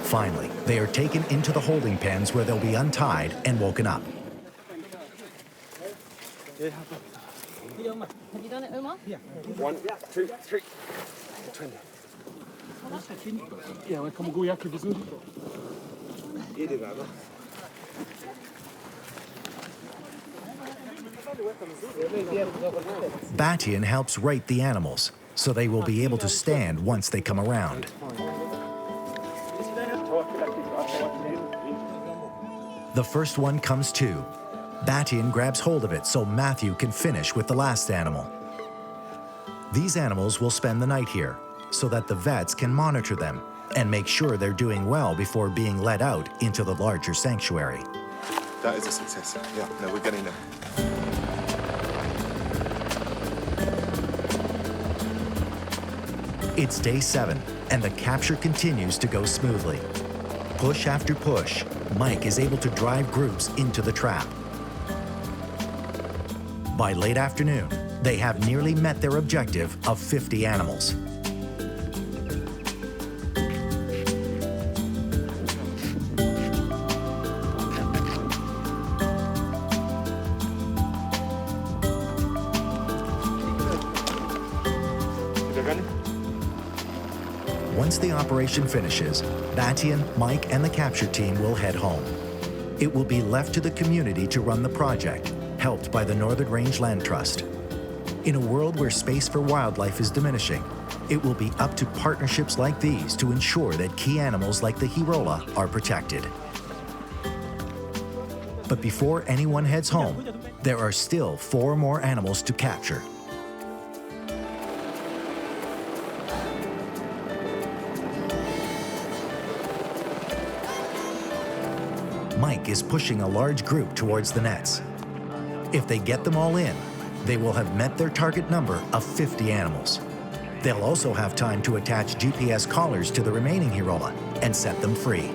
[SPEAKER 20] Finally, they are taken into the holding pens where they'll be untied and woken up.
[SPEAKER 21] Have you done it, Omar?
[SPEAKER 13] Yeah. 1, 2, 3. 20. Ja, man kommer gå i jacke vizuri.
[SPEAKER 20] Batian helps rate the animals, so they will be able to stand once they come around. The first one comes to. Batian grabs hold of it so Matthew can finish with the last animal. These animals will spend the night here so that the vets can monitor them and make sure they're doing well before being let out into the larger sanctuary.
[SPEAKER 3] That is a success. Yeah, no, we're getting there.
[SPEAKER 20] It's day 7, and the capture continues to go smoothly. Push after push, Mike is able to drive groups into the trap. By late afternoon, they have nearly met their objective of 50 animals. Once the operation finishes, Batian, Mike, and the capture team will head home. It will be left to the community to run the project, helped by the Northern Range Land Trust. In a world where space for wildlife is diminishing, it will be up to partnerships like these to ensure that key animals like the Hirola are protected. But before anyone heads home, there are still 4 more animals to capture. Mike is pushing a large group towards the nets. If they get them all in, they will have met their target number of 50 animals. They'll also have time to attach GPS collars to the remaining Hirola and set them free.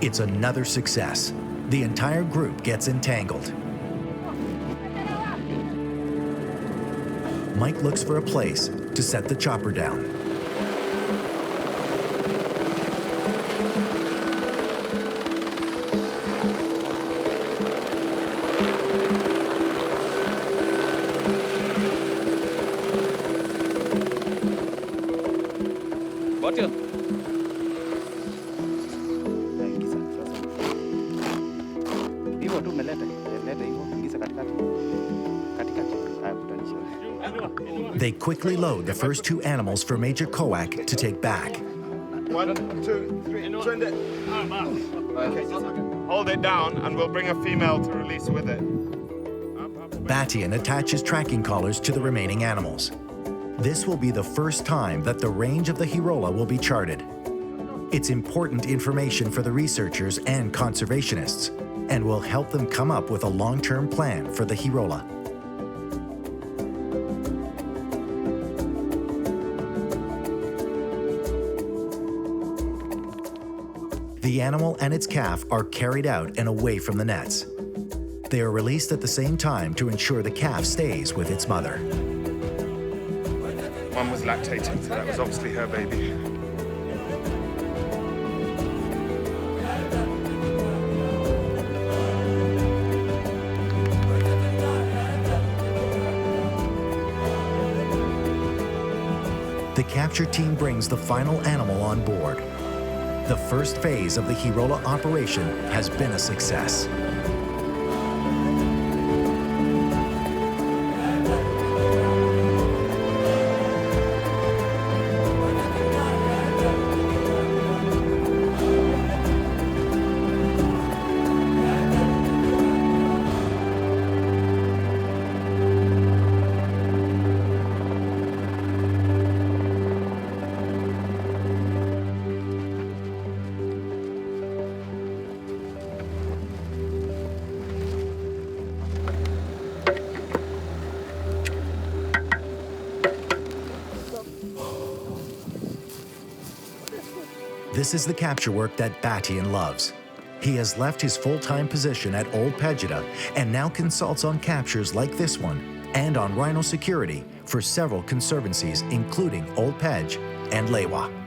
[SPEAKER 20] It's another success. The entire group gets entangled. Mike looks for a place to set the chopper down. They quickly load the first 2 animals for Major Coac to take back.
[SPEAKER 13] 1, 2, 3, turn it. Okay. Hold it down and we'll bring a female to release with it.
[SPEAKER 20] Batian attaches tracking collars to the remaining animals. This will be the first time that the range of the Hirola will be charted. It's important information for the researchers and conservationists, and will help them come up with a long-term plan for the Hirola. The animal and its calf are carried out and away from the nets. They are released at the same time to ensure the calf stays with its mother.
[SPEAKER 13] One was lactating, so that was obviously her baby.
[SPEAKER 20] The capture team brings the final animal on board. The first phase of the Hirola operation has been a success. This is the capture work that Batian loves. He has left his full-time position at Old Pejeta and now consults on captures like this one and on rhino security for several conservancies, including Old Pej and Lewa.